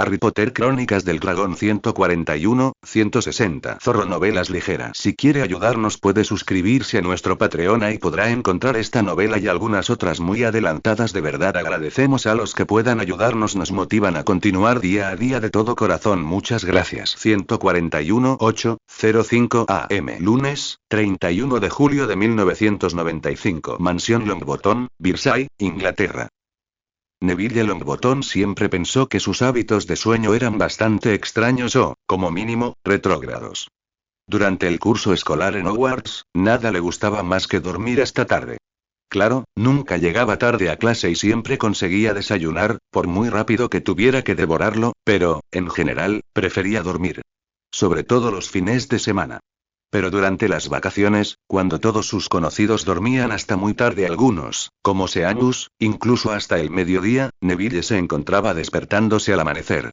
Harry Potter Crónicas del Dragón 141, 160. Zorro Novelas Ligeras. Si quiere ayudarnos puede suscribirse a nuestro Patreon y podrá encontrar esta novela y algunas otras muy adelantadas. De verdad agradecemos a los que puedan ayudarnos, nos motivan a continuar día a día de todo corazón. Muchas gracias. 141, 8:05 AM. Lunes, 31 de julio de 1995. Mansión Longbottom, Versailles, Inglaterra. Neville Longbottom siempre pensó que sus hábitos de sueño eran bastante extraños o, como mínimo, retrógrados. Durante el curso escolar en Hogwarts, nada le gustaba más que dormir hasta tarde. Claro, nunca llegaba tarde a clase y siempre conseguía desayunar, por muy rápido que tuviera que devorarlo, pero, en general, prefería dormir. Sobre todo los fines de semana. Pero durante las vacaciones, cuando todos sus conocidos dormían hasta muy tarde, algunos, como Seamus, incluso hasta el mediodía, Neville se encontraba despertándose al amanecer.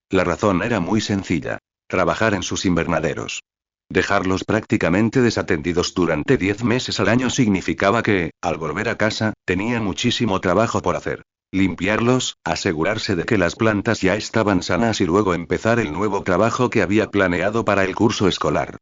La razón era muy sencilla. Trabajar en sus invernaderos. Dejarlos prácticamente desatendidos durante 10 meses al año significaba que, al volver a casa, tenía muchísimo trabajo por hacer. Limpiarlos, asegurarse de que las plantas ya estaban sanas y luego empezar el nuevo trabajo que había planeado para el curso escolar.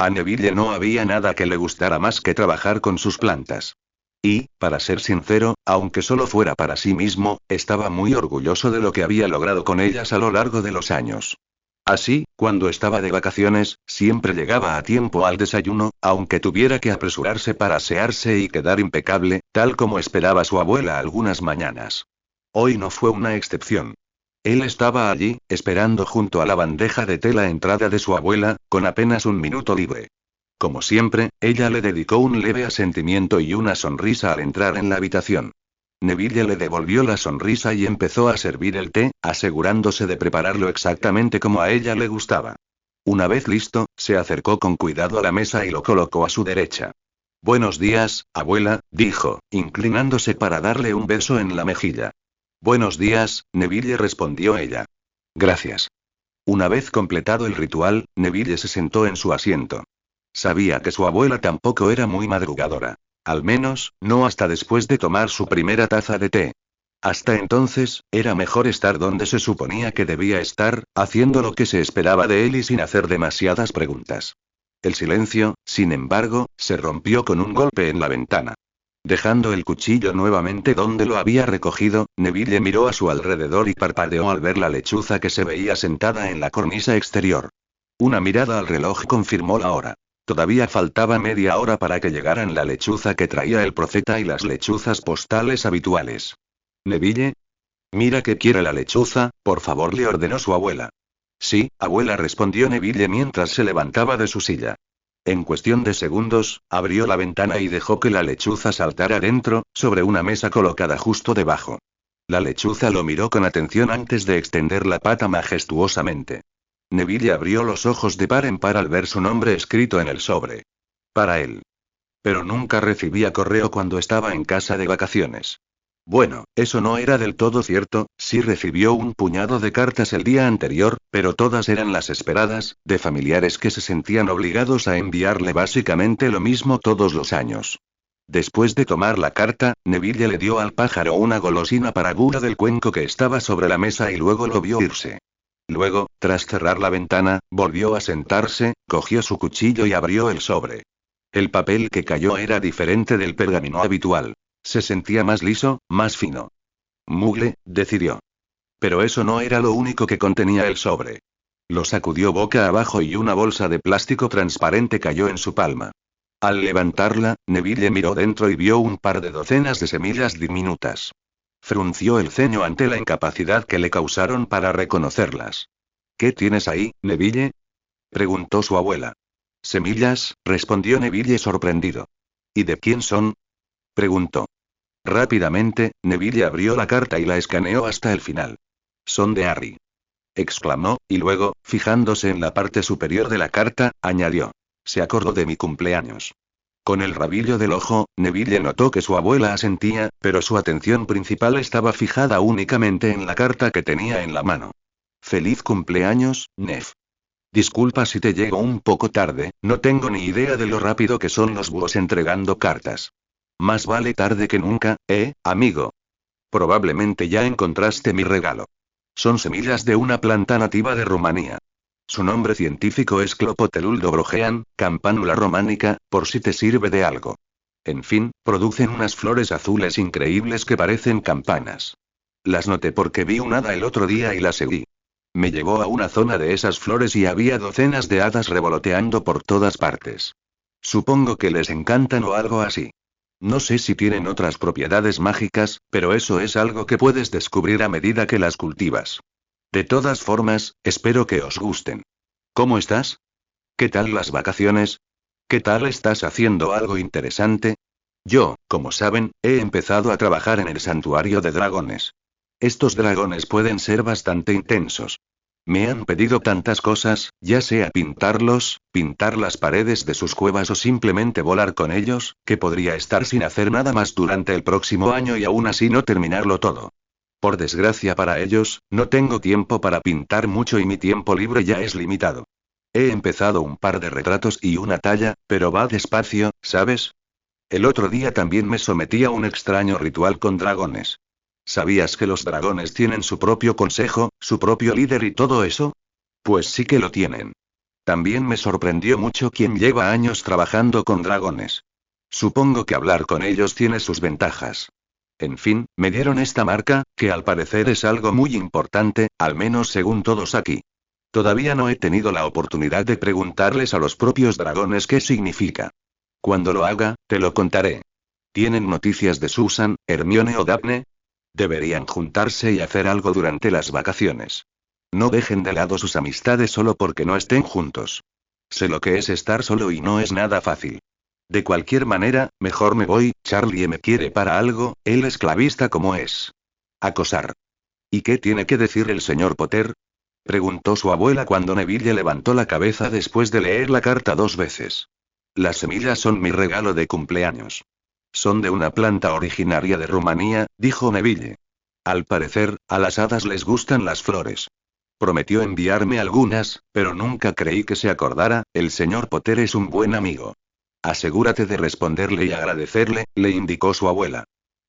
A Neville no había nada que le gustara más que trabajar con sus plantas. Y, para ser sincero, aunque solo fuera para sí mismo, estaba muy orgulloso de lo que había logrado con ellas a lo largo de los años. Así, cuando estaba de vacaciones, siempre llegaba a tiempo al desayuno, aunque tuviera que apresurarse para asearse y quedar impecable, tal como esperaba su abuela algunas mañanas. Hoy no fue una excepción. Él estaba allí, esperando junto a la bandeja de tela entrada de su abuela, con apenas un minuto libre. Como siempre, ella le dedicó un leve asentimiento y una sonrisa al entrar en la habitación. Neville le devolvió la sonrisa y empezó a servir el té, asegurándose de prepararlo exactamente como a ella le gustaba. Una vez listo, se acercó con cuidado a la mesa y lo colocó a su derecha. «Buenos días, abuela», dijo, inclinándose para darle un beso en la mejilla. «Buenos días, Neville», respondió ella. «Gracias». Una vez completado el ritual, Neville se sentó en su asiento. Sabía que su abuela tampoco era muy madrugadora. Al menos, no hasta después de tomar su primera taza de té. Hasta entonces, era mejor estar donde se suponía que debía estar, haciendo lo que se esperaba de él y sin hacer demasiadas preguntas. El silencio, sin embargo, se rompió con un golpe en la ventana. Dejando el cuchillo nuevamente donde lo había recogido, Neville miró a su alrededor y parpadeó al ver la lechuza que se veía sentada en la cornisa exterior. Una mirada al reloj confirmó la hora. Todavía faltaba media hora para que llegaran la lechuza que traía el profeta y las lechuzas postales habituales. «Neville. Mira que quiere la lechuza, por favor», le ordenó su abuela. «Sí, abuela», respondió Neville mientras se levantaba de su silla. En cuestión de segundos, abrió la ventana y dejó que la lechuza saltara dentro, sobre una mesa colocada justo debajo. La lechuza lo miró con atención antes de extender la pata majestuosamente. Neville abrió los ojos de par en par al ver su nombre escrito en el sobre. Para él. Pero nunca recibía correo cuando estaba en casa de vacaciones. Bueno, eso no era del todo cierto, sí recibió un puñado de cartas el día anterior, pero todas eran las esperadas, de familiares que se sentían obligados a enviarle básicamente lo mismo todos los años. Después de tomar la carta, Neville le dio al pájaro una golosina para Bura del cuenco que estaba sobre la mesa y luego lo vio irse. Luego, tras cerrar la ventana, volvió a sentarse, cogió su cuchillo y abrió el sobre. El papel que cayó era diferente del pergamino habitual. Se sentía más liso, más fino. «Mugle», decidió. Pero eso no era lo único que contenía el sobre. Lo sacudió boca abajo y una bolsa de plástico transparente cayó en su palma. Al levantarla, Neville miró dentro y vio un par de docenas de semillas diminutas. Frunció el ceño ante la incapacidad que le causaron para reconocerlas. «¿Qué tienes ahí, Neville?», preguntó su abuela. «Semillas», respondió Neville sorprendido. «¿Y de quién son?», preguntó. Rápidamente, Neville abrió la carta y la escaneó hasta el final. «Son de Harry», exclamó, y luego, fijándose en la parte superior de la carta, añadió. «Se acordó de mi cumpleaños». Con el rabillo del ojo, Neville notó que su abuela asentía, pero su atención principal estaba fijada únicamente en la carta que tenía en la mano. «Feliz cumpleaños, Nev. Disculpa si te llego un poco tarde, no tengo ni idea de lo rápido que son los búhos entregando cartas. Más vale tarde que nunca, amigo. Probablemente ya encontraste mi regalo». Son semillas de una planta nativa de Rumanía. Su nombre científico es Clopotelul dobrogean, campanula romanica, por si te sirve de algo. En fin, producen unas flores azules increíbles que parecen campanas. Las noté porque vi un hada el otro día y la seguí. Me llevó a una zona de esas flores y había docenas de hadas revoloteando por todas partes. Supongo que les encantan o algo así. No sé si tienen otras propiedades mágicas, pero eso es algo que puedes descubrir a medida que las cultivas. De todas formas, espero que os gusten. ¿Cómo estás? ¿Qué tal las vacaciones? ¿Qué tal estás haciendo algo interesante? Yo, como saben, he empezado a trabajar en el santuario de dragones. Estos dragones pueden ser bastante intensos. Me han pedido tantas cosas, ya sea pintarlos, pintar las paredes de sus cuevas o simplemente volar con ellos, que podría estar sin hacer nada más durante el próximo año y aún así no terminarlo todo. Por desgracia para ellos, no tengo tiempo para pintar mucho y mi tiempo libre ya es limitado. He empezado un par de retratos y una talla, pero va despacio, ¿sabes? El otro día también me sometí a un extraño ritual con dragones. ¿Sabías que los dragones tienen su propio consejo, su propio líder y todo eso? Pues sí que lo tienen. También me sorprendió mucho quien lleva años trabajando con dragones. Supongo que hablar con ellos tiene sus ventajas. En fin, me dieron esta marca, que al parecer es algo muy importante, al menos según todos aquí. Todavía no he tenido la oportunidad de preguntarles a los propios dragones qué significa. Cuando lo haga, te lo contaré. ¿Tienen noticias de Susan, Hermione o Daphne? Deberían juntarse y hacer algo durante las vacaciones. No dejen de lado sus amistades solo porque no estén juntos. Sé lo que es estar solo y no es nada fácil. De cualquier manera, mejor me voy. Charlie me quiere para algo, él esclavista como es. Acosar. ¿Y qué tiene que decir el señor Potter? Preguntó su abuela cuando Neville levantó la cabeza después de leer la carta 2 veces. Las semillas son mi regalo de cumpleaños. Son de una planta originaria de Rumanía, dijo Neville. Al parecer, a las hadas les gustan las flores. Prometió enviarme algunas, pero nunca creí que se acordara. El señor Potter es un buen amigo. Asegúrate de responderle y agradecerle, le indicó su abuela.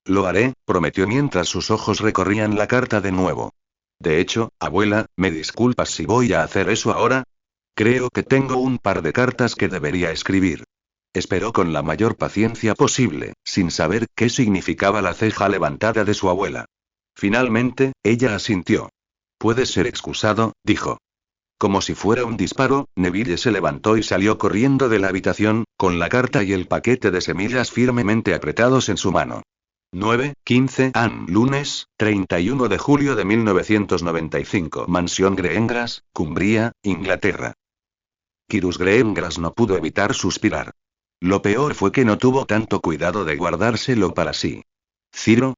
Lo haré, prometió mientras sus ojos recorrían la carta de nuevo. De hecho, abuela, ¿me disculpas si voy a hacer eso ahora? Creo que tengo un par de cartas que debería escribir. Esperó con la mayor paciencia posible, sin saber qué significaba la ceja levantada de su abuela. Finalmente, ella asintió. Puedes ser excusado, dijo. Como si fuera un disparo, Neville se levantó y salió corriendo de la habitación, con la carta y el paquete de semillas firmemente apretados en su mano. 9:15 am. Lunes, 31 de julio de 1995. Mansión Greengrass, Cumbria, Inglaterra. Cyrus Greengrass no pudo evitar suspirar. Lo peor fue que no tuvo tanto cuidado de guardárselo para sí. ¿Ciro?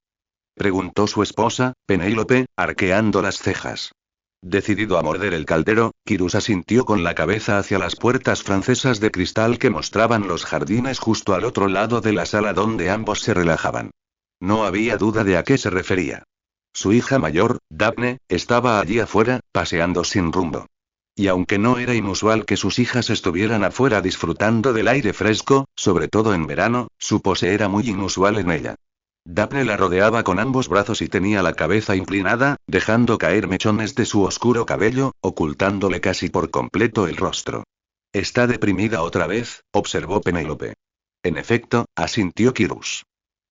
Preguntó su esposa, Penélope, arqueando las cejas. Decidido a morder el caldero, Cyrus asintió con la cabeza hacia las puertas francesas de cristal que mostraban los jardines justo al otro lado de la sala donde ambos se relajaban. No había duda de a qué se refería. Su hija mayor, Daphne, estaba allí afuera, paseando sin rumbo. Y aunque no era inusual que sus hijas estuvieran afuera disfrutando del aire fresco, sobre todo en verano, su pose era muy inusual en ella. Daphne la rodeaba con ambos brazos y tenía la cabeza inclinada, dejando caer mechones de su oscuro cabello, ocultándole casi por completo el rostro. ¿Está deprimida otra vez?, observó Penélope. En efecto, asintió Cyrus.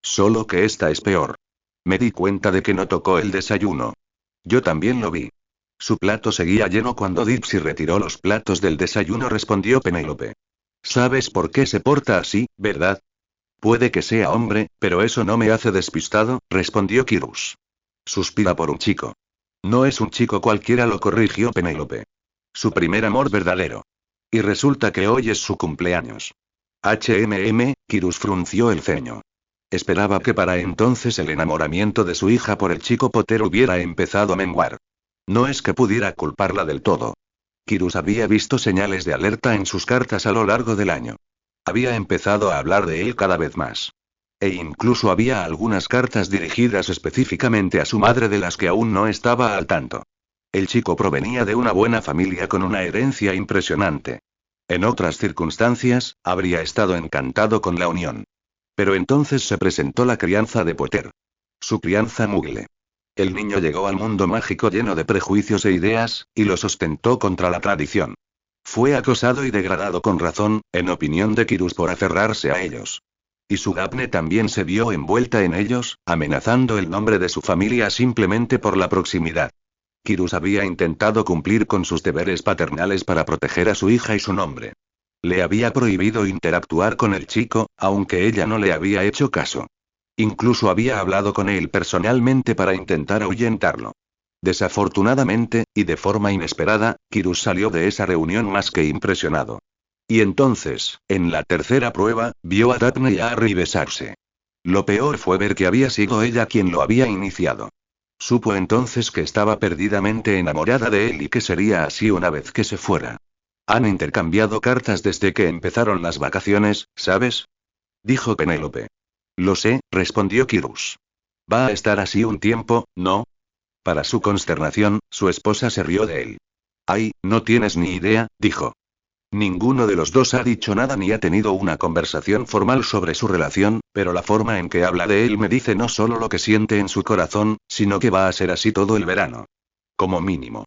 Solo que esta es peor. Me di cuenta de que no tocó el desayuno. Yo también lo vi. Su plato seguía lleno cuando Dipsy retiró los platos del desayuno, respondió Penélope. ¿Sabes por qué se porta así, verdad? Puede que sea hombre, pero eso no me hace despistado, respondió Cyrus. Suspira por un chico. No es un chico cualquiera, lo corrigió Penélope. Su primer amor verdadero. Y resulta que hoy es su cumpleaños. Cyrus frunció el ceño. Esperaba que para entonces el enamoramiento de su hija por el chico Potter hubiera empezado a menguar. No es que pudiera culparla del todo. Cyrus había visto señales de alerta en sus cartas a lo largo del año. Había empezado a hablar de él cada vez más. E incluso había algunas cartas dirigidas específicamente a su madre de las que aún no estaba al tanto. El chico provenía de una buena familia con una herencia impresionante. En otras circunstancias, habría estado encantado con la unión. Pero entonces se presentó la crianza de Potter. Su crianza mugle. El niño llegó al mundo mágico lleno de prejuicios e ideas, y los ostentó contra la tradición. Fue acosado y degradado con razón, en opinión de Kirus, por aferrarse a ellos. Y su Daphne también se vio envuelta en ellos, amenazando el nombre de su familia simplemente por la proximidad. Kirus había intentado cumplir con sus deberes paternales para proteger a su hija y su nombre. Le había prohibido interactuar con el chico, aunque ella no le había hecho caso. Incluso había hablado con él personalmente para intentar ahuyentarlo. Desafortunadamente, y de forma inesperada, Kirus salió de esa reunión más que impresionado. Y entonces, en la tercera prueba, vio a Daphne y a Harry besarse. Lo peor fue ver que había sido ella quien lo había iniciado. Supo entonces que estaba perdidamente enamorada de él y que sería así una vez que se fuera. Han intercambiado cartas desde que empezaron las vacaciones, ¿sabes? Dijo Penélope. Lo sé, respondió Kirus. Va a estar así un tiempo, ¿no? Para su consternación, su esposa se rió de él. Ay, no tienes ni idea, dijo. Ninguno de los dos ha dicho nada ni ha tenido una conversación formal sobre su relación, pero la forma en que habla de él me dice no solo lo que siente en su corazón, sino que va a ser así todo el verano. Como mínimo.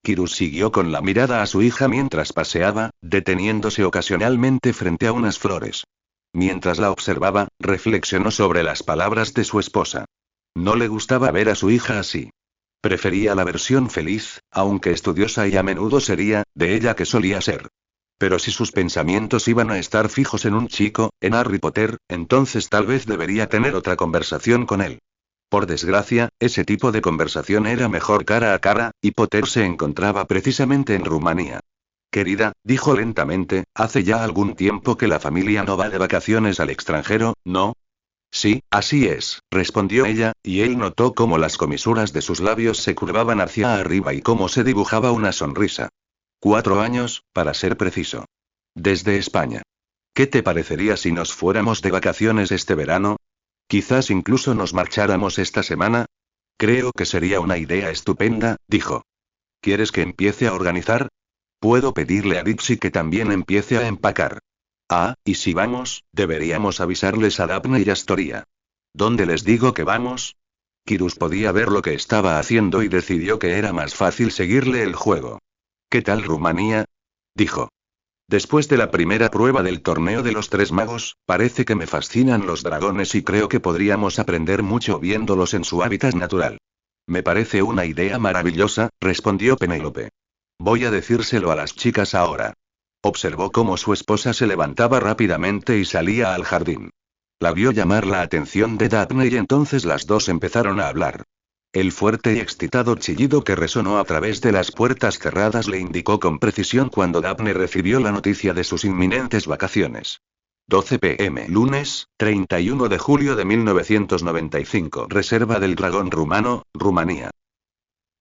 Kirus siguió con la mirada a su hija mientras paseaba, deteniéndose ocasionalmente frente a unas flores. Mientras la observaba, reflexionó sobre las palabras de su esposa. No le gustaba ver a su hija así. Prefería la versión feliz, aunque estudiosa y a menudo seria, de ella que solía ser. Pero si sus pensamientos iban a estar fijos en un chico, en Harry Potter, entonces tal vez debería tener otra conversación con él. Por desgracia, ese tipo de conversación era mejor cara a cara, y Potter se encontraba precisamente en Rumanía. Querida, dijo lentamente, hace ya algún tiempo que la familia no va de vacaciones al extranjero, ¿no? Sí, así es, respondió ella, y él notó cómo las comisuras de sus labios se curvaban hacia arriba y cómo se dibujaba una sonrisa. 4 años, para ser preciso. Desde España. ¿Qué te parecería si nos fuéramos de vacaciones este verano? Quizás incluso nos marcháramos esta semana. Creo que sería una idea estupenda, dijo. ¿Quieres que empiece a organizar? Puedo pedirle a Dixie que también empiece a empacar. Ah, y si vamos, deberíamos avisarles a Daphne y Astoria. ¿Dónde les digo que vamos? Kirus podía ver lo que estaba haciendo y decidió que era más fácil seguirle el juego. ¿Qué tal Rumanía? Dijo. Después de la primera prueba del torneo de los 3 magos, parece que me fascinan los dragones y creo que podríamos aprender mucho viéndolos en su hábitat natural. Me parece una idea maravillosa, respondió Penélope. Voy a decírselo a las chicas ahora. Observó cómo su esposa se levantaba rápidamente y salía al jardín. La vio llamar la atención de Daphne y entonces las dos empezaron a hablar. El fuerte y excitado chillido que resonó a través de las puertas cerradas le indicó con precisión cuando Daphne recibió la noticia de sus inminentes vacaciones. 12 p.m. Lunes, 31 de julio de 1995. Reserva del Dragón Rumano, Rumanía.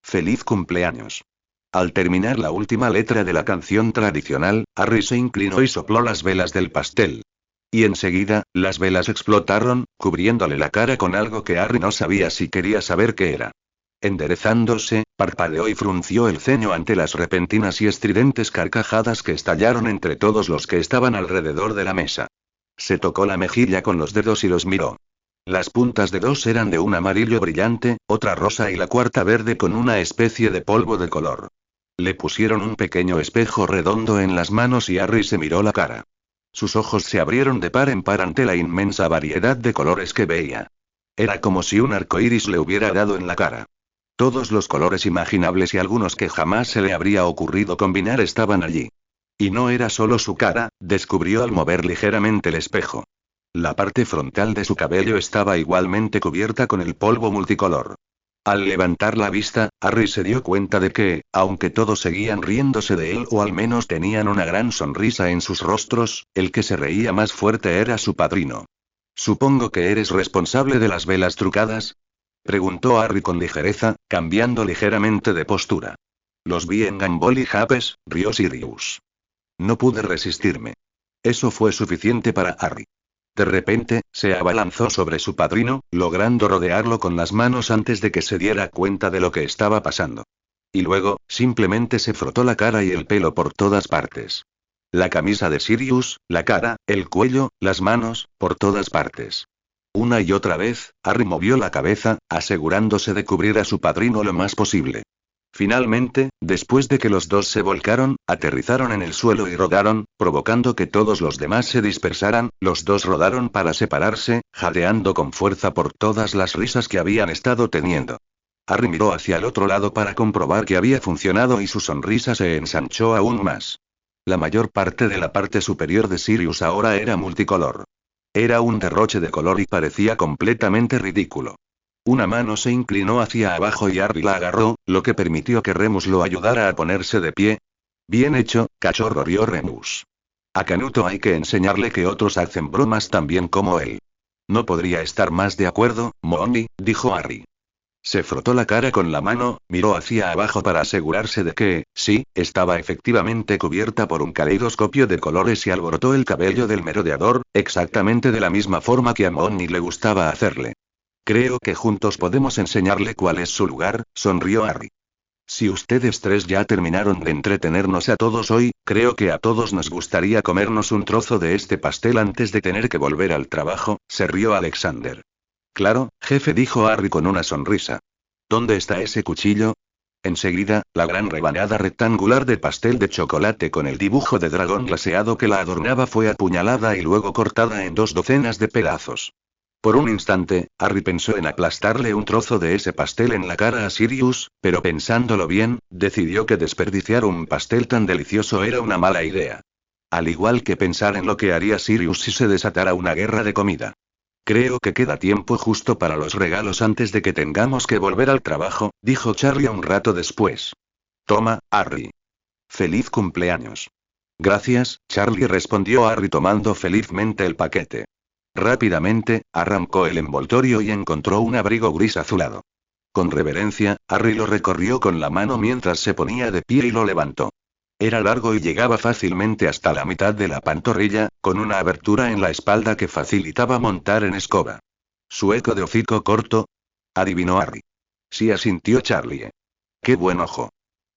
Feliz cumpleaños. Al terminar la última letra de la canción tradicional, Harry se inclinó y sopló las velas del pastel. Y enseguida, las velas explotaron, cubriéndole la cara con algo que Harry no sabía si quería saber qué era. Enderezándose, parpadeó y frunció el ceño ante las repentinas y estridentes carcajadas que estallaron entre todos los que estaban alrededor de la mesa. Se tocó la mejilla con los dedos y los miró. Las puntas de dos eran de un amarillo brillante, otra rosa y la cuarta verde con una especie de polvo de color. Le pusieron un pequeño espejo redondo en las manos y Harry se miró la cara. Sus ojos se abrieron de par en par ante la inmensa variedad de colores que veía. Era como si un arco iris le hubiera dado en la cara. Todos los colores imaginables y algunos que jamás se le habría ocurrido combinar estaban allí. Y no era solo su cara, descubrió al mover ligeramente el espejo. La parte frontal de su cabello estaba igualmente cubierta con el polvo multicolor. Al levantar la vista, Harry se dio cuenta de que, aunque todos seguían riéndose de él o al menos tenían una gran sonrisa en sus rostros, el que se reía más fuerte era su padrino. «Supongo que eres responsable de las velas trucadas», preguntó Harry con ligereza, cambiando ligeramente de postura. «Los vi en Gumball y Japes», rió Sirius. No pude resistirme. Eso fue suficiente para Harry. De repente, se abalanzó sobre su padrino, logrando rodearlo con las manos antes de que se diera cuenta de lo que estaba pasando. Y luego, simplemente se frotó la cara y el pelo por todas partes. La camisa de Sirius, la cara, el cuello, las manos, por todas partes. Una y otra vez, Harry movió la cabeza, asegurándose de cubrir a su padrino lo más posible. Finalmente, después de que los dos se volcaron, aterrizaron en el suelo y rodaron, provocando que todos los demás se dispersaran, los dos rodaron para separarse, jadeando con fuerza por todas las risas que habían estado teniendo. Harry miró hacia el otro lado para comprobar que había funcionado y su sonrisa se ensanchó aún más. La mayor parte de la parte superior de Sirius ahora era multicolor. Era un derroche de color y parecía completamente ridículo. Una mano se inclinó hacia abajo y Harry la agarró, lo que permitió que Remus lo ayudara a ponerse de pie. Bien hecho, cachorro, rió Remus. A Canuto hay que enseñarle que otros hacen bromas también como él. No podría estar más de acuerdo, Molly, dijo Harry. Se frotó la cara con la mano, miró hacia abajo para asegurarse de que, sí, estaba efectivamente cubierta por un caleidoscopio de colores y alborotó el cabello del merodeador, exactamente de la misma forma que a Molly le gustaba hacerle. Creo que juntos podemos enseñarle cuál es su lugar, sonrió Harry. Si ustedes tres ya terminaron de entretenernos a todos hoy, creo que a todos nos gustaría comernos un trozo de este pastel antes de tener que volver al trabajo, se rió Alexander. Claro, jefe, dijo Harry con una sonrisa. ¿Dónde está ese cuchillo? Enseguida, la gran rebanada rectangular de pastel de chocolate con el dibujo de dragón glaseado que la adornaba fue apuñalada y luego cortada en 2 docenas de pedazos. Por un instante, Harry pensó en aplastarle un trozo de ese pastel en la cara a Sirius, pero pensándolo bien, decidió que desperdiciar un pastel tan delicioso era una mala idea. Al igual que pensar en lo que haría Sirius si se desatara una guerra de comida. Creo que queda tiempo justo para los regalos antes de que tengamos que volver al trabajo, dijo Charlie un rato después. Toma, Harry. Feliz cumpleaños. Gracias, Charlie, respondió Harry tomando felizmente el paquete. Rápidamente, arrancó el envoltorio y encontró un abrigo gris azulado. Con reverencia, Harry lo recorrió con la mano mientras se ponía de pie y lo levantó. Era largo y llegaba fácilmente hasta la mitad de la pantorrilla, con una abertura en la espalda que facilitaba montar en escoba. ¿Sueco de hocico corto? Adivinó Harry. Sí, asintió Charlie. ¡Qué buen ojo!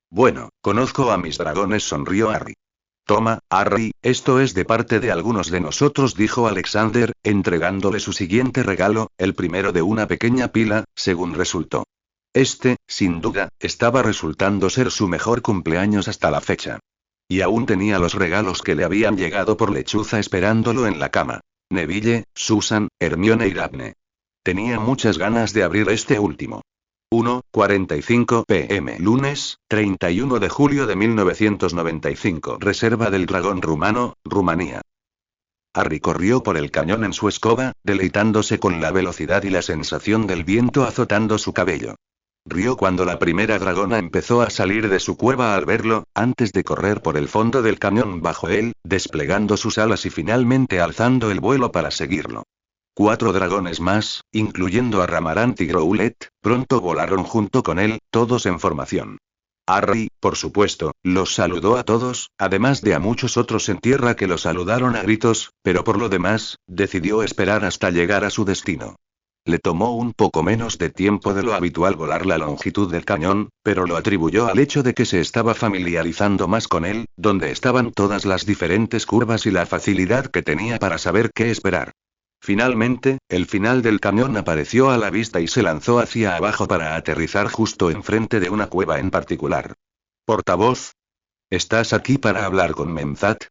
Bueno, conozco a mis dragones, sonrió Harry. Toma, Harry, esto es de parte de algunos de nosotros, dijo Alexander, entregándole su siguiente regalo, el primero de una pequeña pila, según resultó. Este, sin duda, estaba resultando ser su mejor cumpleaños hasta la fecha. Y aún tenía los regalos que le habían llegado por lechuza esperándolo en la cama. Neville, Susan, Hermione y Daphne. Tenía muchas ganas de abrir este último. 1:45 p.m. Lunes, 31 de julio de 1995. Reserva del Dragón Rumano, Rumanía. Harry corrió por el cañón en su escoba, deleitándose con la velocidad y la sensación del viento azotando su cabello. Rió cuando la primera dragona empezó a salir de su cueva al verlo, antes de correr por el fondo del cañón bajo él, desplegando sus alas y finalmente alzando el vuelo para seguirlo. 4 dragones más, incluyendo a Ramarant y Growlet, pronto volaron junto con él, todos en formación. Harry, por supuesto, los saludó a todos, además de a muchos otros en tierra que lo saludaron a gritos, pero por lo demás, decidió esperar hasta llegar a su destino. Le tomó un poco menos de tiempo de lo habitual volar la longitud del cañón, pero lo atribuyó al hecho de que se estaba familiarizando más con él, donde estaban todas las diferentes curvas y la facilidad que tenía para saber qué esperar. Finalmente, el final del cañón apareció a la vista y se lanzó hacia abajo para aterrizar justo enfrente de una cueva en particular. ¿Portavoz? ¿Estás aquí para hablar con Memzat?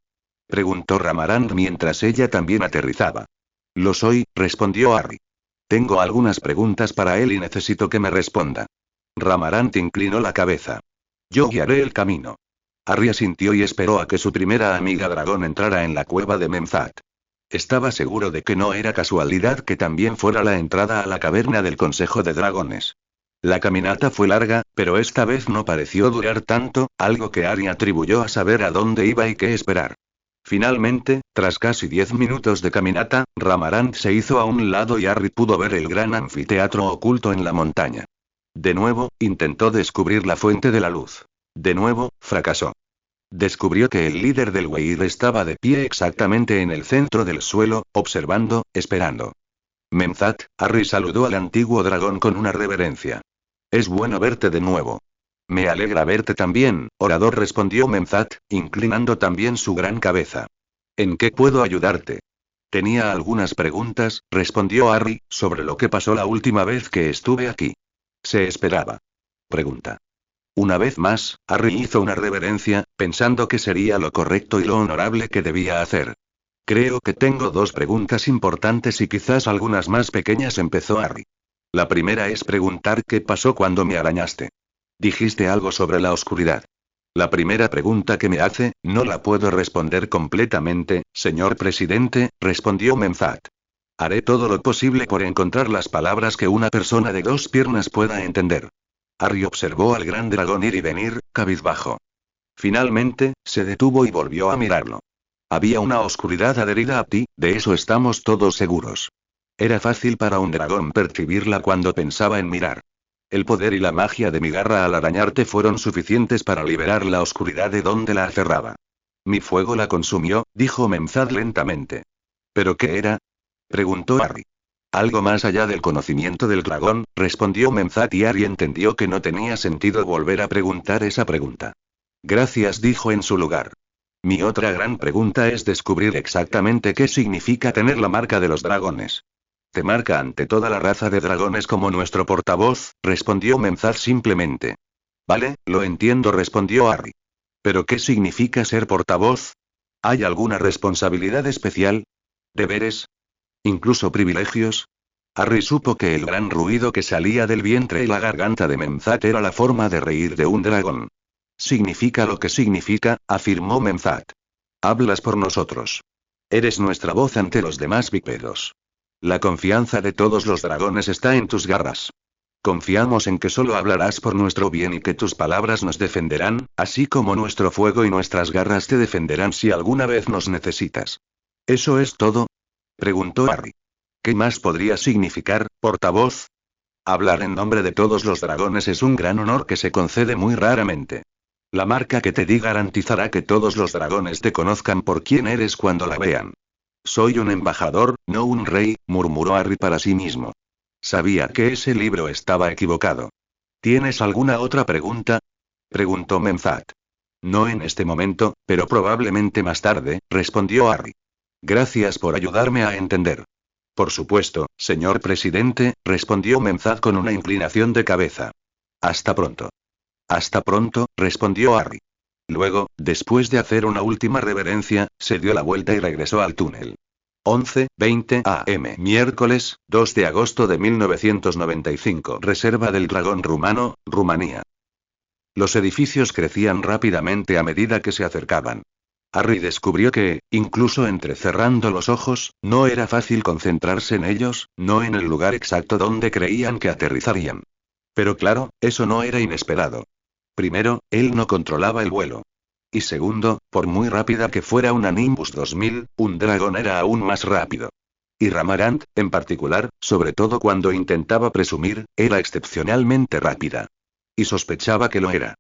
Preguntó Ramarant mientras ella también aterrizaba. Lo soy, respondió Harry. Tengo algunas preguntas para él y necesito que me responda. Ramarant inclinó la cabeza. Yo guiaré el camino. Harry asintió y esperó a que su primera amiga dragón entrara en la cueva de Memzat. Estaba seguro de que no era casualidad que también fuera la entrada a la caverna del Consejo de Dragones. La caminata fue larga, pero esta vez no pareció durar tanto, algo que Harry atribuyó a saber a dónde iba y qué esperar. Finalmente, tras casi 10 minutos de caminata, Ramarant se hizo a un lado y Harry pudo ver el gran anfiteatro oculto en la montaña. De nuevo, intentó descubrir la fuente de la luz. De nuevo, fracasó. Descubrió que el líder del Weir estaba de pie exactamente en el centro del suelo, observando, esperando. Memzat, Harry saludó al antiguo dragón con una reverencia. Es bueno verte de nuevo. Me alegra verte también, orador, respondió Memzat, inclinando también su gran cabeza. ¿En qué puedo ayudarte? Tenía algunas preguntas, respondió Harry, sobre lo que pasó la última vez que estuve aquí. Se esperaba. Pregunta. Una vez más, Harry hizo una reverencia, pensando que sería lo correcto y lo honorable que debía hacer. Creo que tengo dos preguntas importantes y quizás algunas más pequeñas, empezó Harry. La primera es preguntar qué pasó cuando me arañaste. Dijiste algo sobre la oscuridad. La primera pregunta que me hace, no la puedo responder completamente, señor presidente, respondió Memphad. Haré todo lo posible por encontrar las palabras que una persona de dos piernas pueda entender. Harry observó al gran dragón ir y venir, cabizbajo. Finalmente, se detuvo y volvió a mirarlo. Había una oscuridad adherida a ti, de eso estamos todos seguros. Era fácil para un dragón percibirla cuando pensaba en mirar. El poder y la magia de mi garra al arañarte fueron suficientes para liberar la oscuridad de donde la aferraba. Mi fuego la consumió, dijo Memphad lentamente. ¿Pero qué era? Preguntó Harry. Algo más allá del conocimiento del dragón, respondió Memphad, y Harry entendió que no tenía sentido volver a preguntar esa pregunta. Gracias, dijo en su lugar. Mi otra gran pregunta es descubrir exactamente qué significa tener la marca de los dragones. Te marca ante toda la raza de dragones como nuestro portavoz, respondió Memphad simplemente. Vale, lo entiendo, respondió Harry. ¿Pero qué significa ser portavoz? ¿Hay alguna responsabilidad especial? ¿Deberes? ¿Incluso privilegios? Harry supo que el gran ruido que salía del vientre y la garganta de Memphad era la forma de reír de un dragón. Significa lo que significa, afirmó Memphad. Hablas por nosotros. Eres nuestra voz ante los demás bípedos. La confianza de todos los dragones está en tus garras. Confiamos en que solo hablarás por nuestro bien y que tus palabras nos defenderán, así como nuestro fuego y nuestras garras te defenderán si alguna vez nos necesitas. ¿Eso es todo? Preguntó Harry. ¿Qué más podría significar, portavoz? Hablar en nombre de todos los dragones es un gran honor que se concede muy raramente. La marca que te di garantizará que todos los dragones te conozcan por quién eres cuando la vean. Soy un embajador, no un rey, murmuró Harry para sí mismo. Sabía que ese libro estaba equivocado. ¿Tienes alguna otra pregunta? Preguntó Memphad. No en este momento, pero probablemente más tarde, respondió Harry. Gracias por ayudarme a entender. Por supuesto, señor presidente, respondió Memphad con una inclinación de cabeza. Hasta pronto. Hasta pronto, respondió Harry. Luego, después de hacer una última reverencia, se dio la vuelta y regresó al túnel. 11:20 am. Miércoles, 2 de agosto de 1995. Reserva del Dragón Rumano, Rumanía. Los edificios crecían rápidamente a medida que se acercaban. Harry descubrió que, incluso entrecerrando los ojos, no era fácil concentrarse en ellos, no en el lugar exacto donde creían que aterrizarían. Pero claro, eso no era inesperado. Primero, él no controlaba el vuelo. Y segundo, por muy rápida que fuera una Nimbus 2000, un dragón era aún más rápido. Y Ramarant, en particular, sobre todo cuando intentaba presumir, era excepcionalmente rápida. Y sospechaba que lo era.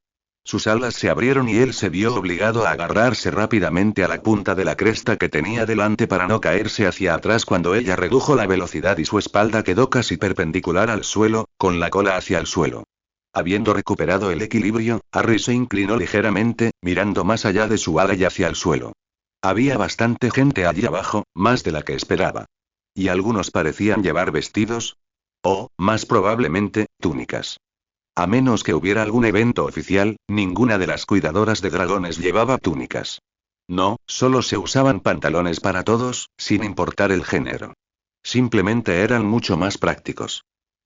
Sus alas se abrieron y él se vio obligado a agarrarse rápidamente a la punta de la cresta que tenía delante para no caerse hacia atrás cuando ella redujo la velocidad y su espalda quedó casi perpendicular al suelo, con la cola hacia el suelo. Habiendo recuperado el equilibrio, Harry se inclinó ligeramente, mirando más allá de su ala y hacia el suelo. Había bastante gente allí abajo, más de la que esperaba. Y algunos parecían llevar vestidos. O, más probablemente, túnicas. A menos que hubiera algún evento oficial, ninguna de las cuidadoras de dragones llevaba túnicas. No, solo se usaban pantalones para todos, sin importar el género. Simplemente eran mucho más prácticos.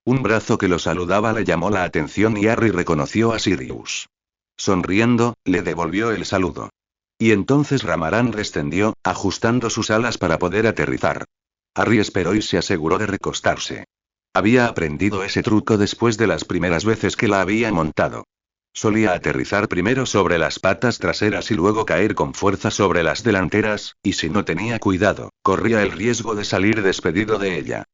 Un brazo que lo saludaba le llamó la atención y Harry reconoció a Sirius. Sonriendo, le devolvió el saludo. Y entonces Ramarant descendió, ajustando sus alas para poder aterrizar. Harry esperó y se aseguró de recostarse. Había aprendido ese truco después de las primeras veces que la había montado. Solía aterrizar primero sobre las patas traseras y luego caer con fuerza sobre las delanteras, y si no tenía cuidado, corría el riesgo de salir despedido de ella.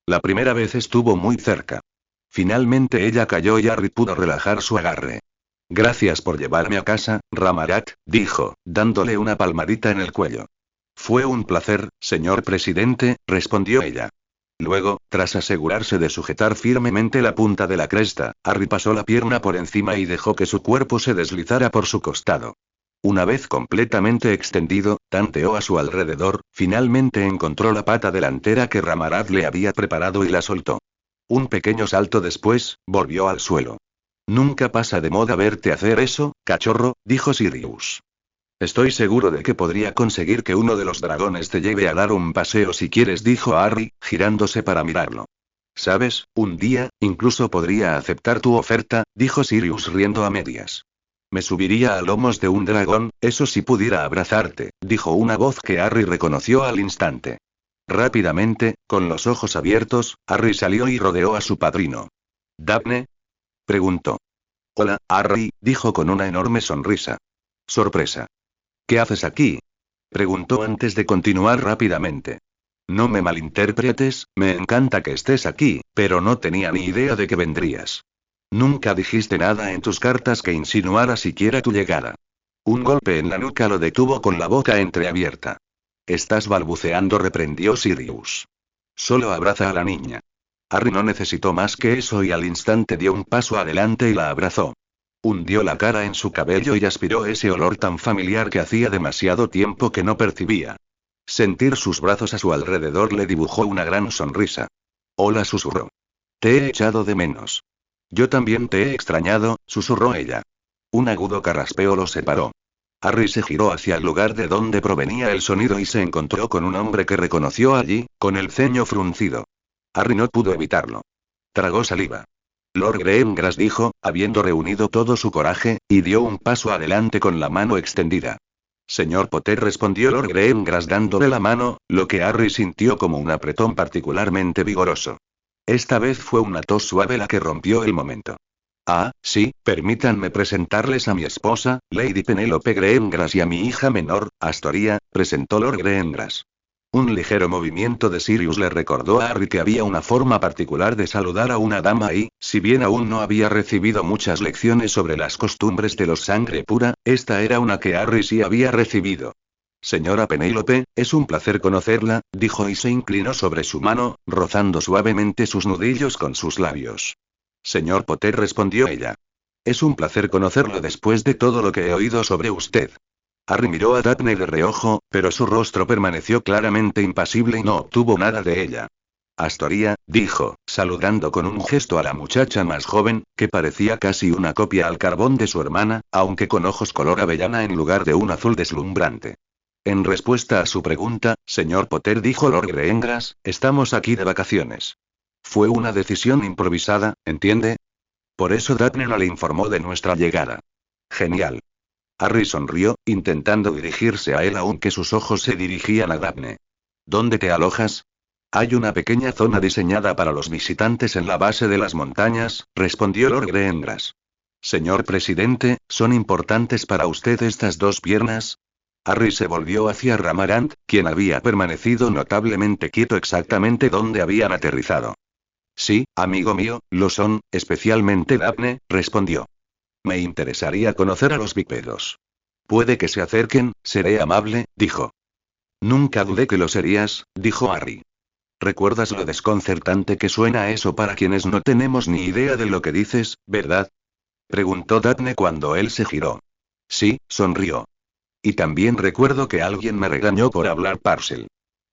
La primera vez estuvo muy cerca. Finalmente ella cayó y Harry pudo relajar su agarre. Gracias por llevarme a casa, Ramarat, dijo, dándole una palmadita en el cuello. Fue un placer, señor presidente, respondió ella. Luego, tras asegurarse de sujetar firmemente la punta de la cresta, Harry pasó la pierna por encima y dejó que su cuerpo se deslizara por su costado. Una vez completamente extendido, tanteó a su alrededor, finalmente encontró la pata delantera que Ramarad le había preparado y la soltó. Un pequeño salto después, volvió al suelo. Nunca pasa de moda verte hacer eso, cachorro, dijo Sirius. Estoy seguro de que podría conseguir que uno de los dragones te lleve a dar un paseo si quieres, dijo Harry, girándose para mirarlo. Sabes, un día, incluso podría aceptar tu oferta, dijo Sirius riendo a medias. Me subiría a lomos de un dragón, eso si pudiera abrazarte, dijo una voz que Harry reconoció al instante. Rápidamente, con los ojos abiertos, Harry salió y rodeó a su padrino. ¿Daphne? Preguntó. Hola, Harry, dijo con una enorme sonrisa. Sorpresa. ¿Qué haces aquí? Preguntó antes de continuar rápidamente. No me malinterpretes, me encanta que estés aquí, pero no tenía ni idea de que vendrías. Nunca dijiste nada en tus cartas que insinuara siquiera tu llegada. Un golpe en la nuca lo detuvo con la boca entreabierta. Estás balbuceando, reprendió Sirius. Solo abraza a la niña. Harry no necesitó más que eso y al instante dio un paso adelante y la abrazó. Hundió la cara en su cabello y aspiró ese olor tan familiar que hacía demasiado tiempo que no percibía. Sentir sus brazos a su alrededor le dibujó una gran sonrisa. Hola, susurró. Te he echado de menos. Yo también te he extrañado, susurró ella. Un agudo carraspeo los separó. Harry se giró hacia el lugar de donde provenía el sonido y se encontró con un hombre que reconoció allí, con el ceño fruncido. Harry no pudo evitarlo. Tragó saliva. Lord Greengrass, dijo, habiendo reunido todo su coraje, y dio un paso adelante con la mano extendida. Señor Potter, respondió Lord Greengrass dándole la mano, lo que Harry sintió como un apretón particularmente vigoroso. Esta vez fue una tos suave la que rompió el momento. Ah, sí, permítanme presentarles a mi esposa, Lady Penelope Greengrass, y a mi hija menor, Astoria, presentó Lord Greengrass. Un ligero movimiento de Sirius le recordó a Harry que había una forma particular de saludar a una dama y, si bien aún no había recibido muchas lecciones sobre las costumbres de los sangre pura, esta era una que Harry sí había recibido. Señora Penélope, es un placer conocerla, dijo y se inclinó sobre su mano, rozando suavemente sus nudillos con sus labios. Señor Potter, respondió ella. Es un placer conocerlo después de todo lo que he oído sobre usted. Harry miró a Daphne de reojo, pero su rostro permaneció claramente impasible y no obtuvo nada de ella. Astoria, dijo, saludando con un gesto a la muchacha más joven, que parecía casi una copia al carbón de su hermana, aunque con ojos color avellana en lugar de un azul deslumbrante. En respuesta a su pregunta, señor Potter, dijo Lord Greengrass, estamos aquí de vacaciones. Fue una decisión improvisada, ¿entiende? Por eso Daphne no le informó de nuestra llegada. Genial. Harry sonrió, intentando dirigirse a él aunque sus ojos se dirigían a Daphne. ¿Dónde te alojas? Hay una pequeña zona diseñada para los visitantes en la base de las montañas, respondió Lord Greengrass. Señor presidente, ¿son importantes para usted estas dos piernas? Harry se volvió hacia Ramarant, quien había permanecido notablemente quieto exactamente donde habían aterrizado. Sí, amigo mío, lo son, especialmente Daphne, respondió. Me interesaría conocer a los bípedos. Puede que se acerquen, seré amable, dijo. Nunca dudé que lo serías, dijo Harry. ¿Recuerdas lo desconcertante que suena eso para quienes no tenemos ni idea de lo que dices, verdad? Preguntó Daphne cuando él se giró. Sí, sonrió. Y también recuerdo que alguien me regañó por hablar Parcel.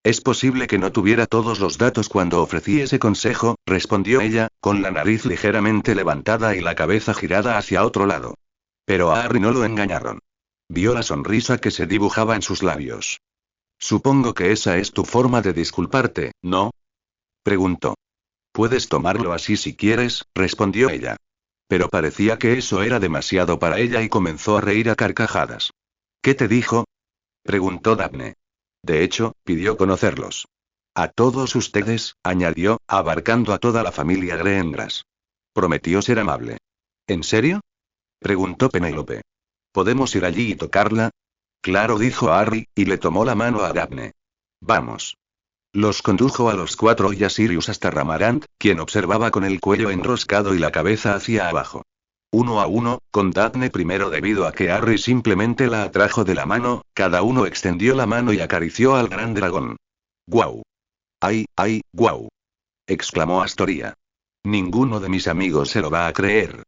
Es posible que no tuviera todos los datos cuando ofrecí ese consejo, respondió ella, con la nariz ligeramente levantada y la cabeza girada hacia otro lado. Pero a Harry no lo engañaron. Vio la sonrisa que se dibujaba en sus labios. Supongo que esa es tu forma de disculparte, ¿no? Preguntó. Puedes tomarlo así si quieres, respondió ella. Pero parecía que eso era demasiado para ella y comenzó a reír a carcajadas. ¿Qué te dijo? Preguntó Daphne. De hecho, pidió conocerlos. A todos ustedes, añadió, abarcando a toda la familia Greengrass. Prometió ser amable. ¿En serio? Preguntó Penélope. ¿Podemos ir allí y tocarla? Claro, dijo Harry, y le tomó la mano a Daphne. Vamos. Los condujo a los cuatro y a Sirius hasta Ramarant, quien observaba con el cuello enroscado y la cabeza hacia abajo. Uno a uno, con Daphne primero debido a que Harry simplemente la atrajo de la mano, cada uno extendió la mano y acarició al gran dragón. ¡Guau! ¡Ay, ay, guau! Exclamó Astoria. Ninguno de mis amigos se lo va a creer.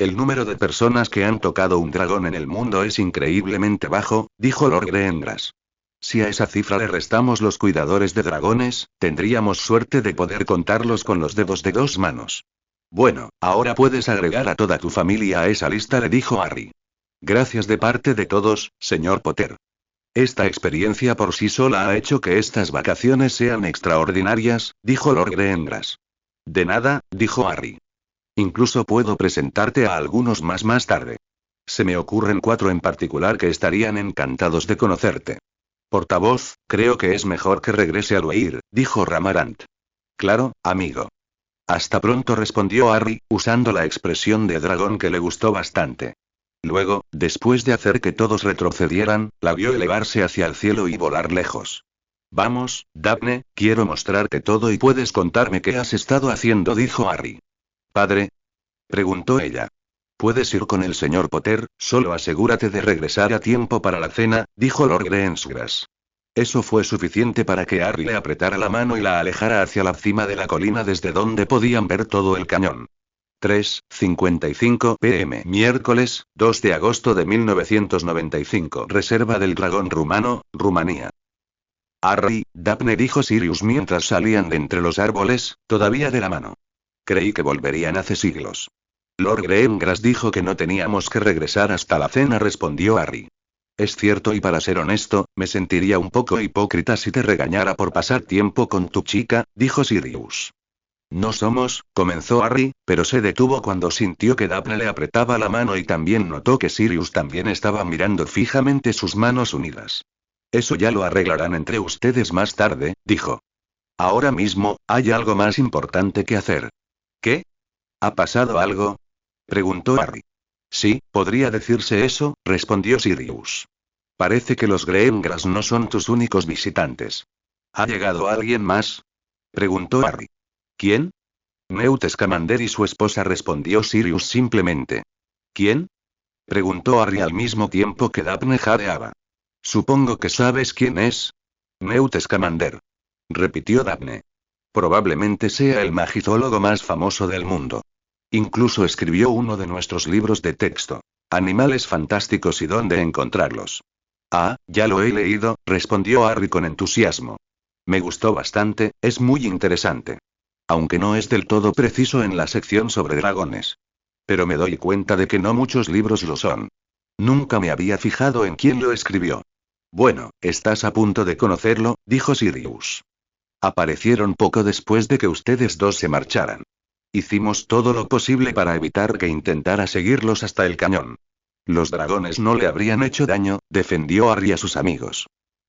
El número de personas que han tocado un dragón en el mundo es increíblemente bajo, dijo Lord Greengrass. Si a esa cifra le restamos los cuidadores de dragones, tendríamos suerte de poder contarlos con los dedos de 2 manos. Bueno, ahora puedes agregar a toda tu familia a esa lista, le dijo Harry. Gracias de parte de todos, señor Potter. Esta experiencia por sí sola ha hecho que estas vacaciones sean extraordinarias, dijo Lord Greengrass. De nada, dijo Harry. Incluso puedo presentarte a algunos más tarde. Se me ocurren 4 en particular que estarían encantados de conocerte. Portavoz, creo que es mejor que regrese al Weir, dijo Ramarant. Claro, amigo. Hasta pronto, respondió Harry, usando la expresión de dragón que le gustó bastante. Luego, después de hacer que todos retrocedieran, la vio elevarse hacia el cielo y volar lejos. Vamos, Daphne, quiero mostrarte todo y puedes contarme qué has estado haciendo, dijo Harry. ¿Padre? Preguntó ella. Puedes ir con el señor Potter, solo asegúrate de regresar a tiempo para la cena, dijo Lord Greengrass. Eso fue suficiente para que Harry le apretara la mano y la alejara hacia la cima de la colina desde donde podían ver todo el cañón. 3:55 p.m. Miércoles, 2 de agosto de 1995. Reserva del Dragón Rumano, Rumanía. Harry, Daphne, dijo Sirius mientras salían de entre los árboles, todavía de la mano. Creí que volverían hace siglos. Lord Greengrass dijo que no teníamos que regresar hasta la cena, respondió Harry. Es cierto, y para ser honesto, me sentiría un poco hipócrita si te regañara por pasar tiempo con tu chica, dijo Sirius. No somos, comenzó Harry, pero se detuvo cuando sintió que Daphne le apretaba la mano y también notó que Sirius también estaba mirando fijamente sus manos unidas. Eso ya lo arreglarán entre ustedes más tarde, dijo. Ahora mismo, hay algo más importante que hacer. ¿Qué? ¿Ha pasado algo? Preguntó Harry. Sí, podría decirse eso, respondió Sirius. Parece que los Greengrass no son tus únicos visitantes. ¿Ha llegado alguien más? Preguntó Harry. ¿Quién? Newt Scamander y su esposa, respondió Sirius simplemente. ¿Quién? Preguntó Harry al mismo tiempo que Daphne jadeaba. Supongo que sabes quién es. Newt Scamander. Repitió Daphne. Probablemente sea el magizólogo más famoso del mundo. Incluso escribió uno de nuestros libros de texto. Animales fantásticos y dónde encontrarlos. Ah, ya lo he leído, respondió Harry con entusiasmo. Me gustó bastante, es muy interesante. Aunque no es del todo preciso en la sección sobre dragones. Pero me doy cuenta de que no muchos libros lo son. Nunca me había fijado en quién lo escribió. Bueno, estás a punto de conocerlo, dijo Sirius. Aparecieron poco después de que ustedes dos se marcharan. Hicimos todo lo posible para evitar que intentara seguirlos hasta el cañón. Los dragones no le habrían hecho daño, defendió Harry a sus amigos.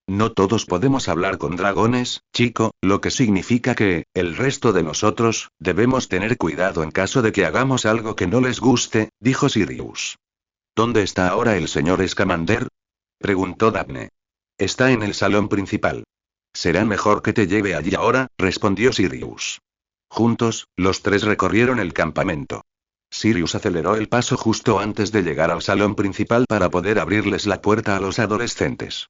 No todos podemos hablar con dragones, chico, lo que significa que, el resto de nosotros, debemos tener cuidado en caso de que hagamos algo que no les guste, dijo Sirius. ¿Dónde está ahora el señor Scamander? Preguntó Daphne. Está en el salón principal. Será mejor que te lleve allí ahora, respondió Sirius. Juntos, los tres recorrieron el campamento. Sirius aceleró el paso justo antes de llegar al salón principal para poder abrirles la puerta a los adolescentes.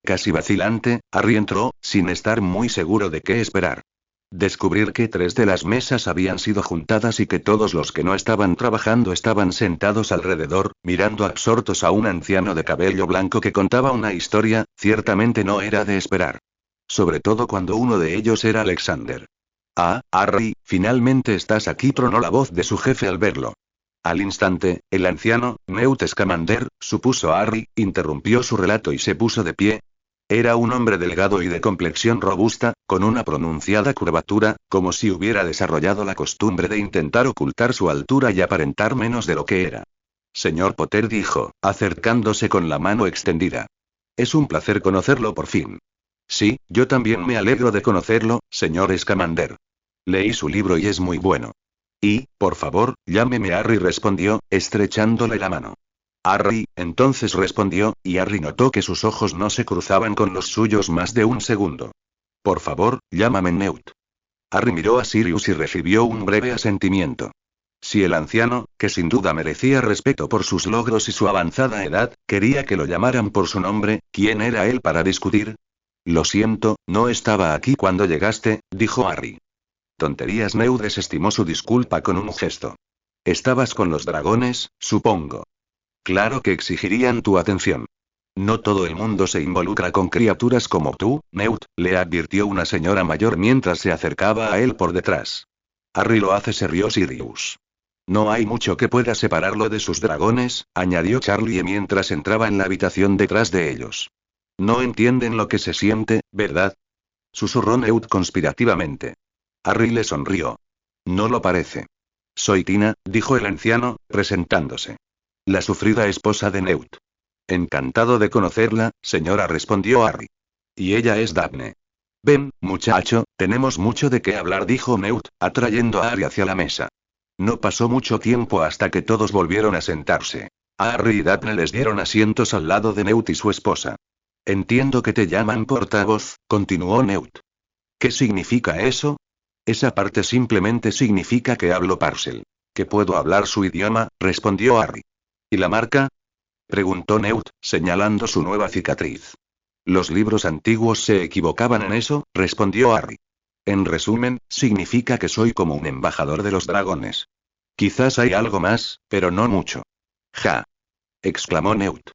Casi vacilante, Harry entró, sin estar muy seguro de qué esperar. Descubrir que 3 de las mesas habían sido juntadas y que todos los que no estaban trabajando estaban sentados alrededor, mirando absortos a un anciano de cabello blanco que contaba una historia, ciertamente no era de esperar. Sobre todo cuando uno de ellos era Alexander. Ah, Harry, finalmente estás aquí, tronó la voz de su jefe al verlo. Al instante, el anciano, Newt Scamander, supuso Harry, interrumpió su relato y se puso de pie. Era un hombre delgado y de complexión robusta, con una pronunciada curvatura, como si hubiera desarrollado la costumbre de intentar ocultar su altura y aparentar menos de lo que era. Señor Potter, dijo, acercándose con la mano extendida. Es un placer conocerlo por fin. Sí, yo también me alegro de conocerlo, señor Scamander. Leí su libro y es muy bueno. Y, por favor, llámeme Harry, respondió, estrechándole la mano. Harry, entonces respondió, y Harry notó que sus ojos no se cruzaban con los suyos más de un segundo. Por favor, llámame Newt. Harry miró a Sirius y recibió un breve asentimiento. Si el anciano, que sin duda merecía respeto por sus logros y su avanzada edad, quería que lo llamaran por su nombre, ¿quién era él para discutir? Lo siento, no estaba aquí cuando llegaste, dijo Harry. Tonterías. Newt desestimó su disculpa con un gesto. Estabas con los dragones, supongo. Claro que exigirían tu atención. No todo el mundo se involucra con criaturas como tú, Newt, le advirtió una señora mayor mientras se acercaba a él por detrás. Harry lo hace, se rió Sirius. No hay mucho que pueda separarlo de sus dragones, añadió Charlie mientras entraba en la habitación detrás de ellos. No entienden lo que se siente, ¿verdad? Susurró Newt conspirativamente. Harry le sonrió. No lo parece. Soy Tina, dijo el anciano, presentándose. La sufrida esposa de Newt. Encantado de conocerla, señora, respondió Harry. Y ella es Daphne. Ven, muchacho, tenemos mucho de qué hablar, dijo Newt, atrayendo a Harry hacia la mesa. No pasó mucho tiempo hasta que todos volvieron a sentarse. A Harry y Daphne les dieron asientos al lado de Newt y su esposa. Entiendo que te llaman portavoz, continuó Newt. ¿Qué significa eso? Esa parte simplemente significa que hablo Parcel. Que puedo hablar su idioma, respondió Harry. ¿Y la marca? Preguntó Newt, señalando su nueva cicatriz. Los libros antiguos se equivocaban en eso, respondió Harry. En resumen, significa que soy como un embajador de los dragones. Quizás hay algo más, pero no mucho. Ja. Exclamó Newt.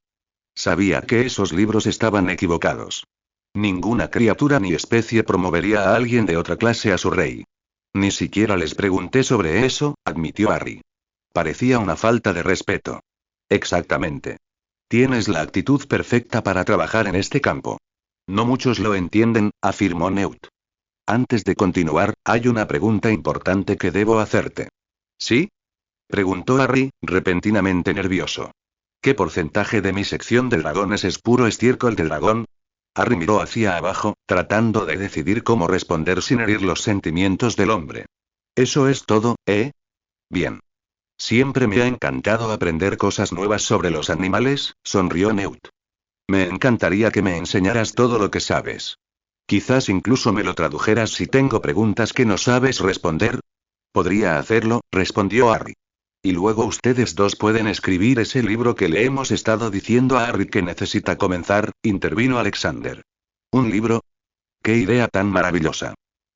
Sabía que esos libros estaban equivocados. Ninguna criatura ni especie promovería a alguien de otra clase a su rey. Ni siquiera les pregunté sobre eso, admitió Harry. Parecía una falta de respeto. Exactamente. Tienes la actitud perfecta para trabajar en este campo. No muchos lo entienden, afirmó Newt. Antes de continuar, hay una pregunta importante que debo hacerte. ¿Sí? Preguntó Harry, repentinamente nervioso. ¿Qué porcentaje de mi sección de dragones es puro estiércol de dragón? Harry miró hacia abajo, tratando de decidir cómo responder sin herir los sentimientos del hombre. ¿Eso es todo, eh? Bien. Siempre me ha encantado aprender cosas nuevas sobre los animales, sonrió Newt. Me encantaría que me enseñaras todo lo que sabes. Quizás incluso me lo tradujeras si tengo preguntas que no sabes responder. Podría hacerlo, respondió Harry. Y luego ustedes dos pueden escribir ese libro que le hemos estado diciendo a Harry que necesita comenzar, intervino Alexander. ¿Un libro? ¡Qué idea tan maravillosa!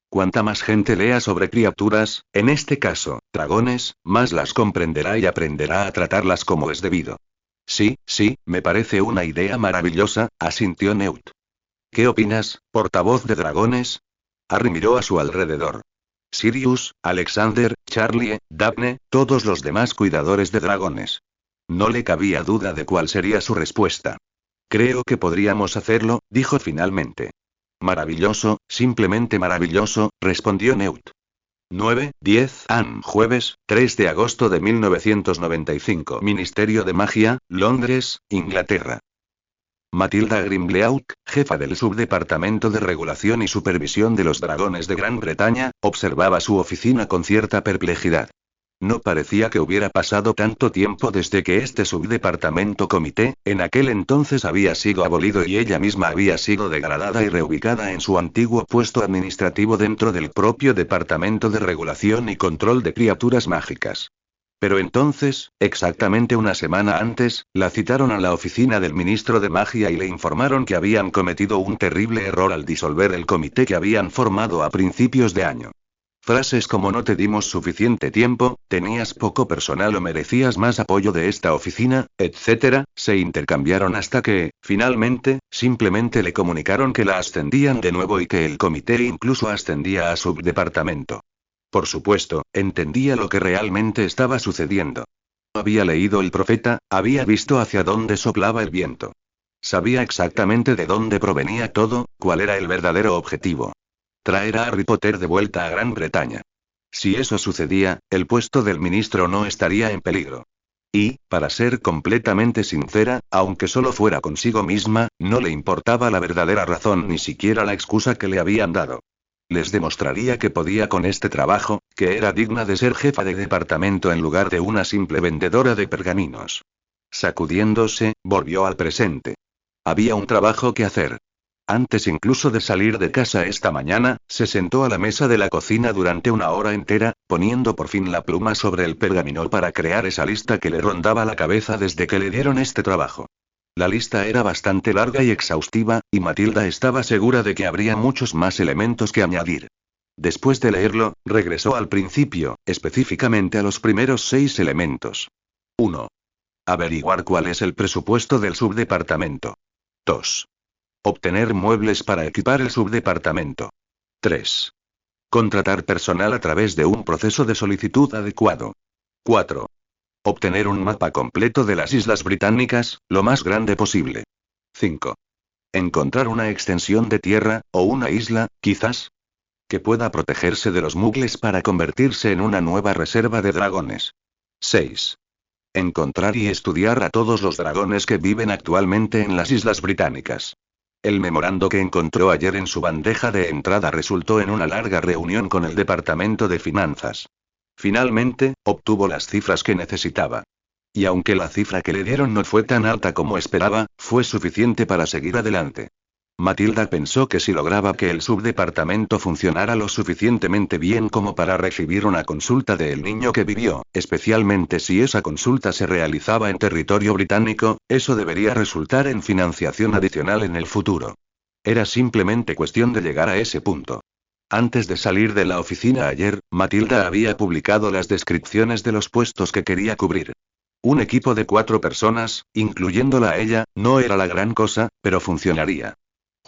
Cuanta más gente lea sobre criaturas, en este caso, dragones, más las comprenderá y aprenderá a tratarlas como es debido. Sí, me parece una idea maravillosa, asintió Newt. ¿Qué opinas, portavoz de dragones? Harry miró a su alrededor. Sirius, Alexander, Charlie, Daphne, todos los demás cuidadores de dragones. No le cabía duda de cuál sería su respuesta. Creo que podríamos hacerlo, dijo finalmente. Maravilloso, simplemente maravilloso, respondió Newt. 9-10 AM jueves, 3 de agosto de 1995 Ministerio de Magia, Londres, Inglaterra. Matilda Grimleauc, jefa del Subdepartamento de Regulación y Supervisión de los Dragones de Gran Bretaña, observaba su oficina con cierta perplejidad. No parecía que hubiera pasado tanto tiempo desde que este subdepartamento comité, en aquel entonces había sido abolido y ella misma había sido degradada y reubicada en su antiguo puesto administrativo dentro del propio Departamento de Regulación y Control de Criaturas Mágicas. Pero entonces, exactamente una semana antes, la citaron a la oficina del ministro de Magia y le informaron que habían cometido un terrible error al disolver el comité que habían formado a principios de año. Frases como no te dimos suficiente tiempo, tenías poco personal o merecías más apoyo de esta oficina, etc., se intercambiaron hasta que, finalmente, simplemente le comunicaron que la ascendían de nuevo y que el comité incluso ascendía a subdepartamento. Por supuesto, entendía lo que realmente estaba sucediendo. Había leído El Profeta, había visto hacia dónde soplaba el viento. Sabía exactamente de dónde provenía todo, cuál era el verdadero objetivo. Traer a Harry Potter de vuelta a Gran Bretaña. Si eso sucedía, el puesto del ministro no estaría en peligro. Y, para ser completamente sincera, aunque solo fuera consigo misma, no le importaba la verdadera razón ni siquiera la excusa que le habían dado. Les demostraría que podía con este trabajo, que era digna de ser jefa de departamento en lugar de una simple vendedora de pergaminos. Sacudiéndose, volvió al presente. Había un trabajo que hacer. Antes incluso de salir de casa esta mañana, se sentó a la mesa de la cocina durante una hora entera, poniendo por fin la pluma sobre el pergamino para crear esa lista que le rondaba la cabeza desde que le dieron este trabajo. La lista era bastante larga y exhaustiva, y Matilda estaba segura de que habría muchos más elementos que añadir. Después de leerlo, regresó al principio, específicamente a los primeros 6 elementos. 1. Averiguar cuál es el presupuesto del subdepartamento. 2. Obtener muebles para equipar el subdepartamento. 3. Contratar personal a través de un proceso de solicitud adecuado. 4. Obtener un mapa completo de las Islas Británicas, lo más grande posible. 5. Encontrar una extensión de tierra, o una isla, quizás, que pueda protegerse de los muggles para convertirse en una nueva reserva de dragones. 6. Encontrar y estudiar a todos los dragones que viven actualmente en las Islas Británicas. El memorando que encontró ayer en su bandeja de entrada resultó en una larga reunión con el Departamento de Finanzas. Finalmente, obtuvo las cifras que necesitaba. Y aunque la cifra que le dieron no fue tan alta como esperaba, fue suficiente para seguir adelante. Matilda pensó que si lograba que el subdepartamento funcionara lo suficientemente bien como para recibir una consulta del niño que vivió, especialmente si esa consulta se realizaba en territorio británico, eso debería resultar en financiación adicional en el futuro. Era simplemente cuestión de llegar a ese punto. Antes de salir de la oficina ayer, Matilda había publicado las descripciones de los puestos que quería cubrir. Un equipo de 4 personas, incluyéndola a ella, no era la gran cosa, pero funcionaría.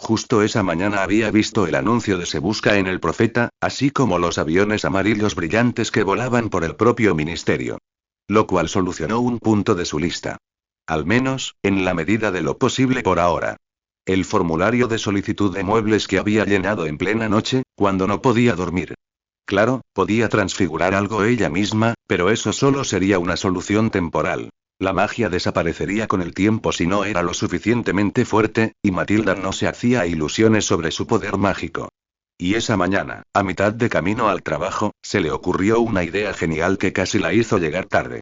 Justo esa mañana había visto el anuncio de Se Busca en El Profeta, así como los aviones amarillos brillantes que volaban por el propio ministerio. Lo cual solucionó un punto de su lista. Al menos, en la medida de lo posible por ahora. El formulario de solicitud de muebles que había llenado en plena noche, cuando no podía dormir. Claro, podía transfigurar algo ella misma, pero eso solo sería una solución temporal. La magia desaparecería con el tiempo si no era lo suficientemente fuerte, y Matilda no se hacía ilusiones sobre su poder mágico. Y esa mañana, a mitad de camino al trabajo, se le ocurrió una idea genial que casi la hizo llegar tarde.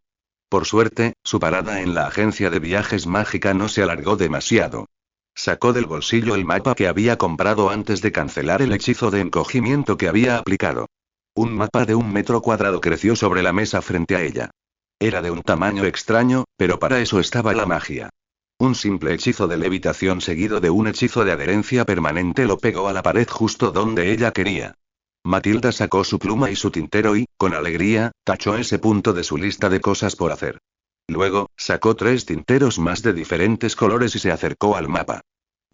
Por suerte, su parada en la agencia de viajes mágica no se alargó demasiado. Sacó del bolsillo el mapa que había comprado antes de cancelar el hechizo de encogimiento que había aplicado. Un mapa de 1 metro cuadrado creció sobre la mesa frente a ella. Era de un tamaño extraño, pero para eso estaba la magia. Un simple hechizo de levitación seguido de un hechizo de adherencia permanente lo pegó a la pared justo donde ella quería. Matilda sacó su pluma y su tintero y, con alegría, tachó ese punto de su lista de cosas por hacer. Luego, sacó 3 tinteros más de diferentes colores y se acercó al mapa.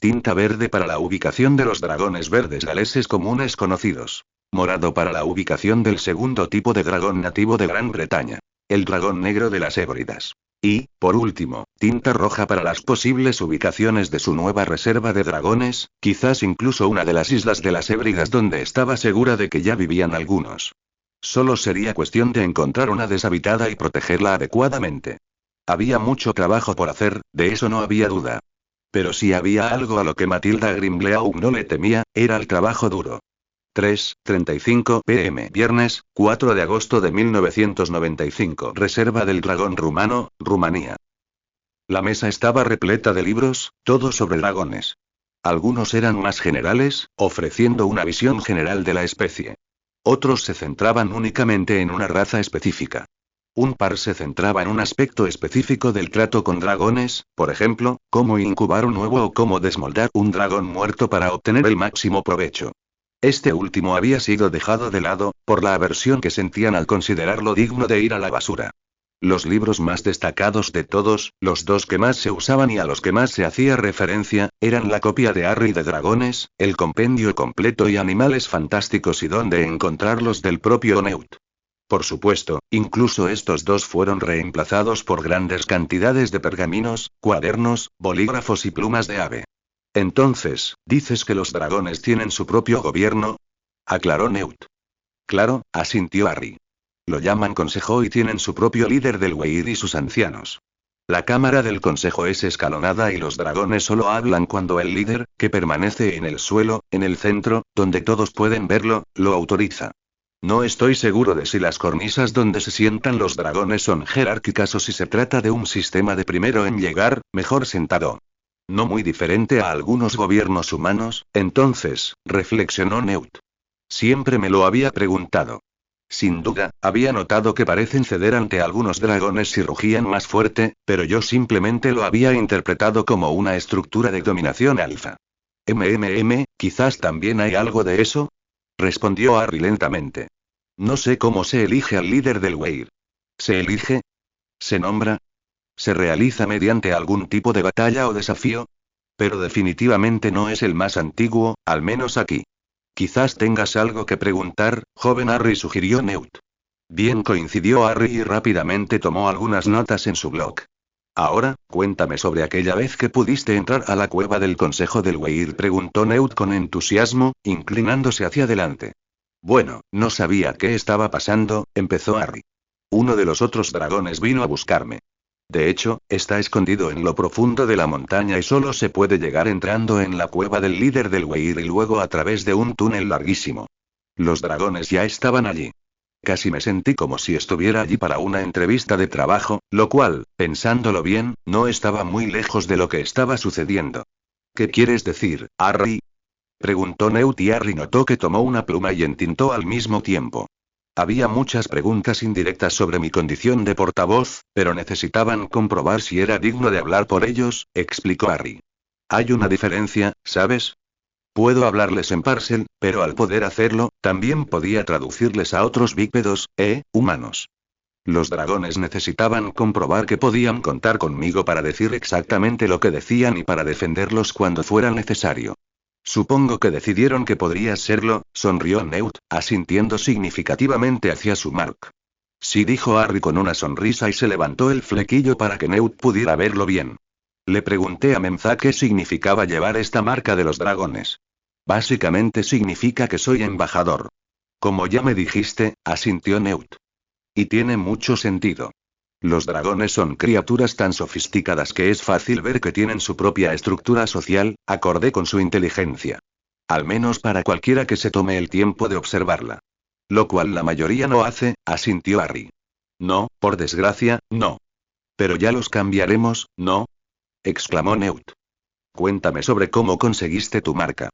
Tinta verde para la ubicación de los dragones verdes galeses comunes conocidos. Morado para la ubicación del segundo tipo de dragón nativo de Gran Bretaña. El dragón negro de las Hébridas. Y, por último, tinta roja para las posibles ubicaciones de su nueva reserva de dragones, quizás incluso una de las islas de las Hébridas donde estaba segura de que ya vivían algunos. Solo sería cuestión de encontrar una deshabitada y protegerla adecuadamente. Había mucho trabajo por hacer, de eso no había duda. Pero si había algo a lo que Matilda Grimbleau no le temía, era el trabajo duro. 3:35 p.m. Viernes, 4 de agosto de 1995. Reserva del Dragón Rumano, Rumanía. La mesa estaba repleta de libros, todos sobre dragones. Algunos eran más generales, ofreciendo una visión general de la especie. Otros se centraban únicamente en una raza específica. Un par se centraba en un aspecto específico del trato con dragones, por ejemplo, cómo incubar un huevo o cómo desmoldar un dragón muerto para obtener el máximo provecho. Este último había sido dejado de lado, por la aversión que sentían al considerarlo digno de ir a la basura. Los libros más destacados de todos, los 2 que más se usaban y a los que más se hacía referencia, eran la copia de Harry de Dragones, el compendio completo y Animales Fantásticos y dónde encontrarlos del propio Newt. Por supuesto, incluso estos 2 fueron reemplazados por grandes cantidades de pergaminos, cuadernos, bolígrafos y plumas de ave. Entonces, ¿dices que los dragones tienen su propio gobierno?, aclaró Newt. Claro, asintió Harry. Lo llaman consejo y tienen su propio líder del Weir y sus ancianos. La cámara del consejo es escalonada y los dragones solo hablan cuando el líder, que permanece en el suelo, en el centro, donde todos pueden verlo, lo autoriza. No estoy seguro de si las cornisas donde se sientan los dragones son jerárquicas o si se trata de un sistema de primero en llegar, mejor sentado. No muy diferente a algunos gobiernos humanos, entonces, reflexionó Newt. Siempre me lo había preguntado. Sin duda, había notado que parecen ceder ante algunos dragones si rugían más fuerte, pero yo simplemente lo había interpretado como una estructura de dominación alfa. Quizás también hay algo de eso. respondió Harry lentamente. No sé cómo se elige al líder del Weir. ¿Se elige? ¿Se nombra? ¿Se realiza mediante algún tipo de batalla o desafío? Pero definitivamente no es el más antiguo, al menos aquí. Quizás tengas algo que preguntar, joven Harry, sugirió Newt. Bien, coincidió Harry y rápidamente tomó algunas notas en su blog. Ahora, cuéntame sobre aquella vez que pudiste entrar a la cueva del Consejo del Weir, preguntó Newt con entusiasmo, inclinándose hacia adelante. Bueno, no sabía qué estaba pasando, empezó Harry. Uno de los otros dragones vino a buscarme. De hecho, está escondido en lo profundo de la montaña y solo se puede llegar entrando en la cueva del líder del Weir y luego a través de un túnel larguísimo. Los dragones ya estaban allí. Casi me sentí como si estuviera allí para una entrevista de trabajo, lo cual, pensándolo bien, no estaba muy lejos de lo que estaba sucediendo. ¿Qué quieres decir, Harry? Preguntó Newt y Harry notó que tomó una pluma y entintó al mismo tiempo. Había muchas preguntas indirectas sobre mi condición de portavoz, pero necesitaban comprobar si era digno de hablar por ellos, explicó Harry. Hay una diferencia, ¿sabes? Puedo hablarles en Parcel, pero al poder hacerlo, también podía traducirles a otros bípedos, humanos. Los dragones necesitaban comprobar que podían contar conmigo para decir exactamente lo que decían y para defenderlos cuando fuera necesario. Supongo que decidieron que podría serlo, sonrió Newt, asintiendo significativamente hacia su mark. Sí, dijo Harry con una sonrisa y se levantó el flequillo para que Newt pudiera verlo bien. Le pregunté a Menza qué significaba llevar esta marca de los dragones. Básicamente significa que soy embajador. Como ya me dijiste, asintió Newt. Y tiene mucho sentido. Los dragones son criaturas tan sofisticadas que es fácil ver que tienen su propia estructura social, acorde con su inteligencia. Al menos para cualquiera que se tome el tiempo de observarla. Lo cual la mayoría no hace, asintió Harry. No, por desgracia, no. Pero ya los cambiaremos, ¿no? Exclamó Newt. Cuéntame sobre cómo conseguiste tu marca.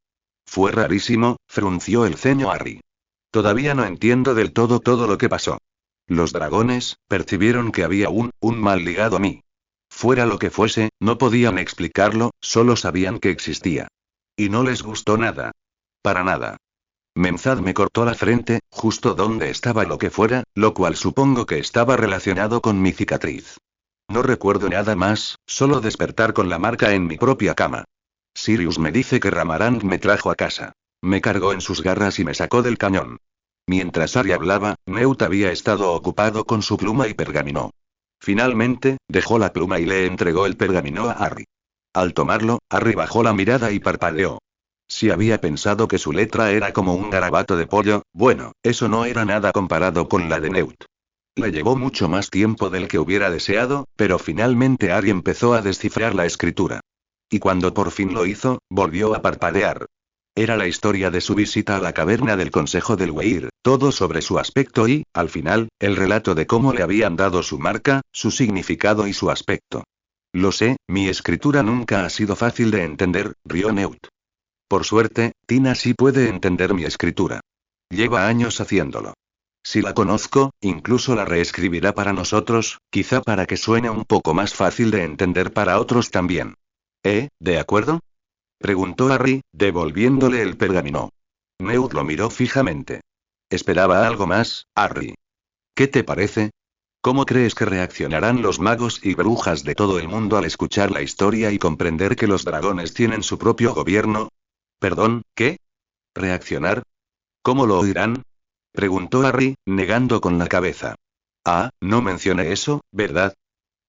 Fue rarísimo, frunció el ceño Harry. Todavía no entiendo del todo lo que pasó. Los dragones, percibieron que había un mal ligado a mí. Fuera lo que fuese, no podían explicarlo, solo sabían que existía. Y no les gustó nada. Para nada. Menzad me cortó la frente, justo donde estaba lo que fuera, lo cual supongo que estaba relacionado con mi cicatriz. No recuerdo nada más, solo despertar con la marca en mi propia cama. Sirius me dice que Ramarant me trajo a casa. Me cargó en sus garras y me sacó del cañón. Mientras Harry hablaba, Newt había estado ocupado con su pluma y pergamino. Finalmente, dejó la pluma y le entregó el pergamino a Harry. Al tomarlo, Harry bajó la mirada y parpadeó. Si había pensado que su letra era como un garabato de pollo, bueno, eso no era nada comparado con la de Newt. Le llevó mucho más tiempo del que hubiera deseado, pero finalmente Harry empezó a descifrar la escritura. Y cuando por fin lo hizo, volvió a parpadear. Era la historia de su visita a la caverna del Consejo del Weir, todo sobre su aspecto y, al final, el relato de cómo le habían dado su marca, su significado y su aspecto. Lo sé, mi escritura nunca ha sido fácil de entender, rió Newt. Por suerte, Tina sí puede entender mi escritura. Lleva años haciéndolo. Si la conozco, incluso la reescribirá para nosotros, quizá para que suene un poco más fácil de entender para otros también. ¿De acuerdo? Preguntó Harry, devolviéndole el pergamino. Newt lo miró fijamente. Esperaba algo más, Harry. ¿Qué te parece? ¿Cómo crees que reaccionarán los magos y brujas de todo el mundo al escuchar la historia y comprender que los dragones tienen su propio gobierno? ¿Perdón, qué? ¿Reaccionar? ¿Cómo lo oirán? Preguntó Harry, negando con la cabeza. Ah, no mencioné eso, ¿verdad?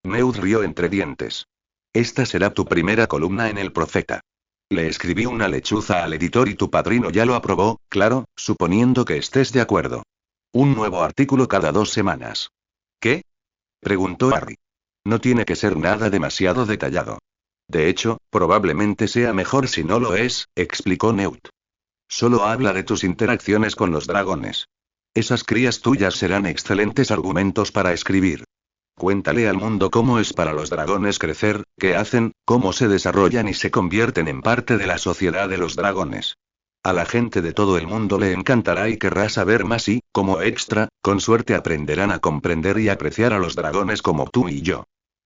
Newt rió entre dientes. Esta será tu primera columna en El Profeta. Le escribí una lechuza al editor y tu padrino ya lo aprobó, claro, suponiendo que estés de acuerdo. Un nuevo artículo cada 2 semanas. ¿Qué? Preguntó Harry. No tiene que ser nada demasiado detallado. De hecho, probablemente sea mejor si no lo es, explicó Newt. Solo habla de tus interacciones con los dragones. Esas crías tuyas serán excelentes argumentos para escribir. Cuéntale al mundo cómo es para los dragones crecer, qué hacen, cómo se desarrollan y se convierten en parte de la sociedad de los dragones. A la gente de todo el mundo le encantará y querrá saber más y, como extra, con suerte aprenderán a comprender y apreciar a los dragones como tú y yo.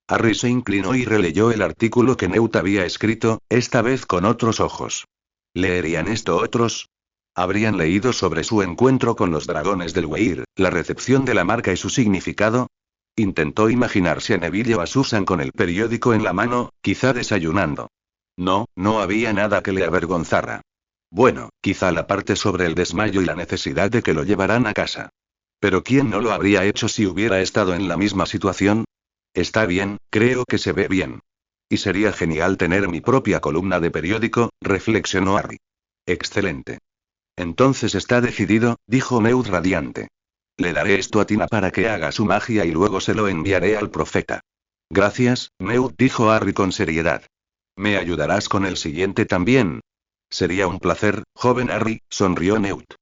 Harry se inclinó y releyó el artículo que Newt había escrito, esta vez con otros ojos. ¿Leerían esto otros? ¿Habrían leído sobre su encuentro con los dragones del Weir, la recepción de la marca y su significado? Intentó imaginarse a Neville o a Susan con el periódico en la mano, quizá desayunando. No, no había nada que le avergonzara. Bueno, quizá la parte sobre el desmayo y la necesidad de que lo llevaran a casa. Pero ¿quién no lo habría hecho si hubiera estado en la misma situación? Está bien, creo que se ve bien. Y sería genial tener mi propia columna de periódico, reflexionó Harry. Excelente. Entonces está decidido, dijo Newt radiante. Le daré esto a Tina para que haga su magia y luego se lo enviaré al profeta. Gracias, Newt, dijo Harry con seriedad. ¿Me ayudarás con el siguiente también? Sería un placer, joven Harry, sonrió Newt.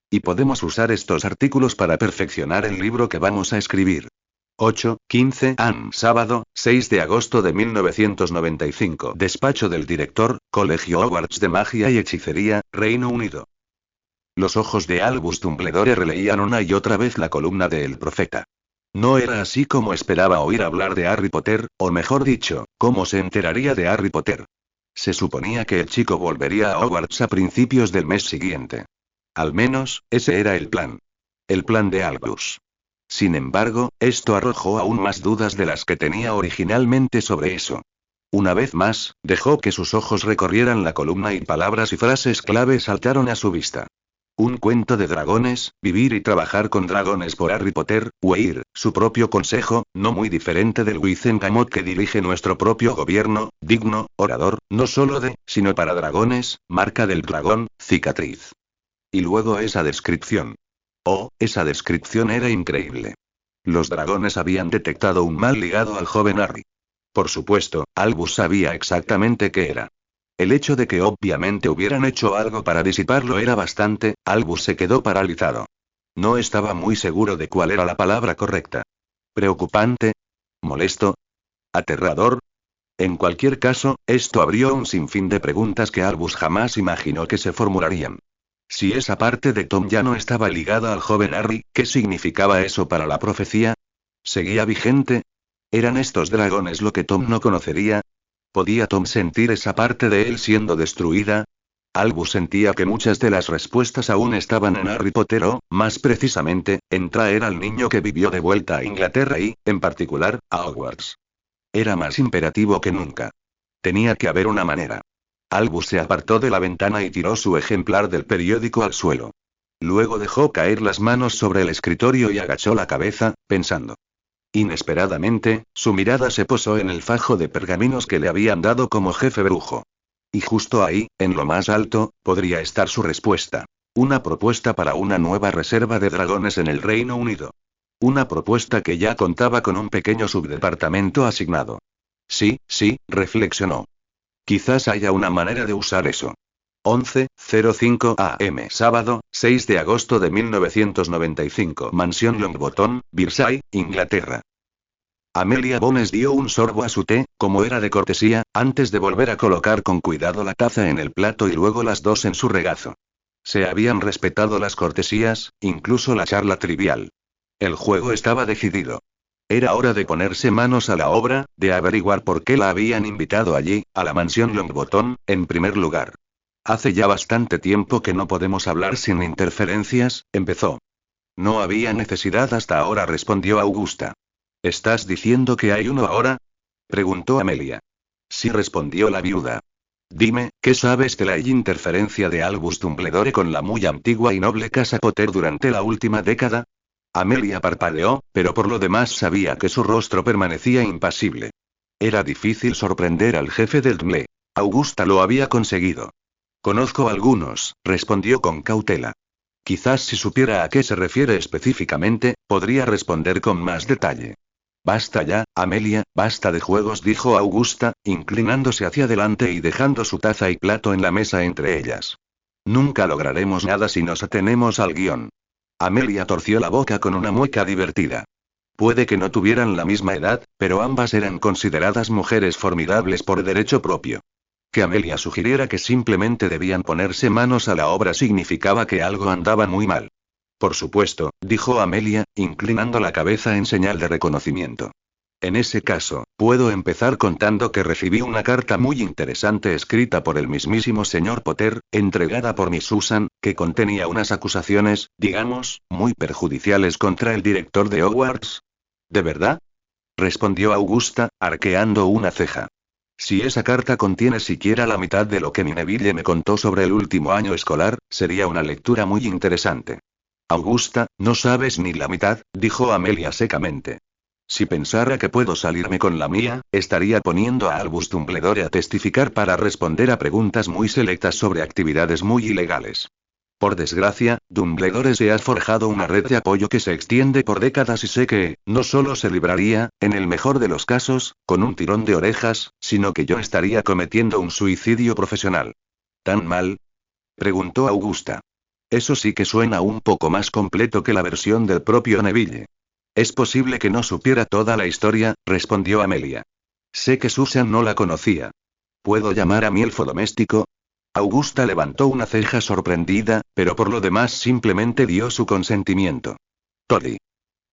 Y podemos usar estos artículos para perfeccionar el libro que vamos a escribir. 8:15 AM, sábado, 6 de agosto de 1995. Despacho del director, Colegio Hogwarts de Magia y Hechicería, Reino Unido. Los ojos de Albus Dumbledore releían una y otra vez la columna de El Profeta. No era así como esperaba oír hablar de Harry Potter, o mejor dicho, cómo se enteraría de Harry Potter. Se suponía que el chico volvería a Hogwarts a principios del mes siguiente. Al menos, ese era el plan. El plan de Albus. Sin embargo, esto arrojó aún más dudas de las que tenía originalmente sobre eso. Una vez más, dejó que sus ojos recorrieran la columna y palabras y frases clave saltaron a su vista. Un cuento de dragones, vivir y trabajar con dragones por Harry Potter, Weir, su propio consejo, no muy diferente del Wizengamot que dirige nuestro propio gobierno, digno, orador, no solo de, sino para dragones, marca del dragón, cicatriz. Y luego esa descripción. Oh, esa descripción era increíble. Los dragones habían detectado un mal ligado al joven Harry. Por supuesto, Albus sabía exactamente qué era. El hecho de que obviamente hubieran hecho algo para disiparlo era bastante, Albus se quedó paralizado. No estaba muy seguro de cuál era la palabra correcta. ¿Preocupante? ¿Molesto? ¿Aterrador? En cualquier caso, esto abrió un sinfín de preguntas que Albus jamás imaginó que se formularían. Si esa parte de Tom ya no estaba ligada al joven Harry, ¿qué significaba eso para la profecía? ¿Seguía vigente? ¿Eran estos dragones lo que Tom no conocería? ¿Podía Tom sentir esa parte de él siendo destruida? Albus sentía que muchas de las respuestas aún estaban en Harry Potter o, más precisamente, en traer al niño que vivió de vuelta a Inglaterra y, en particular, a Hogwarts. Era más imperativo que nunca. Tenía que haber una manera. Albus se apartó de la ventana y tiró su ejemplar del periódico al suelo. Luego dejó caer las manos sobre el escritorio y agachó la cabeza, pensando. Inesperadamente, su mirada se posó en el fajo de pergaminos que le habían dado como jefe brujo. Y justo ahí, en lo más alto, podría estar su respuesta. Una propuesta para una nueva reserva de dragones en el Reino Unido. Una propuesta que ya contaba con un pequeño subdepartamento asignado. Sí, reflexionó. Quizás haya una manera de usar eso. 11:05 AM, sábado, 6 de agosto de 1995. Mansión Longbottom, Versailles, Inglaterra. Amelia Bones dio un sorbo a su té, como era de cortesía, antes de volver a colocar con cuidado la taza en el plato y luego las dos en su regazo. Se habían respetado las cortesías, incluso la charla trivial. El juego estaba decidido. Era hora de ponerse manos a la obra, de averiguar por qué la habían invitado allí, a la mansión Longbottom, en primer lugar. Hace ya bastante tiempo que no podemos hablar sin interferencias, empezó. No había necesidad hasta ahora, respondió Augusta. ¿Estás diciendo que hay uno ahora? Preguntó Amelia. Sí, respondió la viuda. Dime, ¿qué sabes de la interferencia de Albus Dumbledore con la muy antigua y noble casa Potter durante la última década? Amelia parpadeó, pero por lo demás sabía que su rostro permanecía impasible. Era difícil sorprender al jefe del DMLE. Augusta lo había conseguido. Conozco algunos, respondió con cautela. Quizás si supiera a qué se refiere específicamente, podría responder con más detalle. Basta ya, Amelia, basta de juegos, dijo Augusta, inclinándose hacia adelante y dejando su taza y plato en la mesa entre ellas. Nunca lograremos nada si nos atenemos al guión. Amelia torció la boca con una mueca divertida. Puede que no tuvieran la misma edad, pero ambas eran consideradas mujeres formidables por derecho propio. Que Amelia sugiriera que simplemente debían ponerse manos a la obra significaba que algo andaba muy mal. Por supuesto, dijo Amelia, inclinando la cabeza en señal de reconocimiento. En ese caso, puedo empezar contando que recibí una carta muy interesante escrita por el mismísimo señor Potter, entregada por Miss Susan, que contenía unas acusaciones, digamos, muy perjudiciales contra el director de Hogwarts. ¿De verdad? Respondió Augusta, arqueando una ceja. Si esa carta contiene siquiera la mitad de lo que mi Neville me contó sobre el último año escolar, sería una lectura muy interesante. Augusta, no sabes ni la mitad, dijo Amelia secamente. Si pensara que puedo salirme con la mía, estaría poniendo a Albus Dumbledore a testificar para responder a preguntas muy selectas sobre actividades muy ilegales. Por desgracia, Dumbledore se ha forjado una red de apoyo que se extiende por décadas y sé que, no solo se libraría, en el mejor de los casos, con un tirón de orejas, sino que yo estaría cometiendo un suicidio profesional. ¿Tan mal? Preguntó Augusta. Eso sí que suena un poco más completo que la versión del propio Neville. Es posible que no supiera toda la historia, respondió Amelia. Sé que Susan no la conocía. ¿Puedo llamar a mi elfo doméstico? Augusta levantó una ceja sorprendida, pero por lo demás simplemente dio su consentimiento. Toddy.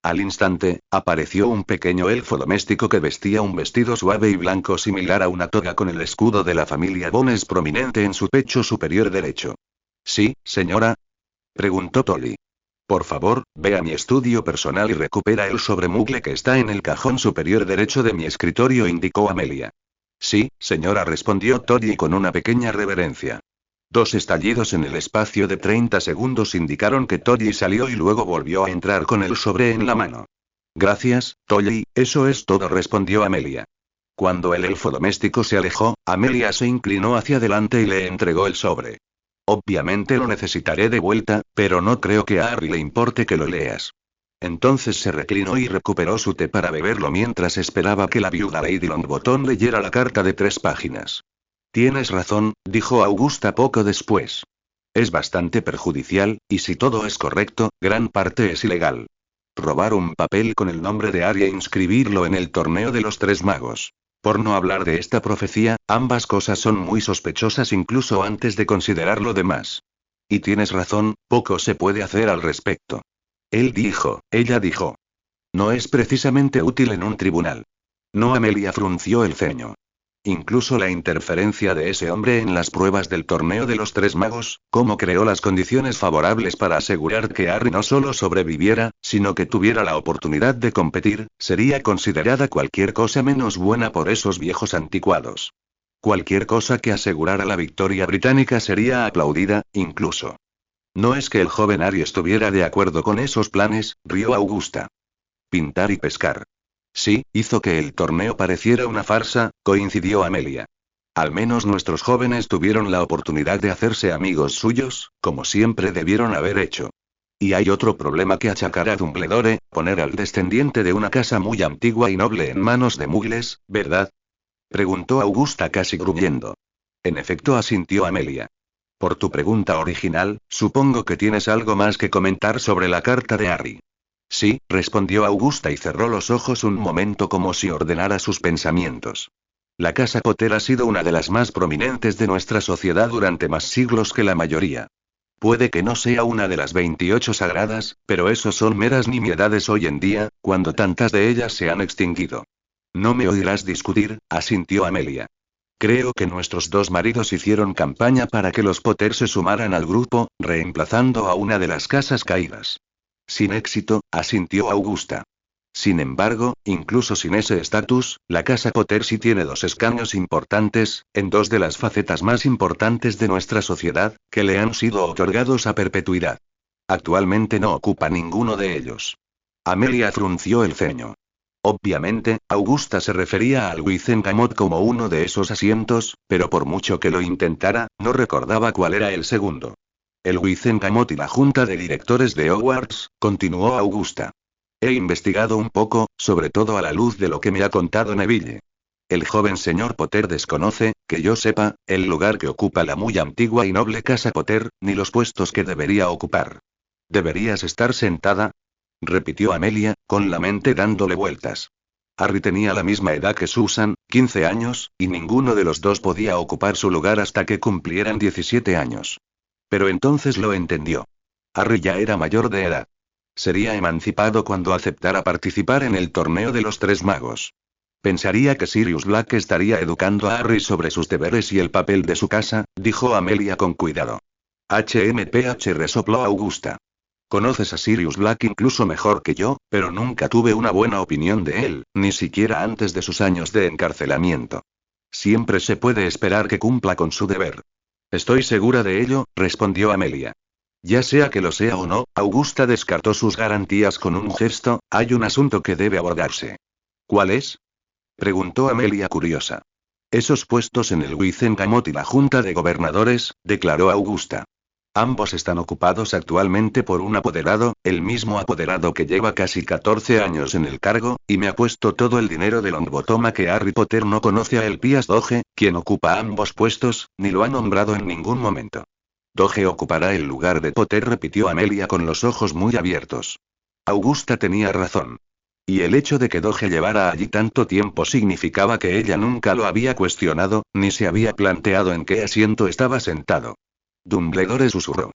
Al instante, apareció un pequeño elfo doméstico que vestía un vestido suave y blanco similar a una toga con el escudo de la familia Bones prominente en su pecho superior derecho. ¿Sí, señora? Preguntó Tolly. Por favor, ve a mi estudio personal y recupera el sobremugle que está en el cajón superior derecho de mi escritorio, indicó Amelia. Sí, señora, respondió Tolly con una pequeña reverencia. 2 estallidos en el espacio de 30 segundos indicaron que Tolly salió y luego volvió a entrar con el sobre en la mano. Gracias, Tolly, eso es todo, respondió Amelia. Cuando el elfo doméstico se alejó, Amelia se inclinó hacia adelante y le entregó el sobre. Obviamente lo necesitaré de vuelta, pero no creo que a Harry le importe que lo leas. Entonces se reclinó y recuperó su té para beberlo mientras esperaba que la viuda Lady Longbottom leyera la carta de 3 páginas. Tienes razón, dijo Augusta poco después. Es bastante perjudicial, y si todo es correcto, gran parte es ilegal. Robar un papel con el nombre de Harry e inscribirlo en el torneo de los 3 magos. Por no hablar de esta profecía, ambas cosas son muy sospechosas incluso antes de considerar lo demás. Y tienes razón, poco se puede hacer al respecto. Ella dijo. No es precisamente útil en un tribunal. No, Amelia frunció el ceño. Incluso la interferencia de ese hombre en las pruebas del torneo de los 3 magos, cómo creó las condiciones favorables para asegurar que Harry no solo sobreviviera, sino que tuviera la oportunidad de competir, sería considerada cualquier cosa menos buena por esos viejos anticuados. Cualquier cosa que asegurara la victoria británica sería aplaudida, incluso. No es que el joven Harry estuviera de acuerdo con esos planes, rió Augusta. Pintar y pescar. Sí, hizo que el torneo pareciera una farsa, coincidió Amelia. Al menos nuestros jóvenes tuvieron la oportunidad de hacerse amigos suyos, como siempre debieron haber hecho. Y hay otro problema que achacar a Dumbledore, poner al descendiente de una casa muy antigua y noble en manos de mugles, ¿verdad? Preguntó Augusta casi gruñendo. En efecto, asintió Amelia. Por tu pregunta original, supongo que tienes algo más que comentar sobre la carta de Harry. Sí, respondió Augusta y cerró los ojos un momento como si ordenara sus pensamientos. La casa Potter ha sido una de las más prominentes de nuestra sociedad durante más siglos que la mayoría. Puede que no sea una de las 28 sagradas, pero eso son meras nimiedades hoy en día, cuando tantas de ellas se han extinguido. No me oirás discutir, asintió Amelia. Creo que nuestros 2 maridos hicieron campaña para que los Potter se sumaran al grupo, reemplazando a una de las casas caídas. Sin éxito, asintió Augusta. Sin embargo, incluso sin ese estatus, la casa Potter sí tiene 2 escaños importantes, en 2 de las facetas más importantes de nuestra sociedad, que le han sido otorgados a perpetuidad. Actualmente no ocupa ninguno de ellos. Amelia frunció el ceño. Obviamente, Augusta se refería al Wizarding como uno de esos asientos, pero por mucho que lo intentara, no recordaba cuál era el segundo. El Wizarding y la junta de directores de Hogwarts, continuó Augusta. He investigado un poco, sobre todo a la luz de lo que me ha contado Neville. El joven señor Potter desconoce, que yo sepa, el lugar que ocupa la muy antigua y noble casa Potter, ni los puestos que debería ocupar. ¿Deberías estar sentada? Repitió Amelia, con la mente dándole vueltas. Harry tenía la misma edad que Susan, 15 años, y ninguno de los 2 podía ocupar su lugar hasta que cumplieran 17 años. Pero entonces lo entendió. Harry ya era mayor de edad. Sería emancipado cuando aceptara participar en el torneo de los tres magos. Pensaría que Sirius Black estaría educando a Harry sobre sus deberes y el papel de su casa, dijo Amelia con cuidado. HMPH, resopló Augusta. Conoces a Sirius Black incluso mejor que yo, pero nunca tuve una buena opinión de él, ni siquiera antes de sus años de encarcelamiento. Siempre se puede esperar que cumpla con su deber. Estoy segura de ello, respondió Amelia. Ya sea que lo sea o no, Augusta descartó sus garantías con un gesto. Hay un asunto que debe abordarse. ¿Cuál es? Preguntó Amelia curiosa. Esos puestos en el Wizengamot y la Junta de Gobernadores, declaró Augusta. Ambos están ocupados actualmente por un apoderado, el mismo apoderado que lleva casi 14 años en el cargo, y me ha puesto todo el dinero de Longbottom a que Harry Potter no conoce a Elpias Doge, quien ocupa ambos puestos, ni lo ha nombrado en ningún momento. Doge ocupará el lugar de Potter, repitió Amelia con los ojos muy abiertos. Augusta tenía razón. Y el hecho de que Doge llevara allí tanto tiempo significaba que ella nunca lo había cuestionado, ni se había planteado en qué asiento estaba sentado. Dumbledore susurró.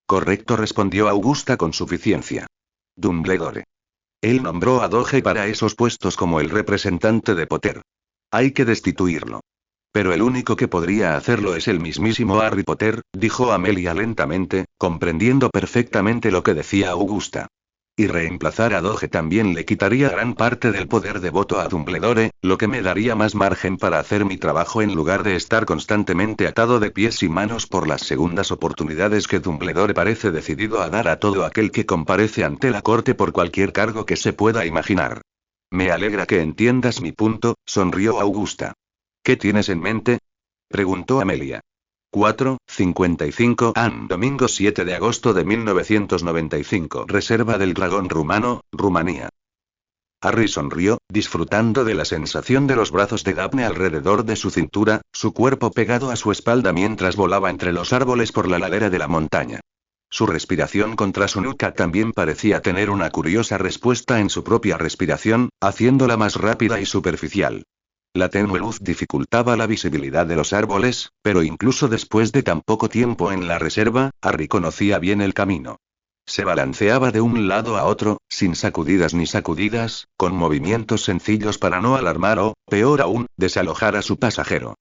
Correcto, respondió Augusta con suficiencia. Dumbledore. Él nombró a Doge para esos puestos como el representante de Potter. Hay que destituirlo. Pero el único que podría hacerlo es el mismísimo Harry Potter, dijo Amelia lentamente, comprendiendo perfectamente lo que decía Augusta. Y reemplazar a Doge también le quitaría gran parte del poder de voto a Dumbledore, lo que me daría más margen para hacer mi trabajo en lugar de estar constantemente atado de pies y manos por las segundas oportunidades que Dumbledore parece decidido a dar a todo aquel que comparece ante la corte por cualquier cargo que se pueda imaginar. Me alegra que entiendas mi punto, sonrió Augusta. ¿Qué tienes en mente? Preguntó Amelia. 4:55 AM. Domingo 7 de agosto de 1995. Reserva del Dragón Rumano, Rumanía. Harry sonrió, disfrutando de la sensación de los brazos de Daphne alrededor de su cintura, su cuerpo pegado a su espalda mientras volaba entre los árboles por la ladera de la montaña. Su respiración contra su nuca también parecía tener una curiosa respuesta en su propia respiración, haciéndola más rápida y superficial. La tenue luz dificultaba la visibilidad de los árboles, pero incluso después de tan poco tiempo en la reserva, Harry conocía bien el camino. Se balanceaba de un lado a otro, sin sacudidas ni sacudidas, con movimientos sencillos para no alarmar o, peor aún, desalojar a su pasajero.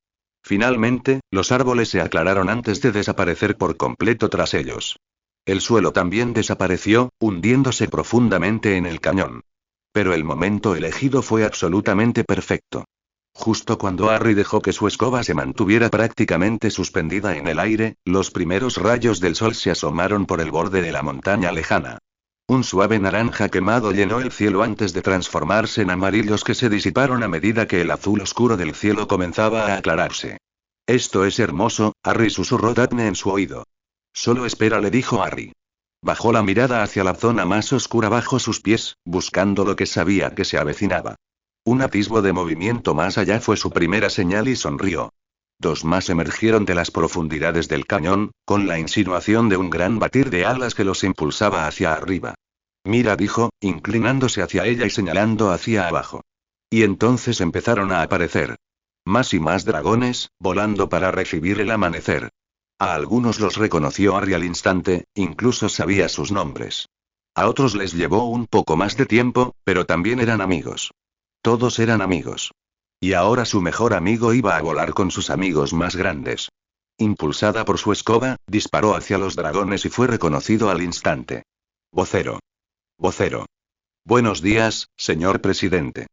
Finalmente, los árboles se aclararon antes de desaparecer por completo tras ellos. El suelo también desapareció, hundiéndose profundamente en el cañón. Pero el momento elegido fue absolutamente perfecto. Justo cuando Harry dejó que su escoba se mantuviera prácticamente suspendida en el aire, los primeros rayos del sol se asomaron por el borde de la montaña lejana. Un suave naranja quemado llenó el cielo antes de transformarse en amarillos que se disiparon a medida que el azul oscuro del cielo comenzaba a aclararse. Esto es hermoso, Harry, susurró Daphne en su oído. Solo espera, le dijo Harry. Bajó la mirada hacia la zona más oscura bajo sus pies, buscando lo que sabía que se avecinaba. Un atisbo de movimiento más allá fue su primera señal y sonrió. Dos más emergieron de las profundidades del cañón, con la insinuación de un gran batir de alas que los impulsaba hacia arriba. Mira, dijo, inclinándose hacia ella y señalando hacia abajo. Y entonces empezaron a aparecer. Más y más dragones, volando para recibir el amanecer. A algunos los reconoció Harry al instante, incluso sabía sus nombres. A otros les llevó un poco más de tiempo, pero también eran amigos. Todos eran amigos. Y ahora su mejor amigo iba a volar con sus amigos más grandes. Impulsada por su escoba, disparó hacia los dragones y fue reconocido al instante. Vocero. Vocero. Buenos días, señor presidente.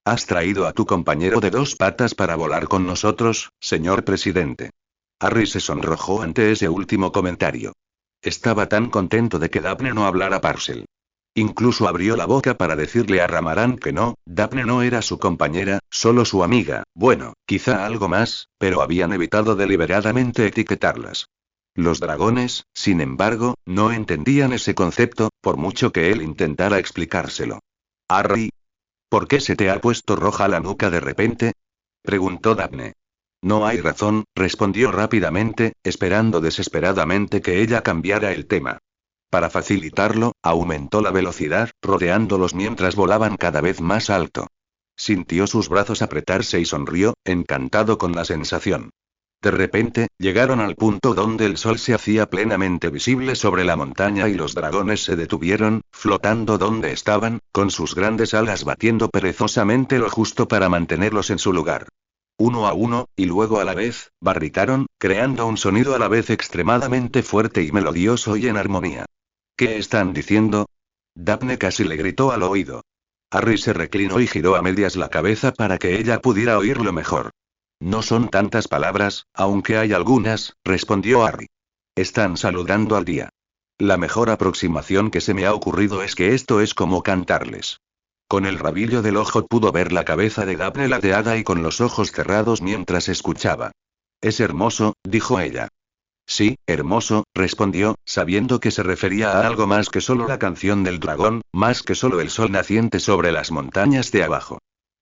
¿Has traído a tu compañero de dos patas para volar con nosotros, señor presidente? Harry se sonrojó ante ese último comentario. Estaba tan contento de que Daphne no hablara Parcel. Incluso abrió la boca para decirle a Ramaran que no, Daphne no era su compañera, solo su amiga, bueno, quizá algo más, pero habían evitado deliberadamente etiquetarlas. Los dragones, sin embargo, no entendían ese concepto, por mucho que él intentara explicárselo. Harry, ¿por qué se te ha puesto roja la nuca de repente? Preguntó Daphne. No hay razón, respondió rápidamente, esperando desesperadamente que ella cambiara el tema. Para facilitarlo, aumentó la velocidad, rodeándolos mientras volaban cada vez más alto. Sintió sus brazos apretarse y sonrió, encantado con la sensación. De repente, llegaron al punto donde el sol se hacía plenamente visible sobre la montaña y los dragones se detuvieron, flotando donde estaban, con sus grandes alas batiendo perezosamente lo justo para mantenerlos en su lugar. Uno a uno, y luego a la vez, barritaron, creando un sonido a la vez extremadamente fuerte y melodioso y en armonía. ¿Qué están diciendo? Daphne casi le gritó al oído. Harry se reclinó y giró a medias la cabeza para que ella pudiera oírlo mejor. No son tantas palabras, aunque hay algunas, respondió Harry. Están saludando al día. La mejor aproximación que se me ha ocurrido es que esto es como cantarles. Con el rabillo del ojo pudo ver la cabeza de Daphne ladeada y con los ojos cerrados mientras escuchaba. Es hermoso, dijo ella. Sí, hermoso, respondió, sabiendo que se refería a algo más que solo la canción del dragón, más que solo el sol naciente sobre las montañas de abajo.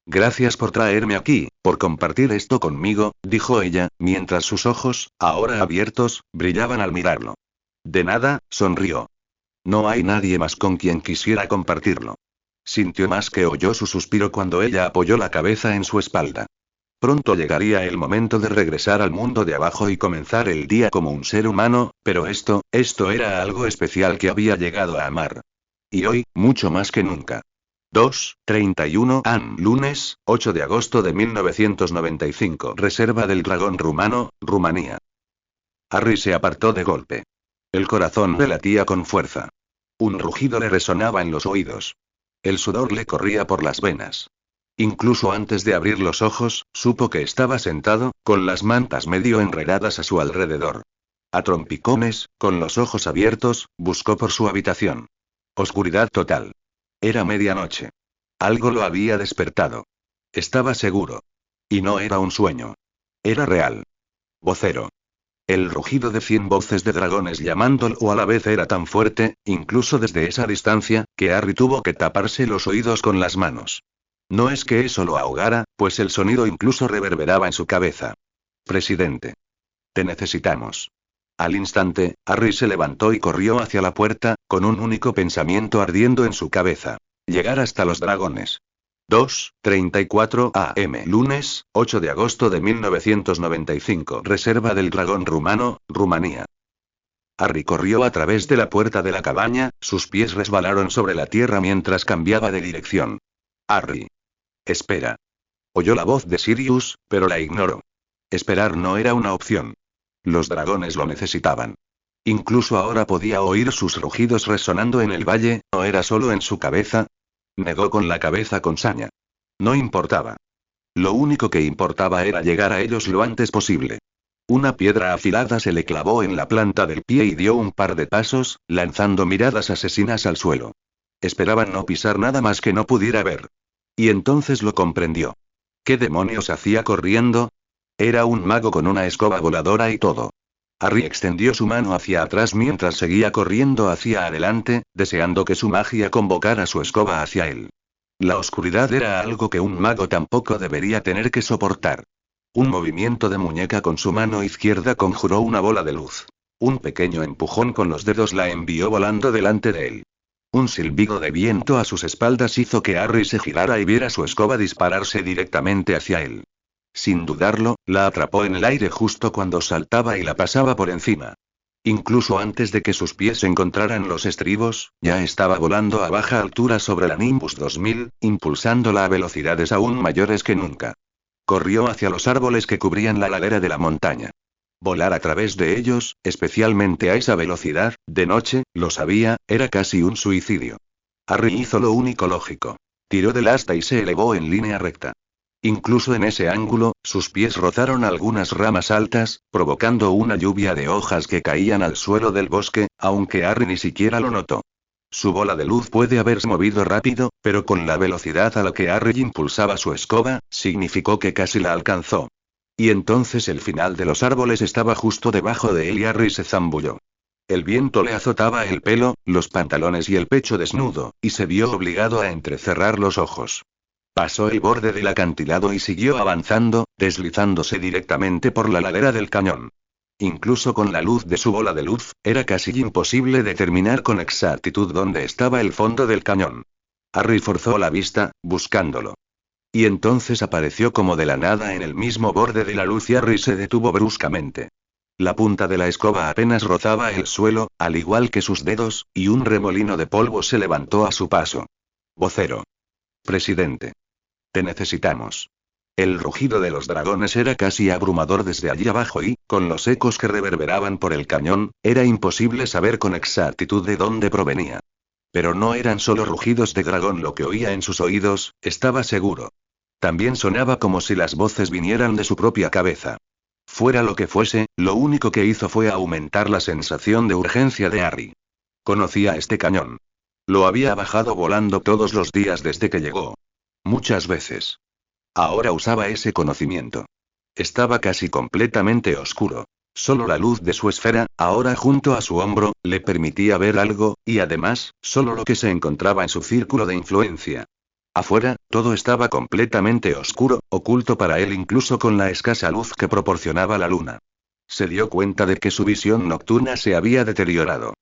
Gracias por traerme aquí, por compartir esto conmigo, dijo ella, mientras sus ojos, ahora abiertos, brillaban al mirarlo. De nada, sonrió. No hay nadie más con quien quisiera compartirlo. Sintió más que oyó su suspiro cuando ella apoyó la cabeza en su espalda. Pronto llegaría el momento de regresar al mundo de abajo y comenzar el día como un ser humano, pero esto era algo especial que había llegado a amar. Y hoy, mucho más que nunca. 2:31 AM. Lunes, 8 de agosto de 1995. Reserva del Dragón Rumano, Rumanía. Harry se apartó de golpe. El corazón le latía con fuerza. Un rugido le resonaba en los oídos. El sudor le corría por las venas. Incluso antes de abrir los ojos, supo que estaba sentado, con las mantas medio enredadas a su alrededor. A trompicones, con los ojos abiertos, buscó por su habitación. Oscuridad total. Era medianoche. Algo lo había despertado. Estaba seguro. Y no era un sueño. Era real. Vocero. El rugido de 100 voces de dragones llamándolo a la vez era tan fuerte, incluso desde esa distancia, que Harry tuvo que taparse los oídos con las manos. No es que eso lo ahogara, pues el sonido incluso reverberaba en su cabeza. Presidente. Te necesitamos. Al instante, Harry se levantó y corrió hacia la puerta, con un único pensamiento ardiendo en su cabeza. Llegar hasta los dragones. 2:34 AM. Lunes, 8 de agosto de 1995. Reserva del Dragón Rumano, Rumanía. Harry corrió a través de la puerta de la cabaña, sus pies resbalaron sobre la tierra mientras cambiaba de dirección. Harry. Espera. Oyó la voz de Sirius, pero la ignoró. Esperar no era una opción. Los dragones lo necesitaban. Incluso ahora podía oír sus rugidos resonando en el valle, ¿o era solo en su cabeza? Negó con la cabeza con saña. No importaba. Lo único que importaba era llegar a ellos lo antes posible. Una piedra afilada se le clavó en la planta del pie y dio un par de pasos, lanzando miradas asesinas al suelo. Esperaban no pisar nada más que no pudiera ver. Y entonces lo comprendió. ¿Qué demonios hacía corriendo? Era un mago con una escoba voladora y todo. Harry extendió su mano hacia atrás mientras seguía corriendo hacia adelante, deseando que su magia convocara su escoba hacia él. La oscuridad era algo que un mago tampoco debería tener que soportar. Un movimiento de muñeca con su mano izquierda conjuró una bola de luz. Un pequeño empujón con los dedos la envió volando delante de él. Un silbido de viento a sus espaldas hizo que Harry se girara y viera su escoba dispararse directamente hacia él. Sin dudarlo, la atrapó en el aire justo cuando saltaba y la pasaba por encima. Incluso antes de que sus pies encontraran los estribos, ya estaba volando a baja altura sobre la Nimbus 2000, impulsándola a velocidades aún mayores que nunca. Corrió hacia los árboles que cubrían la ladera de la montaña. Volar a través de ellos, especialmente a esa velocidad, de noche, lo sabía, era casi un suicidio. Harry hizo lo único lógico. Tiró del asta y se elevó en línea recta. Incluso en ese ángulo, sus pies rozaron algunas ramas altas, provocando una lluvia de hojas que caían al suelo del bosque, aunque Harry ni siquiera lo notó. Su bola de luz puede haberse movido rápido, pero con la velocidad a la que Harry impulsaba su escoba, significó que casi la alcanzó. Y entonces el final de los árboles estaba justo debajo de él y Harry se zambulló. El viento le azotaba el pelo, los pantalones y el pecho desnudo, y se vio obligado a entrecerrar los ojos. Pasó el borde del acantilado y siguió avanzando, deslizándose directamente por la ladera del cañón. Incluso con la luz de su bola de luz, era casi imposible determinar con exactitud dónde estaba el fondo del cañón. Harry forzó la vista, buscándolo. Y entonces apareció como de la nada en el mismo borde de la luz y Harry se detuvo bruscamente. La punta de la escoba apenas rozaba el suelo, al igual que sus dedos, y un remolino de polvo se levantó a su paso. Vocero. Presidente. Te necesitamos. El rugido de los dragones era casi abrumador desde allí abajo y, con los ecos que reverberaban por el cañón, era imposible saber con exactitud de dónde provenía. Pero no eran solo rugidos de dragón lo que oía en sus oídos, estaba seguro. También sonaba como si las voces vinieran de su propia cabeza. Fuera lo que fuese, lo único que hizo fue aumentar la sensación de urgencia de Harry. Conocía este cañón. Lo había bajado volando todos los días desde que llegó. Muchas veces. Ahora usaba ese conocimiento. Estaba casi completamente oscuro. Solo la luz de su esfera, ahora junto a su hombro, le permitía ver algo, y además, solo lo que se encontraba en su círculo de influencia. Afuera, todo estaba completamente oscuro, oculto para él incluso con la escasa luz que proporcionaba la luna. Se dio cuenta de que su visión nocturna se había deteriorado.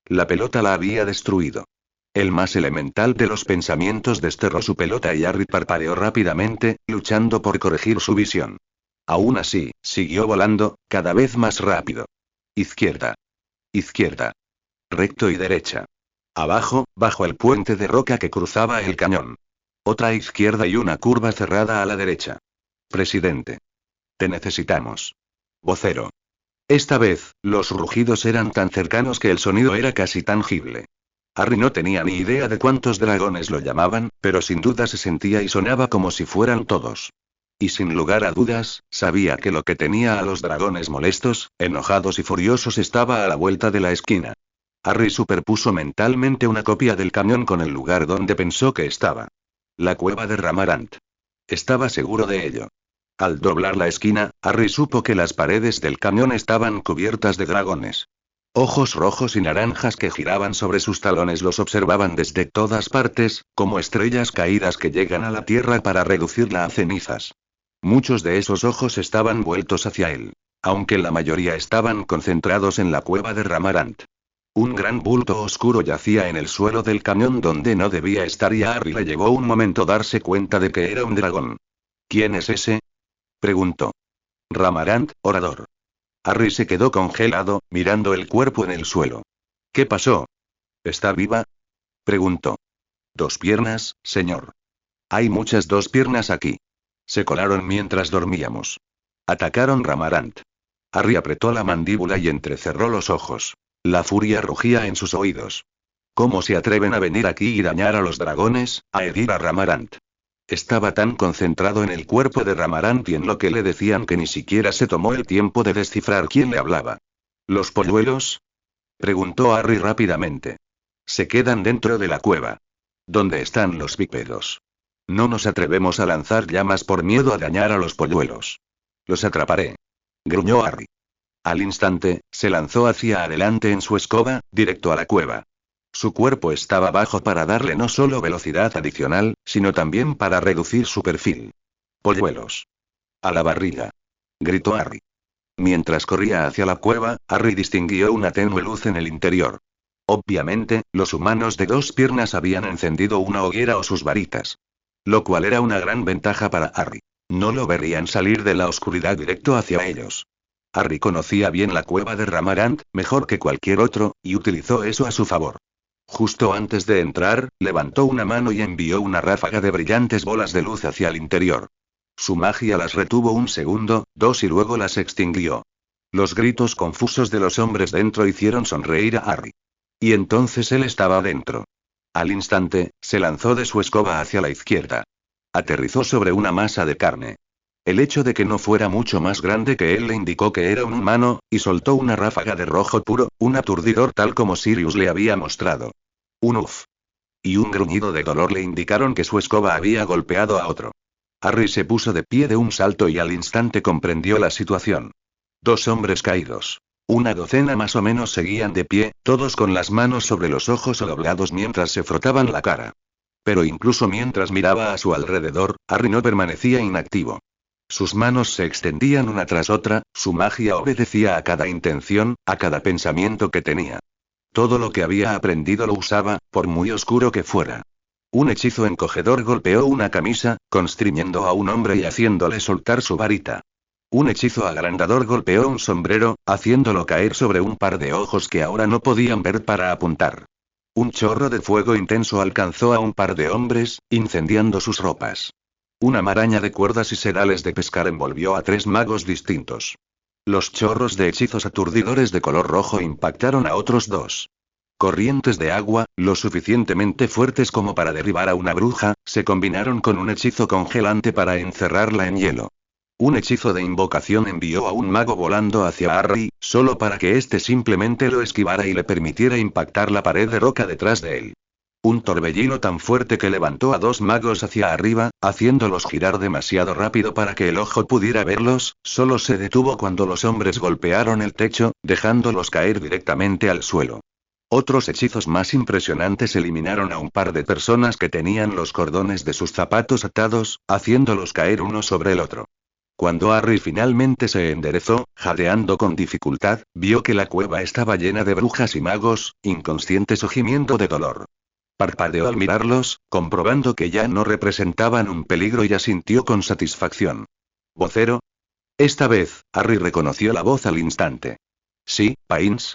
La pelota la había destruido. El más elemental de los pensamientos desterró su pelota y Harry parpadeó rápidamente, luchando por corregir su visión. Aún así, siguió volando, cada vez más rápido. Izquierda. Izquierda. Recto y derecha. Abajo, bajo el puente de roca que cruzaba el cañón. Otra izquierda y una curva cerrada a la derecha. Presidente. Te necesitamos. Vocero. Esta vez, los rugidos eran tan cercanos que el sonido era casi tangible. Harry no tenía ni idea de cuántos dragones lo llamaban, pero sin duda se sentía y sonaba como si fueran todos. Y sin lugar a dudas, sabía que lo que tenía a los dragones molestos, enojados y furiosos estaba a la vuelta de la esquina. Harry superpuso mentalmente una copia del cañón con el lugar donde pensó que estaba. La cueva de Ramarant. Estaba seguro de ello. Al doblar la esquina, Harry supo que las paredes del cañón estaban cubiertas de dragones. Ojos rojos y naranjas que giraban sobre sus talones los observaban desde todas partes, como estrellas caídas que llegan a la tierra para reducirla a cenizas. Muchos de esos ojos estaban vueltos hacia él, aunque la mayoría estaban concentrados en la cueva de Ramarant. Un gran bulto oscuro yacía en el suelo del cañón donde no debía estar y a Harry le llevó un momento darse cuenta de que era un dragón. ¿Quién es ese?, preguntó. Ramarant, orador. Harry se quedó congelado, mirando el cuerpo en el suelo. ¿Qué pasó? ¿Está viva?, preguntó. 2 piernas, señor. Hay muchas 2 piernas aquí. Se colaron mientras dormíamos. Atacaron Ramarant. Harry apretó la mandíbula y entrecerró los ojos. La furia rugía en sus oídos. ¿Cómo se atreven a venir aquí y dañar a los dragones, a herir a Ramarant? Estaba tan concentrado en el cuerpo de Ramarant y en lo que le decían que ni siquiera se tomó el tiempo de descifrar quién le hablaba. ¿Los polluelos?, preguntó Harry rápidamente. Se quedan dentro de la cueva. ¿Dónde están los bípedos? No nos atrevemos a lanzar llamas por miedo a dañar a los polluelos. Los atraparé. Gruñó Harry. Al instante, se lanzó hacia adelante en su escoba, directo a la cueva. Su cuerpo estaba bajo para darle no solo velocidad adicional, sino también para reducir su perfil. Polluelos. A la barriga. Gritó Harry. Mientras corría hacia la cueva, Harry distinguió una tenue luz en el interior. Obviamente, los humanos de 2 piernas habían encendido una hoguera o sus varitas. Lo cual era una gran ventaja para Harry. No lo verían salir de la oscuridad directo hacia ellos. Harry conocía bien la cueva de Ramarant, mejor que cualquier otro, y utilizó eso a su favor. Justo antes de entrar, levantó una mano y envió una ráfaga de brillantes bolas de luz hacia el interior. Su magia las retuvo 1 segundo, 2 y luego las extinguió. Los gritos confusos de los hombres dentro hicieron sonreír a Harry. Y entonces él estaba dentro. Al instante, se lanzó de su escoba hacia la izquierda. Aterrizó sobre una masa de carne. El hecho de que no fuera mucho más grande que él le indicó que era un humano, y soltó una ráfaga de rojo puro, un aturdidor tal como Sirius le había mostrado. Un uf. Y un gruñido de dolor le indicaron que su escoba había golpeado a otro. Harry se puso de pie de un salto y al instante comprendió la situación. 2 hombres caídos. Una docena más o menos seguían de pie, todos con las manos sobre los ojos o doblados mientras se frotaban la cara. Pero incluso mientras miraba a su alrededor, Harry no permanecía inactivo. Sus manos se extendían una tras otra, su magia obedecía a cada intención, a cada pensamiento que tenía. Todo lo que había aprendido lo usaba, por muy oscuro que fuera. Un hechizo encogedor golpeó una camisa, constriñendo a un hombre y haciéndole soltar su varita. Un hechizo agrandador golpeó un sombrero, haciéndolo caer sobre un par de ojos que ahora no podían ver para apuntar. Un chorro de fuego intenso alcanzó a un par de hombres, incendiando sus ropas. Una maraña de cuerdas y sedales de pescar envolvió a 3 magos distintos. Los chorros de hechizos aturdidores de color rojo impactaron a otros 2. Corrientes de agua, lo suficientemente fuertes como para derribar a una bruja, se combinaron con un hechizo congelante para encerrarla en hielo. Un hechizo de invocación envió a un mago volando hacia Harry, solo para que éste simplemente lo esquivara y le permitiera impactar la pared de roca detrás de él. Un torbellino tan fuerte que levantó a 2 magos hacia arriba, haciéndolos girar demasiado rápido para que el ojo pudiera verlos, solo se detuvo cuando los hombres golpearon el techo, dejándolos caer directamente al suelo. Otros hechizos más impresionantes eliminaron a un par de personas que tenían los cordones de sus zapatos atados, haciéndolos caer uno sobre el otro. Cuando Harry finalmente se enderezó, jadeando con dificultad, vio que la cueva estaba llena de brujas y magos, inconscientes o gimiendo de dolor. Parpadeó al mirarlos, comprobando que ya no representaban un peligro y asintió con satisfacción. ¿Vocero? Esta vez, Harry reconoció la voz al instante. Sí, Pains.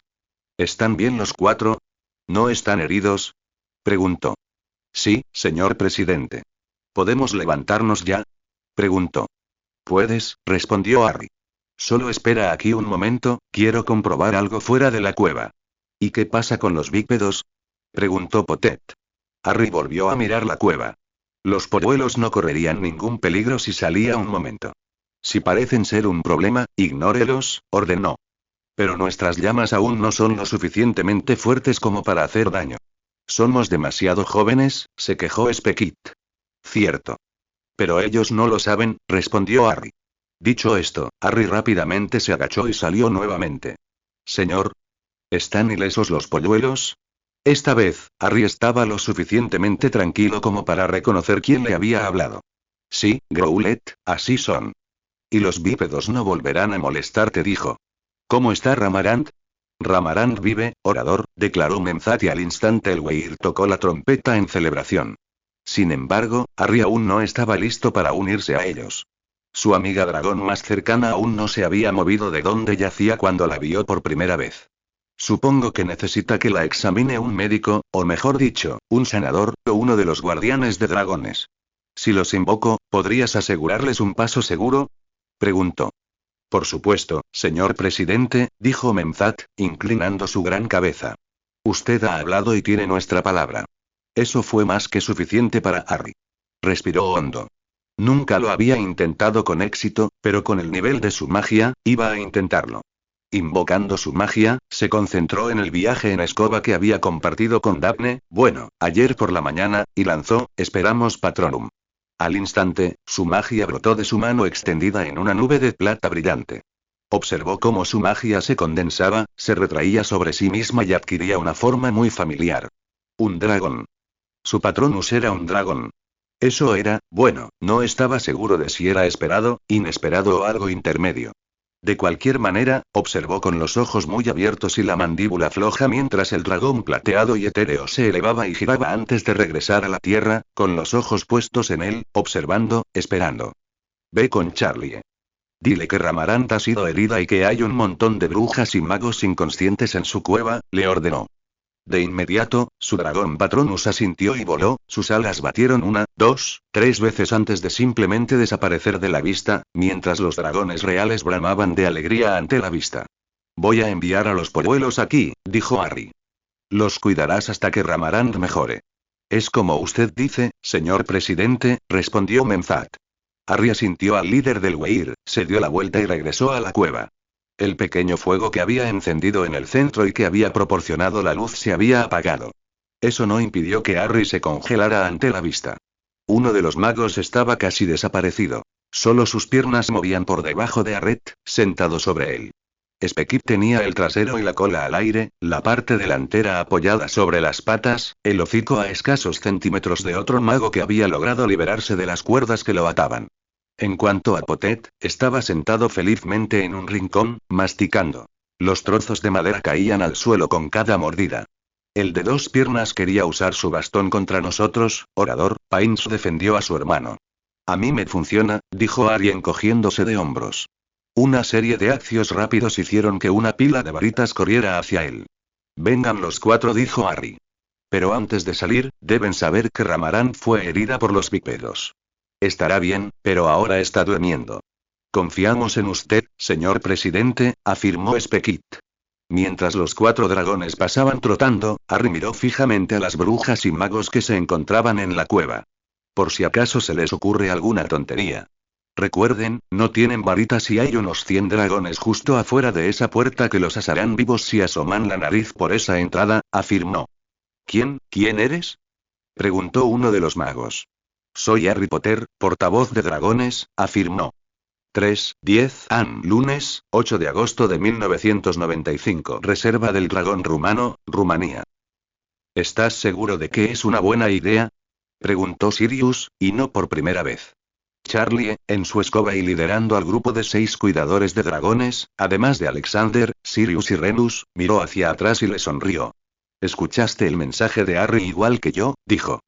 ¿Están bien los 4? ¿No están heridos? Preguntó. Sí, señor presidente. ¿Podemos levantarnos ya? Preguntó. Puedes, respondió Harry. Solo espera aquí un momento, quiero comprobar algo fuera de la cueva. ¿Y qué pasa con los bípedos? Preguntó Potet. Harry volvió a mirar la cueva. Los polluelos no correrían ningún peligro si salía un momento. Si parecen ser un problema, ignórelos, ordenó. Pero nuestras llamas aún no son lo suficientemente fuertes como para hacer daño. Somos demasiado jóvenes, se quejó Speckit. Cierto. Pero ellos no lo saben, respondió Harry. Dicho esto, Harry rápidamente se agachó y salió nuevamente. Señor. ¿Están ilesos los polluelos? Esta vez, Harry estaba lo suficientemente tranquilo como para reconocer quién le había hablado. Sí, Growlet, así son. Y los bípedos no volverán a molestarte, dijo. ¿Cómo está Ramarant? Ramarant vive, orador, declaró Menzat y al instante el Weir tocó la trompeta en celebración. Sin embargo, Harry aún no estaba listo para unirse a ellos. Su amiga dragón más cercana aún no se había movido de donde yacía cuando la vio por primera vez. Supongo que necesita que la examine un médico, o mejor dicho, un sanador, o uno de los guardianes de dragones. Si los invoco, ¿podrías asegurarles un paso seguro? Preguntó. Por supuesto, señor presidente, dijo Menzat, inclinando su gran cabeza. Usted ha hablado y tiene nuestra palabra. Eso fue más que suficiente para Harry. Respiró hondo. Nunca lo había intentado con éxito, pero con el nivel de su magia, iba a intentarlo. Invocando su magia, se concentró en el viaje en escoba que había compartido con Daphne, ayer por la mañana, y lanzó, Esperamos Patronum. Al instante, su magia brotó de su mano extendida en una nube de plata brillante. Observó cómo su magia se condensaba, se retraía sobre sí misma y adquiría una forma muy familiar. Un dragón. Su Patronus era un dragón. Eso era, no estaba seguro de si era esperado, inesperado o algo intermedio. De cualquier manera, observó con los ojos muy abiertos y la mandíbula floja mientras el dragón plateado y etéreo se elevaba y giraba antes de regresar a la tierra, con los ojos puestos en él, observando, esperando. Ve con Charlie. Dile que Ramarant ha sido herida y que hay un montón de brujas y magos inconscientes en su cueva, le ordenó. De inmediato, su dragón Patronus asintió y voló, sus alas batieron 1, 2, 3 veces antes de simplemente desaparecer de la vista, mientras los dragones reales bramaban de alegría ante la vista. Voy a enviar a los polluelos aquí, dijo Harry. Los cuidarás hasta que Ramarant mejore. Es como usted dice, señor presidente, respondió Menzat. Harry asintió al líder del Weir, se dio la vuelta y regresó a la cueva. El pequeño fuego que había encendido en el centro y que había proporcionado la luz se había apagado. Eso no impidió que Harry se congelara ante la vista. Uno de los magos estaba casi desaparecido. Solo sus piernas movían por debajo de Arret, sentado sobre él. Speckit tenía el trasero y la cola al aire, la parte delantera apoyada sobre las patas, el hocico a escasos centímetros de otro mago que había logrado liberarse de las cuerdas que lo ataban. En cuanto a Potet, estaba sentado felizmente en un rincón, masticando. Los trozos de madera caían al suelo con cada mordida. El de 2 piernas quería usar su bastón contra nosotros, orador. Pains defendió a su hermano. A mí me funciona, dijo Harry encogiéndose de hombros. Una serie de acciones rápidos hicieron que una pila de varitas corriera hacia él. Vengan los 4, dijo Harry. Pero antes de salir, deben saber que Ramarant fue herida por los bípedos. Estará bien, pero ahora está durmiendo. Confiamos en usted, señor presidente, afirmó Speckit. Mientras los 4 dragones pasaban trotando, Harry miró fijamente a las brujas y magos que se encontraban en la cueva. Por si acaso se les ocurre alguna tontería. Recuerden, no tienen varitas y hay unos 100 dragones justo afuera de esa puerta que los asarán vivos si asoman la nariz por esa entrada, afirmó. ¿Quién eres? Preguntó uno de los magos. Soy Harry Potter, portavoz de dragones, afirmó. 3:10 AM. Lunes, 8 de agosto de 1995. Reserva del Dragón Rumano, Rumanía. ¿Estás seguro de que es una buena idea? Preguntó Sirius, y no por primera vez. Charlie, en su escoba y liderando al grupo de 6 cuidadores de dragones, además de Alexander, Sirius y Remus, miró hacia atrás y le sonrió. «¿Escuchaste el mensaje de Harry igual que yo?», dijo.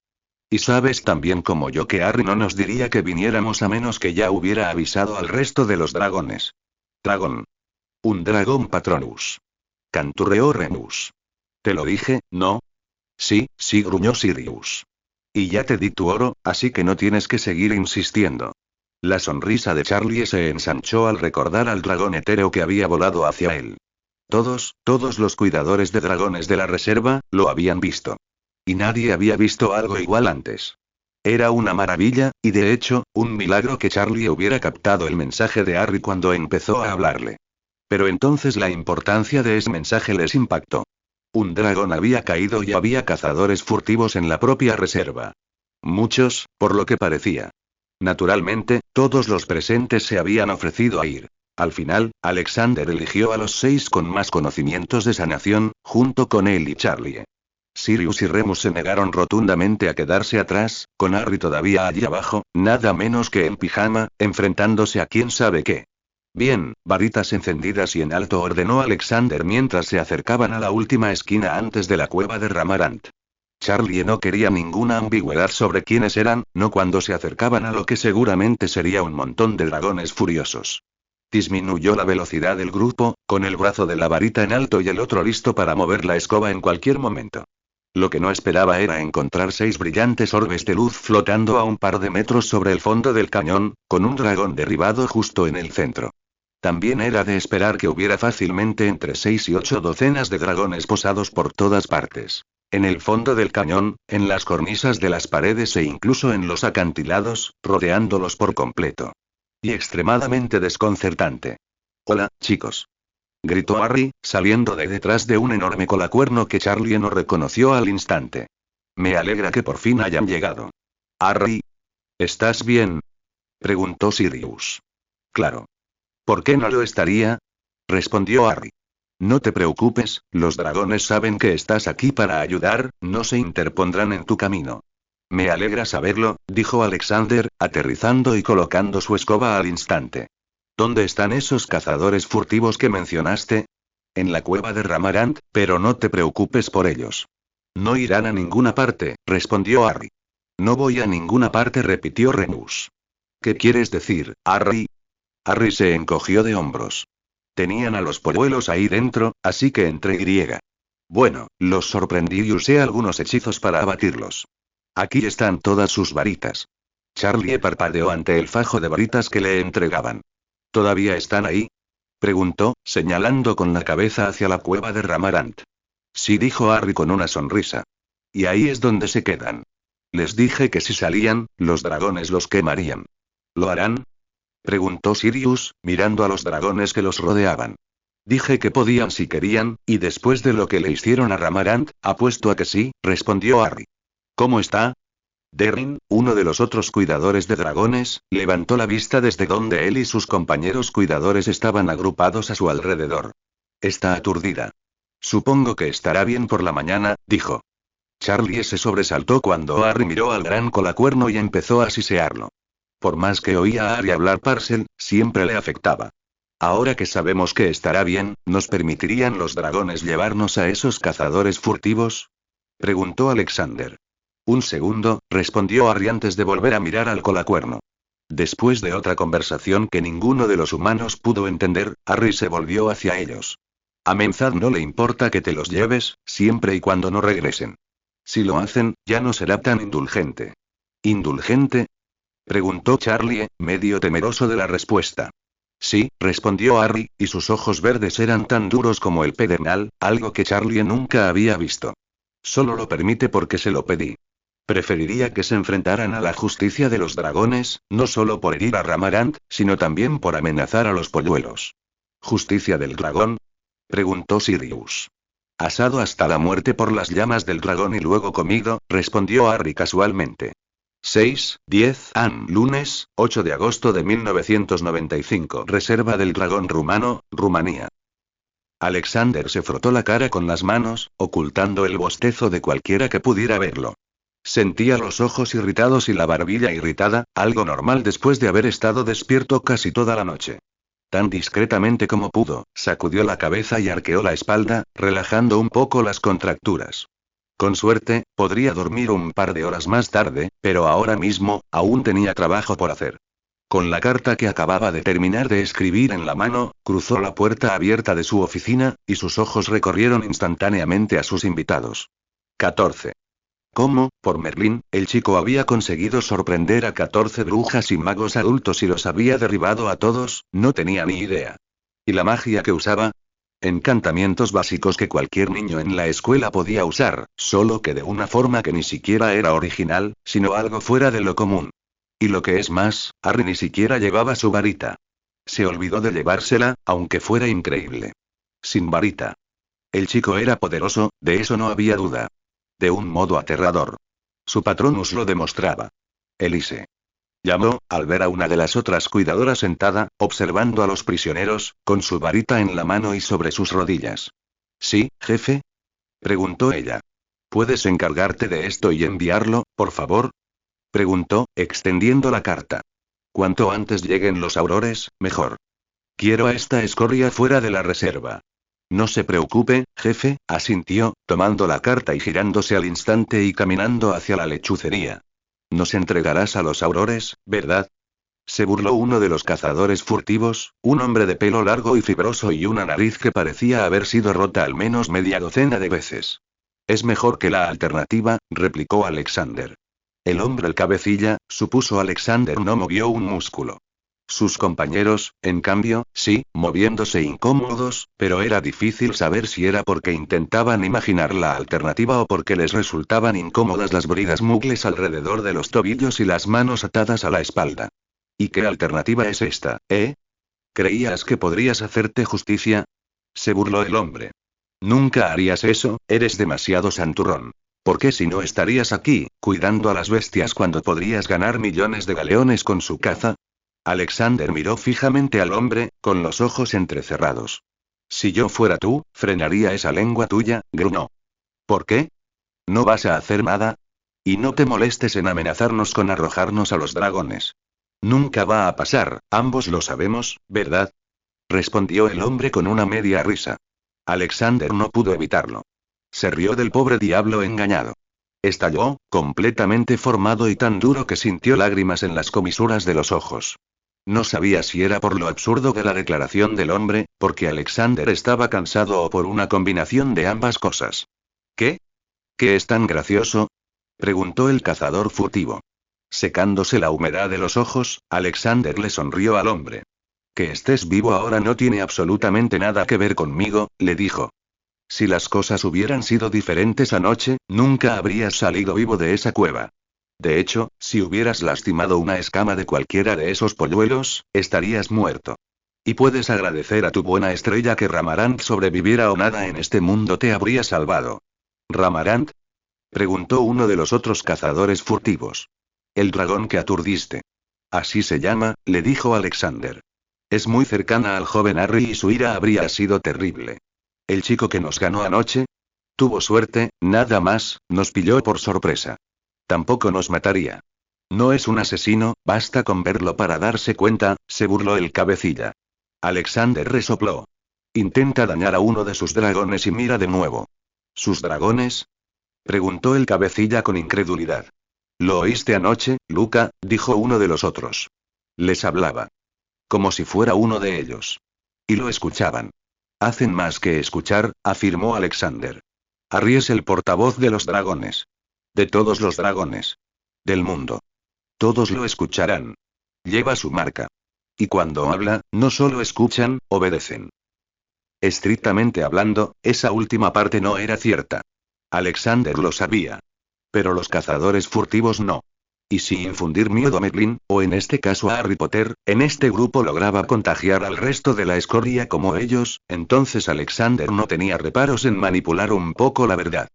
«Y sabes tan bien como yo que Harry no nos diría que viniéramos a menos que ya hubiera avisado al resto de los dragones». «Dragón. Un dragón Patronus», canturreó Remus. «Te lo dije, ¿no?» Sí, gruñó Sirius. «Y ya te di tu oro, así que no tienes que seguir insistiendo». La sonrisa de Charlie se ensanchó al recordar al dragón etéreo que había volado hacia él. Todos los cuidadores de dragones de la reserva, lo habían visto. Y nadie había visto algo igual antes. Era una maravilla, y de hecho, un milagro que Charlie hubiera captado el mensaje de Harry cuando empezó a hablarle. Pero entonces la importancia de ese mensaje les impactó. Un dragón había caído y había cazadores furtivos en la propia reserva. Muchos, por lo que parecía. Naturalmente, todos los presentes se habían ofrecido a ir. Al final, Alexander eligió a los 6 con más conocimientos de sanación, junto con él y Charlie. Sirius y Remus se negaron rotundamente a quedarse atrás, con Harry todavía allí abajo, nada menos que en pijama, enfrentándose a quién sabe qué. «Bien, varitas encendidas y en alto», ordenó Alexander mientras se acercaban a la última esquina antes de la cueva de Ramarant. Charlie no quería ninguna ambigüedad sobre quiénes eran, no cuando se acercaban a lo que seguramente sería un montón de dragones furiosos. Disminuyó la velocidad del grupo, con el brazo de la varita en alto y el otro listo para mover la escoba en cualquier momento. Lo que no esperaba era encontrar 6 brillantes orbes de luz flotando a un par de metros sobre el fondo del cañón, con un dragón derribado justo en el centro. También era de esperar que hubiera fácilmente entre 6 y 8 docenas de dragones posados por todas partes. En el fondo del cañón, en las cornisas de las paredes e incluso en los acantilados, rodeándolos por completo. Y extremadamente desconcertante. «Hola, chicos», gritó Harry, saliendo de detrás de un enorme colacuerno que Charlie no reconoció al instante. «Me alegra que por fin hayan llegado». «Harry, ¿estás bien?», preguntó Sirius. «Claro. ¿Por qué no lo estaría?», respondió Harry. «No te preocupes, los dragones saben que estás aquí para ayudar, no se interpondrán en tu camino». «Me alegra saberlo», dijo Alexander, aterrizando y colocando su escoba al instante. «¿Dónde están esos cazadores furtivos que mencionaste?» «En la cueva de Ramarant, pero no te preocupes por ellos». «No irán a ninguna parte», respondió Harry. «No voy a ninguna parte», repitió Remus. «¿Qué quieres decir, Harry?». Harry se encogió de hombros. Tenían a los polluelos ahí dentro, así que entré y. Bueno, los sorprendí y usé algunos hechizos para abatirlos. Aquí están todas sus varitas. Charlie parpadeó ante el fajo de varitas que le entregaban. ¿Todavía están ahí?, preguntó, señalando con la cabeza hacia la cueva de Ramarant. Sí, dijo Harry con una sonrisa. Y ahí es donde se quedan. Les dije que si salían, los dragones los quemarían. ¿Lo harán?, preguntó Sirius, mirando a los dragones que los rodeaban. Dije que podían si querían, y después de lo que le hicieron a Ramarant, apuesto a que sí, respondió Harry. ¿Cómo está? Derrin, uno de los otros cuidadores de dragones, levantó la vista desde donde él y sus compañeros cuidadores estaban agrupados a su alrededor. Está aturdida. Supongo que estará bien por la mañana, dijo. Charlie se sobresaltó cuando Harry miró al gran colacuerno y empezó a sisearlo. Por más que oía a Harry hablar Parcel, siempre le afectaba. Ahora que sabemos que estará bien, ¿nos permitirían los dragones llevarnos a esos cazadores furtivos? Preguntó Alexander. Un segundo, respondió Harry antes de volver a mirar al colacuerno. Después de otra conversación que ninguno de los humanos pudo entender, Harry se volvió hacia ellos. A Menzad no le importa que te los lleves, siempre y cuando no regresen. Si lo hacen, ya no será tan indulgente. ¿Indulgente? Preguntó Charlie, medio temeroso de la respuesta. Sí, respondió Harry, y sus ojos verdes eran tan duros como el pedernal, algo que Charlie nunca había visto. Solo lo permite porque se lo pedí. Preferiría que se enfrentaran a la justicia de los dragones, no solo por herir a Ramarant, sino también por amenazar a los polluelos. ¿Justicia del dragón? Preguntó Sirius. Asado hasta la muerte por las llamas del dragón y luego comido, respondió Harry casualmente. 6:10 AM. Lunes, 8 de agosto de 1995. Reserva del Dragón Rumano, Rumanía. Alexander se frotó la cara con las manos, ocultando el bostezo de cualquiera que pudiera verlo. Sentía los ojos irritados y la barbilla irritada, algo normal después de haber estado despierto casi toda la noche. Tan discretamente como pudo, sacudió la cabeza y arqueó la espalda, relajando un poco las contracturas. Con suerte, podría dormir un par de horas más tarde, pero ahora mismo, aún tenía trabajo por hacer. Con la carta que acababa de terminar de escribir en la mano, cruzó la puerta abierta de su oficina, y sus ojos recorrieron instantáneamente a sus invitados. 14. ¿Cómo, por Merlín, el chico había conseguido sorprender a 14 brujas y magos adultos y los había derribado a todos? No tenía ni idea. ¿Y la magia que usaba? Encantamientos básicos que cualquier niño en la escuela podía usar, solo que de una forma que ni siquiera era original, sino algo fuera de lo común. Y lo que es más, Harry ni siquiera llevaba su varita. Se olvidó de llevársela, aunque fuera increíble. Sin varita. El chico era poderoso, de eso no había duda. De un modo aterrador. Su Patronus lo demostraba. Elise. Llamó, al ver a una de las otras cuidadoras sentada, observando a los prisioneros, con su varita en la mano y sobre sus rodillas. ¿Sí, jefe? Preguntó ella. ¿Puedes encargarte de esto y enviarlo, por favor? Preguntó, extendiendo la carta. Cuanto antes lleguen los aurores, mejor. Quiero a esta escoria fuera de la reserva. No se preocupe, jefe, asintió, tomando la carta y girándose al instante y caminando hacia la lechucería. Nos entregarás a los aurores, ¿verdad? Se burló uno de los cazadores furtivos, un hombre de pelo largo y fibroso y una nariz que parecía haber sido rota al menos media docena de veces. Es mejor que la alternativa, replicó Alexander. El hombre el cabecilla, supuso Alexander, no movió un músculo. Sus compañeros, en cambio, sí, moviéndose incómodos, pero era difícil saber si era porque intentaban imaginar la alternativa o porque les resultaban incómodas las bridas mugles alrededor de los tobillos y las manos atadas a la espalda. ¿Y qué alternativa es esta, eh? ¿Creías que podrías hacerte justicia? Se burló el hombre. Nunca harías eso, eres demasiado santurrón. ¿Por qué si no estarías aquí, cuidando a las bestias cuando podrías ganar millones de galeones con su caza? Alexander miró fijamente al hombre, con los ojos entrecerrados. Si yo fuera tú, frenaría esa lengua tuya, gruñó. ¿Por qué? ¿No vas a hacer nada? Y no te molestes en amenazarnos con arrojarnos a los dragones. Nunca va a pasar, ambos lo sabemos, ¿verdad? Respondió el hombre con una media risa. Alexander no pudo evitarlo. Se rió del pobre diablo engañado. Estalló, completamente formado y tan duro que sintió lágrimas en las comisuras de los ojos. No sabía si era por lo absurdo de la declaración del hombre, porque Alexander estaba cansado o por una combinación de ambas cosas. ¿Qué? ¿Qué es tan gracioso? Preguntó el cazador furtivo. Secándose la humedad de los ojos, Alexander le sonrió al hombre. Que estés vivo ahora no tiene absolutamente nada que ver conmigo, le dijo. Si las cosas hubieran sido diferentes anoche, nunca habrías salido vivo de esa cueva. De hecho, si hubieras lastimado una escama de cualquiera de esos polluelos, estarías muerto. Y puedes agradecer a tu buena estrella que Ramarant sobreviviera o nada en este mundo te habría salvado. ¿Ramarant? Preguntó uno de los otros cazadores furtivos. El dragón que aturdiste. Así se llama, le dijo Alexander. Es muy cercana al joven Harry y su ira habría sido terrible. ¿El chico que nos ganó anoche? Tuvo suerte, nada más, nos pilló por sorpresa. Tampoco nos mataría. No es un asesino, basta con verlo para darse cuenta, se burló el cabecilla. Alexander resopló. Intenta dañar a uno de sus dragones y mira de nuevo. ¿Sus dragones? Preguntó el cabecilla con incredulidad. ¿Lo oíste anoche, Luca?, dijo uno de los otros. Les hablaba. Como si fuera uno de ellos. Y lo escuchaban. Hacen más que escuchar, afirmó Alexander. Harry es el portavoz de los dragones. De todos los dragones. Del mundo. Todos lo escucharán. Lleva su marca. Y cuando habla, no solo escuchan, obedecen. Estrictamente hablando, esa última parte no era cierta. Alexander lo sabía. Pero los cazadores furtivos no. Y si infundir miedo a Merlin, o en este caso a Harry Potter, en este grupo lograba contagiar al resto de la escoria como ellos, entonces Alexander no tenía reparos en manipular un poco la verdad.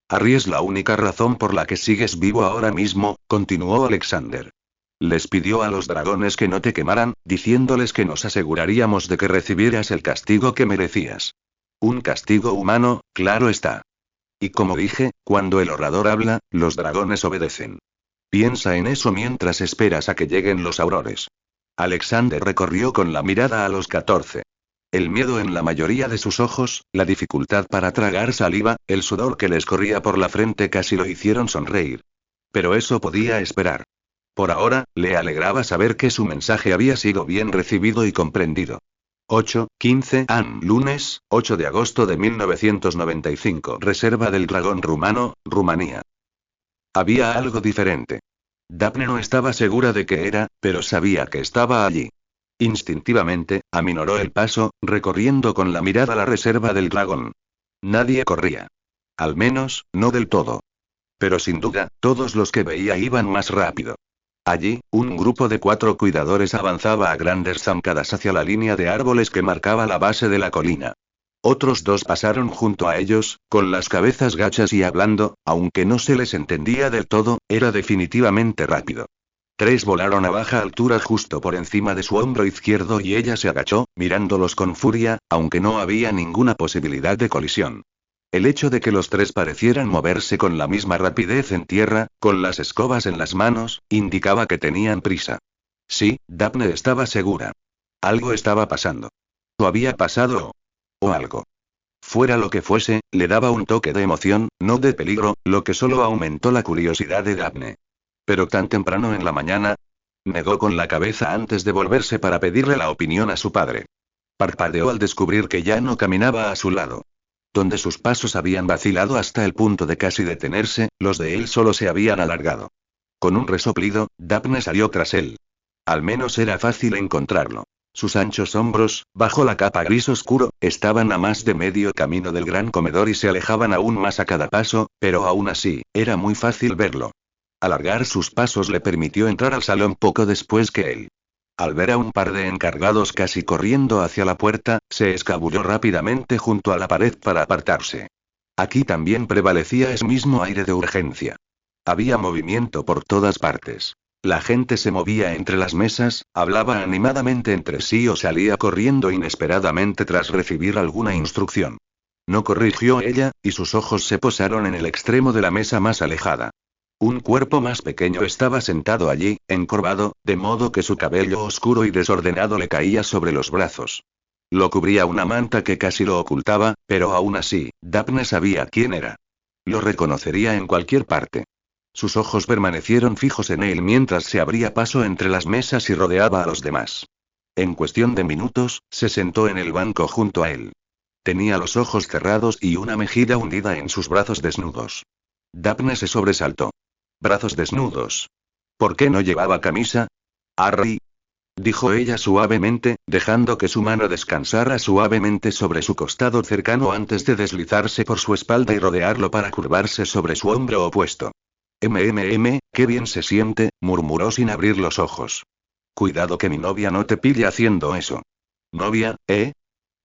Harry es la única razón por la que sigues vivo ahora mismo, continuó Alexander. Les pidió a los dragones que no te quemaran, diciéndoles que nos aseguraríamos de que recibieras el castigo que merecías. Un castigo humano, claro está. Y como dije, cuando el orador habla, los dragones obedecen. Piensa en eso mientras esperas a que lleguen los aurores. Alexander recorrió con la mirada a los 14. El miedo en la mayoría de sus ojos, la dificultad para tragar saliva, el sudor que les corría por la frente casi lo hicieron sonreír. Pero eso podía esperar. Por ahora, le alegraba saber que su mensaje había sido bien recibido y comprendido. 8:15 AM. Lunes, 8 de agosto de 1995. Reserva del Dragón Rumano, Rumanía. Había algo diferente. Daphne no estaba segura de qué era, pero sabía que estaba allí. Instintivamente, aminoró el paso, recorriendo con la mirada la reserva del dragón. Nadie corría. Al menos, no del todo. Pero sin duda, todos los que veía iban más rápido. Allí, un grupo de 4 cuidadores avanzaba a grandes zancadas hacia la línea de árboles que marcaba la base de la colina. Otros 2 pasaron junto a ellos, con las cabezas gachas y hablando, aunque no se les entendía del todo, era definitivamente rápido. 3 volaron a baja altura justo por encima de su hombro izquierdo y ella se agachó, mirándolos con furia, aunque no había ninguna posibilidad de colisión. El hecho de que los 3 parecieran moverse con la misma rapidez en tierra, con las escobas en las manos, indicaba que tenían prisa. Sí, Daphne estaba segura. Algo estaba pasando. O había pasado o algo. Fuera lo que fuese, le daba un toque de emoción, no de peligro, lo que solo aumentó la curiosidad de Daphne. Pero tan temprano en la mañana, negó con la cabeza antes de volverse para pedirle la opinión a su padre. Parpadeó al descubrir que ya no caminaba a su lado. Donde sus pasos habían vacilado hasta el punto de casi detenerse, los de él solo se habían alargado. Con un resoplido, Daphne salió tras él. Al menos era fácil encontrarlo. Sus anchos hombros, bajo la capa gris oscuro, estaban a más de medio camino del gran comedor y se alejaban aún más a cada paso, pero aún así, era muy fácil verlo. Alargar sus pasos le permitió entrar al salón poco después que él. Al ver a un par de encargados casi corriendo hacia la puerta, se escabulló rápidamente junto a la pared para apartarse. Aquí también prevalecía ese mismo aire de urgencia. Había movimiento por todas partes. La gente se movía entre las mesas, hablaba animadamente entre sí o salía corriendo inesperadamente tras recibir alguna instrucción. No corrigió ella, y sus ojos se posaron en el extremo de la mesa más alejada. Un cuerpo más pequeño estaba sentado allí, encorvado, de modo que su cabello oscuro y desordenado le caía sobre los brazos. Lo cubría una manta que casi lo ocultaba, pero aún así, Daphne sabía quién era. Lo reconocería en cualquier parte. Sus ojos permanecieron fijos en él mientras se abría paso entre las mesas y rodeaba a los demás. En cuestión de minutos, se sentó en el banco junto a él. Tenía los ojos cerrados y una mejilla hundida en sus brazos desnudos. Daphne se sobresaltó. Brazos desnudos. ¿Por qué no llevaba camisa? Harry, dijo ella suavemente, dejando que su mano descansara suavemente sobre su costado cercano antes de deslizarse por su espalda y rodearlo para curvarse sobre su hombro opuesto. Qué bien se siente, murmuró sin abrir los ojos. Cuidado que mi novia no te pille haciendo eso. ¿Novia,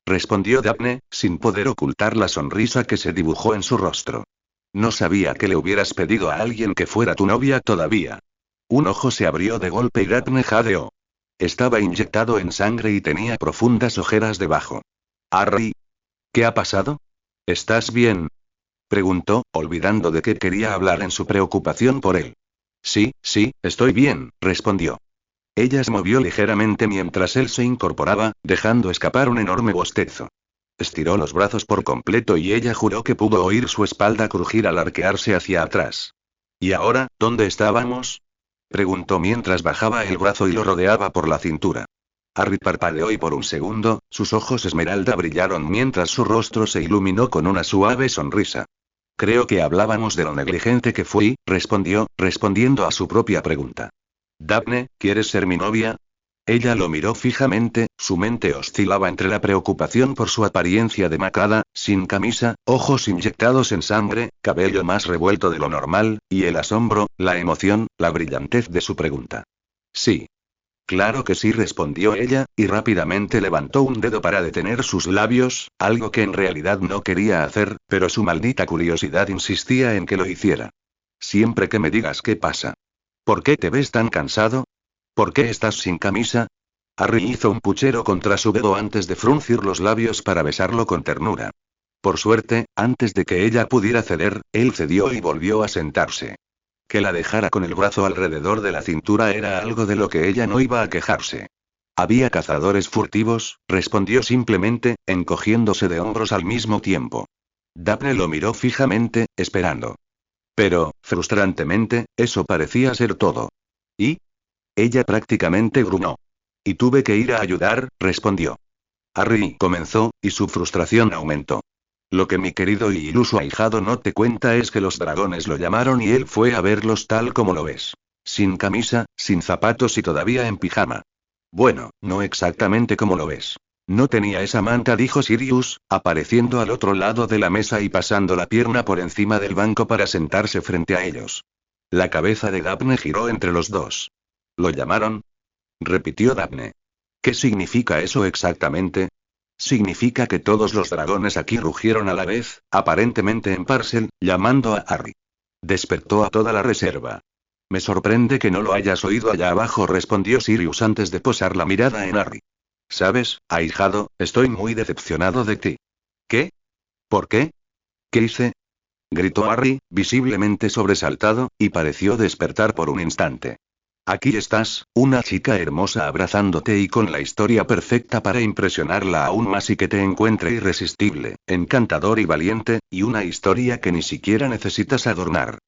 respondió Daphne, sin poder ocultar la sonrisa que se dibujó en su rostro. No sabía que le hubieras pedido a alguien que fuera tu novia todavía. Un ojo se abrió de golpe y Daphne jadeó. Estaba inyectado en sangre y tenía profundas ojeras debajo. Harry, ¿qué ha pasado? ¿Estás bien? Preguntó, olvidando de qué quería hablar en su preocupación por él. Sí, estoy bien, respondió. Ella se movió ligeramente mientras él se incorporaba, dejando escapar un enorme bostezo. Estiró los brazos por completo y ella juró que pudo oír su espalda crujir al arquearse hacia atrás. ¿Y ahora, dónde estábamos? Preguntó mientras bajaba el brazo y lo rodeaba por la cintura. Harry parpadeó y por un segundo, sus ojos esmeralda brillaron mientras su rostro se iluminó con una suave sonrisa. Creo que hablábamos de lo negligente que fui, respondió, respondiendo a su propia pregunta. Daphne, ¿quieres ser mi novia? Ella lo miró fijamente, su mente oscilaba entre la preocupación por su apariencia demacrada, sin camisa, ojos inyectados en sangre, cabello más revuelto de lo normal, y el asombro, la emoción, la brillantez de su pregunta. Sí. Claro que sí, respondió ella, y rápidamente levantó un dedo para detener sus labios, algo que en realidad no quería hacer, pero su maldita curiosidad insistía en que lo hiciera. Siempre que me digas qué pasa. ¿Por qué te ves tan cansado? ¿Por qué estás sin camisa? Harry hizo un puchero contra su dedo antes de fruncir los labios para besarlo con ternura. Por suerte, antes de que ella pudiera ceder, él cedió y volvió a sentarse. Que la dejara con el brazo alrededor de la cintura era algo de lo que ella no iba a quejarse. Había cazadores furtivos, respondió simplemente, encogiéndose de hombros al mismo tiempo. Daphne lo miró fijamente, esperando. Pero, frustrantemente, eso parecía ser todo. ¿Y? Ella prácticamente gruñó. Y tuve que ir a ayudar, respondió. Harry comenzó, y su frustración aumentó. Lo que mi querido y iluso ahijado no te cuenta es que los dragones lo llamaron y él fue a verlos tal como lo ves. Sin camisa, sin zapatos y todavía en pijama. Bueno, no exactamente como lo ves. No tenía esa manta, dijo Sirius, apareciendo al otro lado de la mesa y pasando la pierna por encima del banco para sentarse frente a ellos. La cabeza de Daphne giró entre los dos. ¿Lo llamaron? Repitió Daphne. ¿Qué significa eso exactamente? Significa que todos los dragones aquí rugieron a la vez, aparentemente en Parcel, llamando a Harry. Despertó a toda la reserva. Me sorprende que no lo hayas oído allá abajo, respondió Sirius antes de posar la mirada en Harry. ¿Sabes, ahijado, estoy muy decepcionado de ti? ¿Qué? ¿Por qué? ¿Qué hice? Gritó Harry, visiblemente sobresaltado, y pareció despertar por un instante. Aquí estás, una chica hermosa abrazándote y con la historia perfecta para impresionarla aún más y que te encuentre irresistible, encantador y valiente, y una historia que ni siquiera necesitas adornar.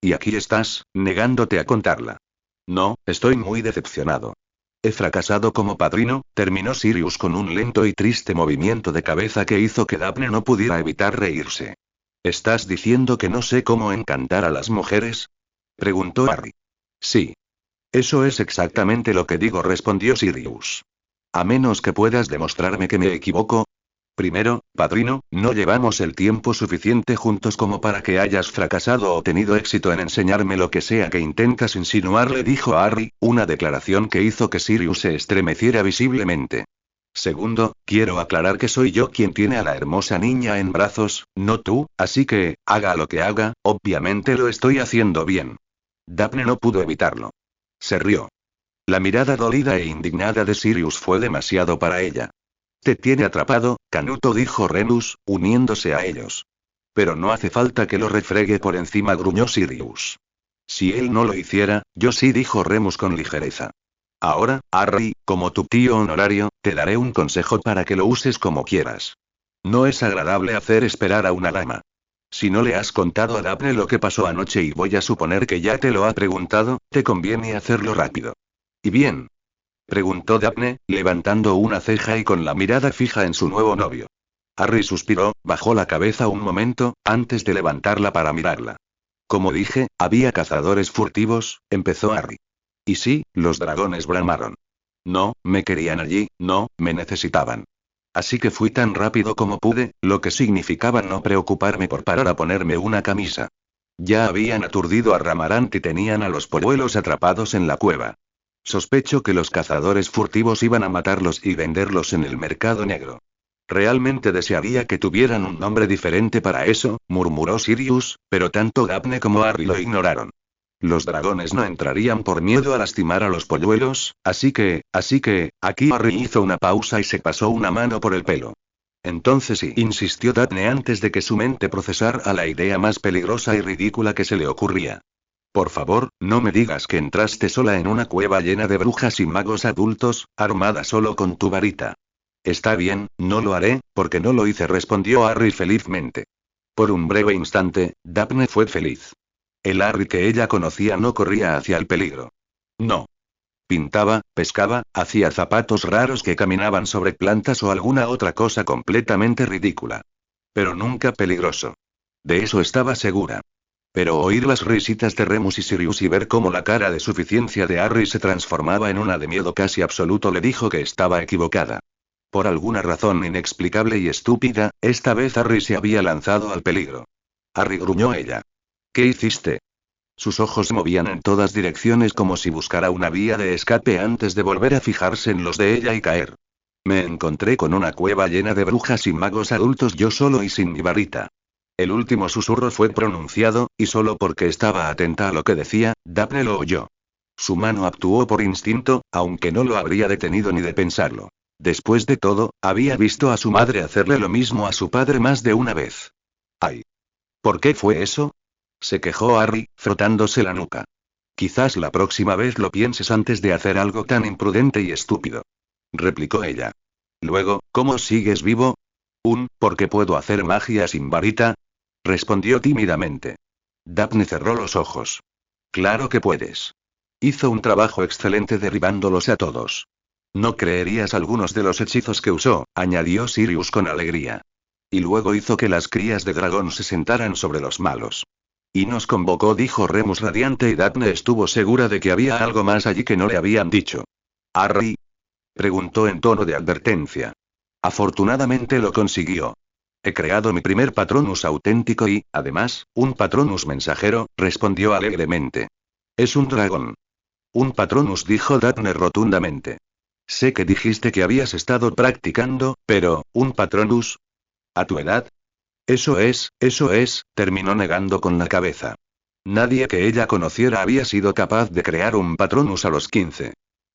Y aquí estás, negándote a contarla. No, estoy muy decepcionado. He fracasado como padrino, terminó Sirius con un lento y triste movimiento de cabeza que hizo que Daphne no pudiera evitar reírse. ¿Estás diciendo que no sé cómo encantar a las mujeres? Preguntó Harry. Sí. Eso es exactamente lo que digo, respondió Sirius. A menos que puedas demostrarme que me equivoco. Primero, padrino, no llevamos el tiempo suficiente juntos como para que hayas fracasado o tenido éxito en enseñarme lo que sea que intentas insinuarle, dijo Harry, una declaración que hizo que Sirius se estremeciera visiblemente. Segundo, quiero aclarar que soy yo quien tiene a la hermosa niña en brazos, no tú, así que, haga lo que haga, obviamente lo estoy haciendo bien. Daphne no pudo evitarlo. Se rió. La mirada dolida e indignada de Sirius fue demasiado para ella. Te tiene atrapado, Canuto, dijo Remus, uniéndose a ellos. Pero no hace falta que lo refregue por encima, gruñó Sirius. Si él no lo hiciera, yo sí, dijo Remus con ligereza. Ahora, Harry, como tu tío honorario, te daré un consejo para que lo uses como quieras. No es agradable hacer esperar a una dama. Si no le has contado a Daphne lo que pasó anoche y voy a suponer que ya te lo ha preguntado, te conviene hacerlo rápido. ¿Y bien? Preguntó Daphne, levantando una ceja y con la mirada fija en su nuevo novio. Harry suspiró, bajó la cabeza un momento, antes de levantarla para mirarla. Como dije, había cazadores furtivos, empezó Harry. Y sí, los dragones bramaron. No, me querían allí, no, me necesitaban. Así que fui tan rápido como pude, lo que significaba no preocuparme por parar a ponerme una camisa. Ya habían aturdido a Ramarant y tenían a los polluelos atrapados en la cueva. Sospecho que los cazadores furtivos iban a matarlos y venderlos en el mercado negro. Realmente desearía que tuvieran un nombre diferente para eso, murmuró Sirius, pero tanto Daphne como Harry lo ignoraron. Los dragones no entrarían por miedo a lastimar a los polluelos, así que, aquí Harry hizo una pausa y se pasó una mano por el pelo. Entonces sí, insistió Daphne antes de que su mente procesara la idea más peligrosa y ridícula que se le ocurría. Por favor, no me digas que entraste sola en una cueva llena de brujas y magos adultos, armada solo con tu varita. Está bien, no lo haré, porque no lo hice, respondió Harry felizmente. Por un breve instante, Daphne fue feliz. El Harry que ella conocía no corría hacia el peligro. No. Pintaba, pescaba, hacía zapatos raros que caminaban sobre plantas o alguna otra cosa completamente ridícula. Pero nunca peligroso. De eso estaba segura. Pero oír las risitas de Remus y Sirius y ver cómo la cara de suficiencia de Harry se transformaba en una de miedo casi absoluto le dijo que estaba equivocada. Por alguna razón inexplicable y estúpida, esta vez Harry se había lanzado al peligro. Harry, gruñó ella. ¿Qué hiciste? Sus ojos se movían en todas direcciones como si buscara una vía de escape antes de volver a fijarse en los de ella y caer. Me encontré con una cueva llena de brujas y magos adultos yo solo y sin mi varita. El último susurro fue pronunciado, y solo porque estaba atenta a lo que decía, Daphne lo oyó. Su mano actuó por instinto, aunque no lo habría detenido ni de pensarlo. Después de todo, había visto a su madre hacerle lo mismo a su padre más de una vez. ¡Ay! ¿Por qué fue eso? Se quejó Harry, frotándose la nuca. Quizás la próxima vez lo pienses antes de hacer algo tan imprudente y estúpido. Replicó ella. Luego, ¿cómo sigues vivo? Porque puedo hacer magia sin varita. Respondió tímidamente. Daphne cerró los ojos. Claro que puedes. Hizo un trabajo excelente derribándolos a todos. No creerías algunos de los hechizos que usó, añadió Sirius con alegría. Y luego hizo que las crías de dragón se sentaran sobre los malos. Y nos convocó, dijo Remus radiante, y Daphne estuvo segura de que había algo más allí que no le habían dicho. ¿Harry? Preguntó en tono de advertencia. Afortunadamente lo consiguió. He creado mi primer Patronus auténtico y, además, un Patronus mensajero, respondió alegremente. Es un dragón. Un Patronus, dijo Daphne rotundamente. Sé que dijiste que habías estado practicando, pero, ¿un Patronus? ¿A tu edad? Eso es, terminó negando con la cabeza. Nadie que ella conociera había sido capaz de crear un Patronus a los 15.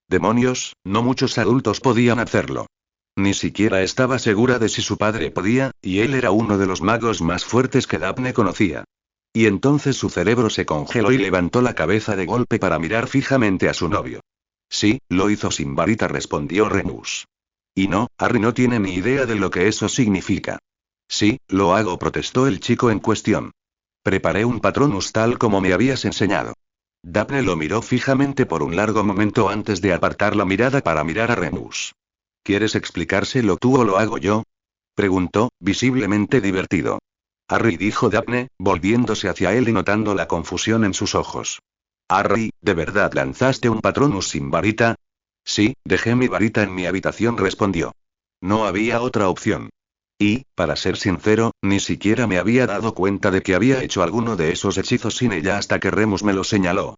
Demonios, no muchos adultos podían hacerlo. Ni siquiera estaba segura de si su padre podía, y él era uno de los magos más fuertes que Daphne conocía. Y entonces su cerebro se congeló y levantó la cabeza de golpe para mirar fijamente a su novio. Sí, lo hizo sin varita, respondió Remus. Y no, Harry no tiene ni idea de lo que eso significa. Sí, lo hago, protestó el chico en cuestión. Preparé un Patronus tal como me habías enseñado. Daphne lo miró fijamente por un largo momento antes de apartar la mirada para mirar a Remus. ¿Quieres explicárselo tú o lo hago yo? Preguntó, visiblemente divertido. Harry, dijo Daphne, volviéndose hacia él y notando la confusión en sus ojos. Harry, ¿de verdad lanzaste un Patronus sin varita? Sí, dejé mi varita en mi habitación, respondió. No había otra opción. Y, para ser sincero, ni siquiera me había dado cuenta de que había hecho alguno de esos hechizos sin ella hasta que Remus me lo señaló.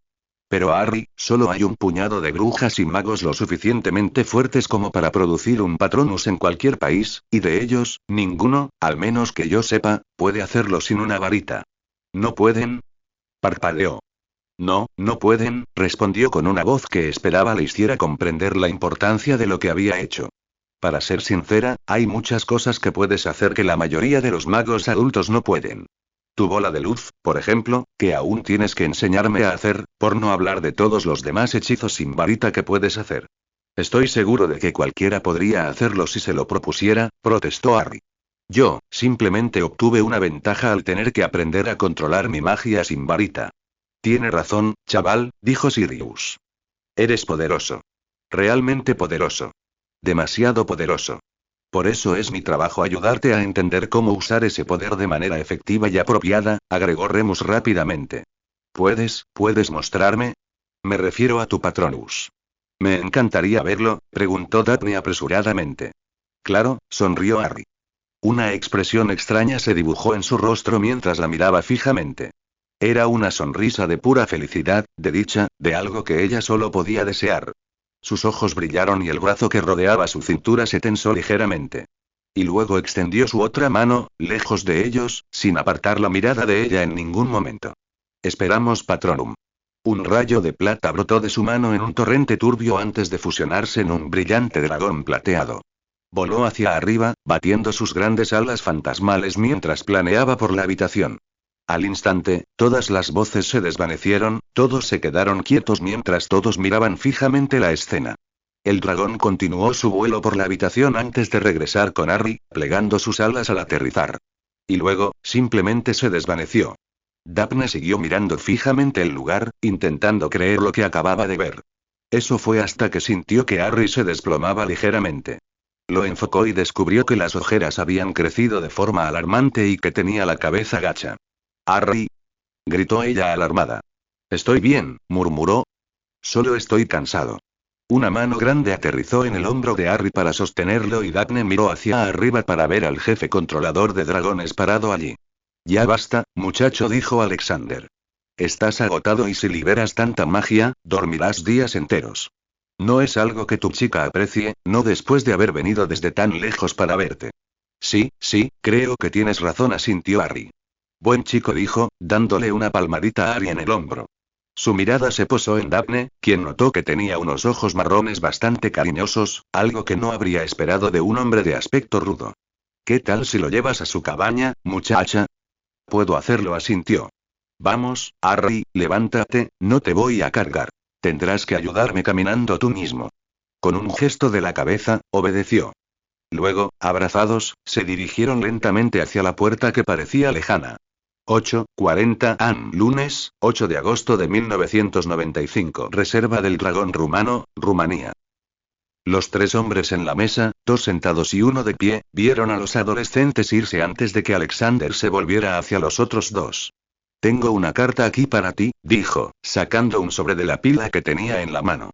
Pero Harry, solo hay un puñado de brujas y magos lo suficientemente fuertes como para producir un Patronus en cualquier país, y de ellos, ninguno, al menos que yo sepa, puede hacerlo sin una varita. ¿No pueden? Parpadeó. No, no pueden, respondió con una voz que esperaba le hiciera comprender la importancia de lo que había hecho. Para ser sincera, hay muchas cosas que puedes hacer que la mayoría de los magos adultos no pueden. Tu bola de luz, por ejemplo, que aún tienes que enseñarme a hacer, por no hablar de todos los demás hechizos sin varita que puedes hacer. Estoy seguro de que cualquiera podría hacerlo si se lo propusiera, protestó Harry. Yo, simplemente obtuve una ventaja al tener que aprender a controlar mi magia sin varita. Tiene razón, chaval, dijo Sirius. Eres poderoso. Realmente poderoso. Demasiado poderoso. Por eso es mi trabajo ayudarte a entender cómo usar ese poder de manera efectiva y apropiada, agregó Remus rápidamente. ¿Puedes mostrarme? Me refiero a tu Patronus. Me encantaría verlo, preguntó Daphne apresuradamente. Claro, sonrió Harry. Una expresión extraña se dibujó en su rostro mientras la miraba fijamente. Era una sonrisa de pura felicidad, de dicha, de algo que ella solo podía desear. Sus ojos brillaron y el brazo que rodeaba su cintura se tensó ligeramente. Y luego extendió su otra mano, lejos de ellos, sin apartar la mirada de ella en ningún momento. Esperamos Patronum. Un rayo de plata brotó de su mano en un torrente turbio antes de fusionarse en un brillante dragón plateado. Voló hacia arriba, batiendo sus grandes alas fantasmales mientras planeaba por la habitación. Al instante, todas las voces se desvanecieron, todos se quedaron quietos mientras todos miraban fijamente la escena. El dragón continuó su vuelo por la habitación antes de regresar con Harry, plegando sus alas al aterrizar. Y luego, simplemente se desvaneció. Daphne siguió mirando fijamente el lugar, intentando creer lo que acababa de ver. Eso fue hasta que sintió que Harry se desplomaba ligeramente. Lo enfocó y descubrió que las ojeras habían crecido de forma alarmante y que tenía la cabeza gacha. ¡Harry! Gritó ella alarmada. Estoy bien, murmuró. Solo estoy cansado. Una mano grande aterrizó en el hombro de Harry para sostenerlo y Daphne miró hacia arriba para ver al jefe controlador de dragones parado allí. Ya basta, muchacho, dijo Alexander. Estás agotado y si liberas tanta magia, dormirás días enteros. No es algo que tu chica aprecie, no después de haber venido desde tan lejos para verte. Sí, creo que tienes razón, asintió Harry. Buen chico, dijo, dándole una palmadita a Harry en el hombro. Su mirada se posó en Daphne, quien notó que tenía unos ojos marrones bastante cariñosos, algo que no habría esperado de un hombre de aspecto rudo. ¿Qué tal si lo llevas a su cabaña, muchacha? Puedo hacerlo, asintió. Vamos, Harry, levántate, no te voy a cargar. Tendrás que ayudarme caminando tú mismo. Con un gesto de la cabeza, obedeció. Luego, abrazados, se dirigieron lentamente hacia la puerta que parecía lejana. 8:40 am. Lunes, 8 de agosto de 1995. Reserva del Dragón Rumano, Rumanía. Los tres hombres en la mesa, dos sentados y uno de pie, vieron a los adolescentes irse antes de que Alexander se volviera hacia los otros dos. Tengo una carta aquí para ti, dijo, sacando un sobre de la pila que tenía en la mano.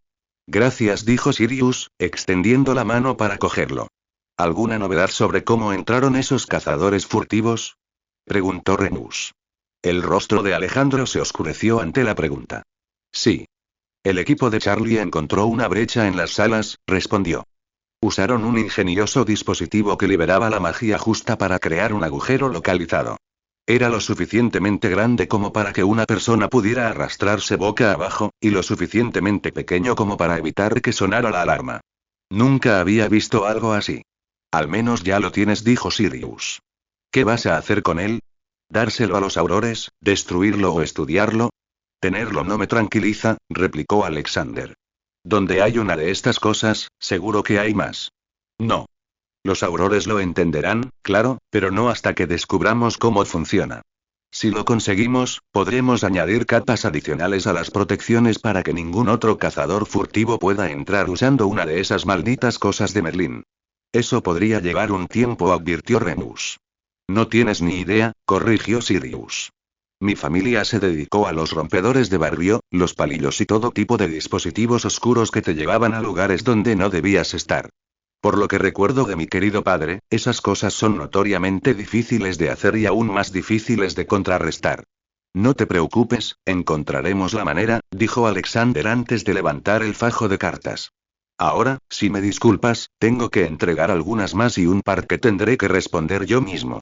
Gracias, dijo Sirius, extendiendo la mano para cogerlo. ¿Alguna novedad sobre cómo entraron esos cazadores furtivos? Preguntó Remus. El rostro de Alejandro se oscureció ante la pregunta. Sí. El equipo de Charlie encontró una brecha en las salas, respondió. Usaron un ingenioso dispositivo que liberaba la magia justa para crear un agujero localizado. Era lo suficientemente grande como para que una persona pudiera arrastrarse boca abajo, y lo suficientemente pequeño como para evitar que sonara la alarma. Nunca había visto algo así. Al menos ya lo tienes, dijo Sirius. ¿Qué vas a hacer con él? ¿Dárselo a los aurores, destruirlo o estudiarlo? Tenerlo no me tranquiliza, replicó Alexander. Donde hay una de estas cosas, seguro que hay más. No. Los aurores lo entenderán, claro, pero no hasta que descubramos cómo funciona. Si lo conseguimos, podremos añadir capas adicionales a las protecciones para que ningún otro cazador furtivo pueda entrar usando una de esas malditas cosas de Merlín. Eso podría llevar un tiempo, advirtió Remus. No tienes ni idea, corrigió Sirius. Mi familia se dedicó a los rompedores de barrio, los palillos y todo tipo de dispositivos oscuros que te llevaban a lugares donde no debías estar. Por lo que recuerdo de mi querido padre, esas cosas son notoriamente difíciles de hacer y aún más difíciles de contrarrestar. No te preocupes, encontraremos la manera, dijo Alexander antes de levantar el fajo de cartas. Ahora, si me disculpas, tengo que entregar algunas más y un par que tendré que responder yo mismo.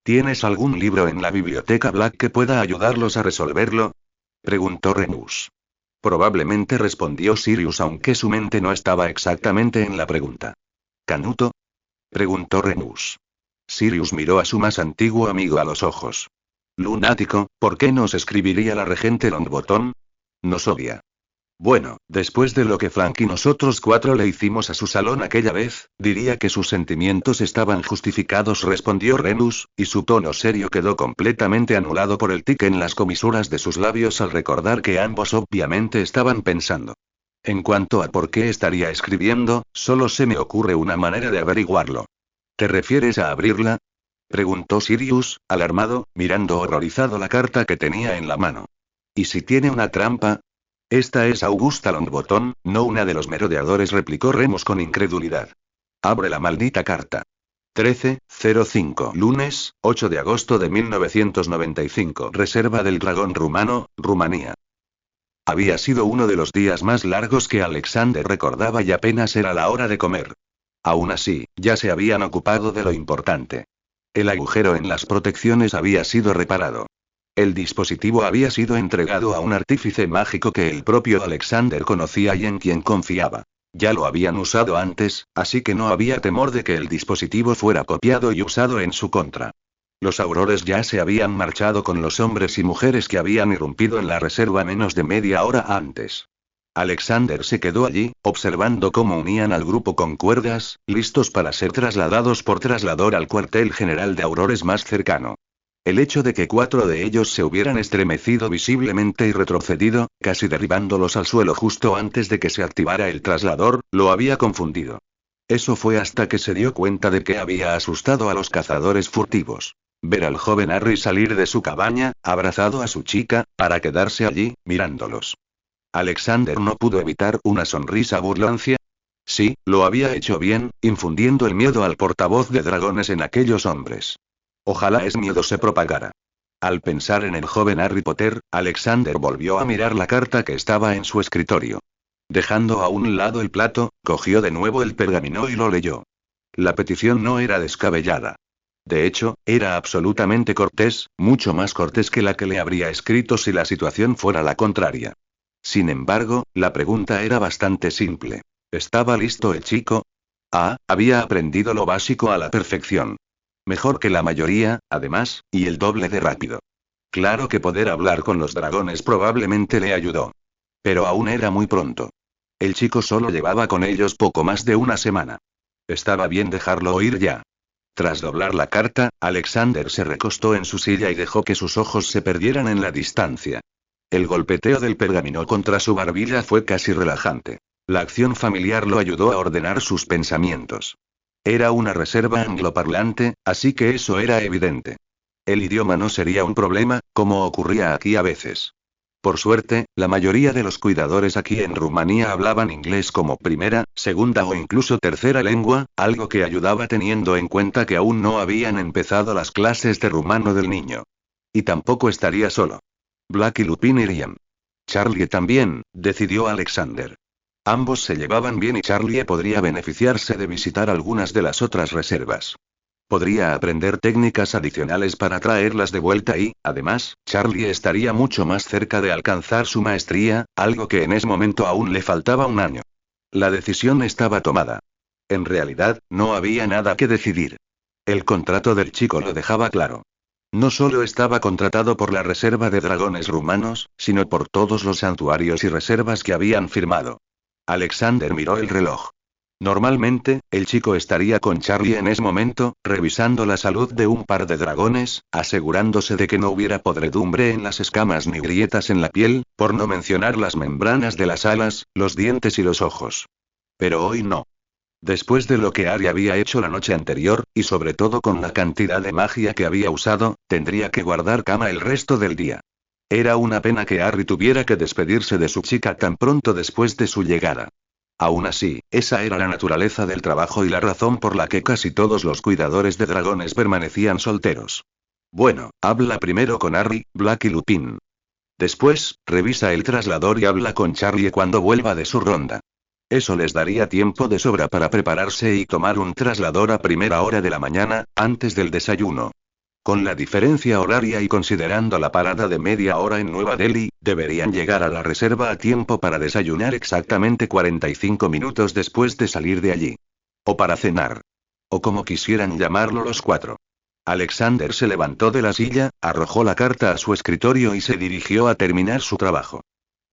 ¿Tienes algún libro en la biblioteca Black que pueda ayudarlos a resolverlo? Preguntó Remus. Probablemente, respondió Sirius, aunque su mente no estaba exactamente en la pregunta. ¿Canuto? Preguntó Remus. Sirius miró a su más antiguo amigo a los ojos. Lunático, ¿por qué nos escribiría la regente Longbottom? Nos odia. Bueno, después de lo que Frank y nosotros cuatro le hicimos a su salón aquella vez, diría que sus sentimientos estaban justificados, respondió Remus, y su tono serio quedó completamente anulado por el tic en las comisuras de sus labios al recordar que ambos obviamente estaban pensando. En cuanto a por qué estaría escribiendo, solo se me ocurre una manera de averiguarlo. ¿Te refieres a abrirla? Preguntó Sirius, alarmado, mirando horrorizado la carta que tenía en la mano. ¿Y si tiene una trampa? Esta es Augusta Longbottom, no una de los merodeadores, replicó Remus con incredulidad. Abre la maldita carta. 13:05 Lunes, 8 de agosto de 1995. Reserva del Dragón Rumano, Rumanía. Había sido uno de los días más largos que Alexander recordaba y apenas era la hora de comer. Aún así, ya se habían ocupado de lo importante. El agujero en las protecciones había sido reparado. El dispositivo había sido entregado a un artífice mágico que el propio Alexander conocía y en quien confiaba. Ya lo habían usado antes, así que no había temor de que el dispositivo fuera copiado y usado en su contra. Los aurores ya se habían marchado con los hombres y mujeres que habían irrumpido en la reserva menos de media hora antes. Alexander se quedó allí, observando cómo unían al grupo con cuerdas, listos para ser trasladados por traslador al cuartel general de Aurores más cercano. El hecho de que 4 de ellos se hubieran estremecido visiblemente y retrocedido, casi derribándolos al suelo justo antes de que se activara el traslador, lo había confundido. Eso fue hasta que se dio cuenta de que había asustado a los cazadores furtivos. Ver al joven Harry salir de su cabaña, abrazado a su chica, para quedarse allí, mirándolos. Alexander no pudo evitar una sonrisa burlancia. Sí, lo había hecho bien, infundiendo el miedo al portavoz de dragones en aquellos hombres. Ojalá ese miedo se propagara. Al pensar en el joven Harry Potter, Alexander volvió a mirar la carta que estaba en su escritorio. Dejando a un lado el plato, cogió de nuevo el pergamino y lo leyó. La petición no era descabellada. De hecho, era absolutamente cortés, mucho más cortés que la que le habría escrito si la situación fuera la contraria. Sin embargo, la pregunta era bastante simple. ¿Estaba listo el chico? Había aprendido lo básico a la perfección. Mejor que la mayoría, además, y el doble de rápido. Claro que poder hablar con los dragones probablemente le ayudó. Pero aún era muy pronto. El chico solo llevaba con ellos poco más de una semana. Estaba bien dejarlo oír ya. Tras doblar la carta, Alexander se recostó en su silla y dejó que sus ojos se perdieran en la distancia. El golpeteo del pergamino contra su barbilla fue casi relajante. La acción familiar lo ayudó a ordenar sus pensamientos. Era una reserva angloparlante, así que eso era evidente. El idioma no sería un problema, como ocurría aquí a veces. Por suerte, la mayoría de los cuidadores aquí en Rumanía hablaban inglés como primera, segunda o incluso tercera lengua, algo que ayudaba teniendo en cuenta que aún no habían empezado las clases de rumano del niño. Y tampoco estaría solo. Black y Lupin irían. Charlie también, decidió Alexander. Ambos se llevaban bien y Charlie podría beneficiarse de visitar algunas de las otras reservas. Podría aprender técnicas adicionales para traerlas de vuelta y, además, Charlie estaría mucho más cerca de alcanzar su maestría, algo que en ese momento aún le faltaba un año. La decisión estaba tomada. En realidad, no había nada que decidir. El contrato del chico lo dejaba claro. No solo estaba contratado por la reserva de dragones rumanos, sino por todos los santuarios y reservas que habían firmado. Alexander miró el reloj. Normalmente, el chico estaría con Charlie en ese momento, revisando la salud de un par de dragones, asegurándose de que no hubiera podredumbre en las escamas ni grietas en la piel, por no mencionar las membranas de las alas, los dientes y los ojos. Pero hoy no. Después de lo que Harry había hecho la noche anterior, y sobre todo con la cantidad de magia que había usado, tendría que guardar cama el resto del día. Era una pena que Harry tuviera que despedirse de su chica tan pronto después de su llegada. Aún así, esa era la naturaleza del trabajo y la razón por la que casi todos los cuidadores de dragones permanecían solteros. Bueno, habla primero con Harry, Black y Lupin. Después, revisa el traslador y habla con Charlie cuando vuelva de su ronda. Eso les daría tiempo de sobra para prepararse y tomar un traslador a primera hora de la mañana, antes del desayuno. Con la diferencia horaria y considerando la parada de media hora en Nueva Delhi, deberían llegar a la reserva a tiempo para desayunar exactamente 45 minutos después de salir de allí. O para cenar. O como quisieran llamarlo los 4. Alexander se levantó de la silla, arrojó la carta a su escritorio y se dirigió a terminar su trabajo.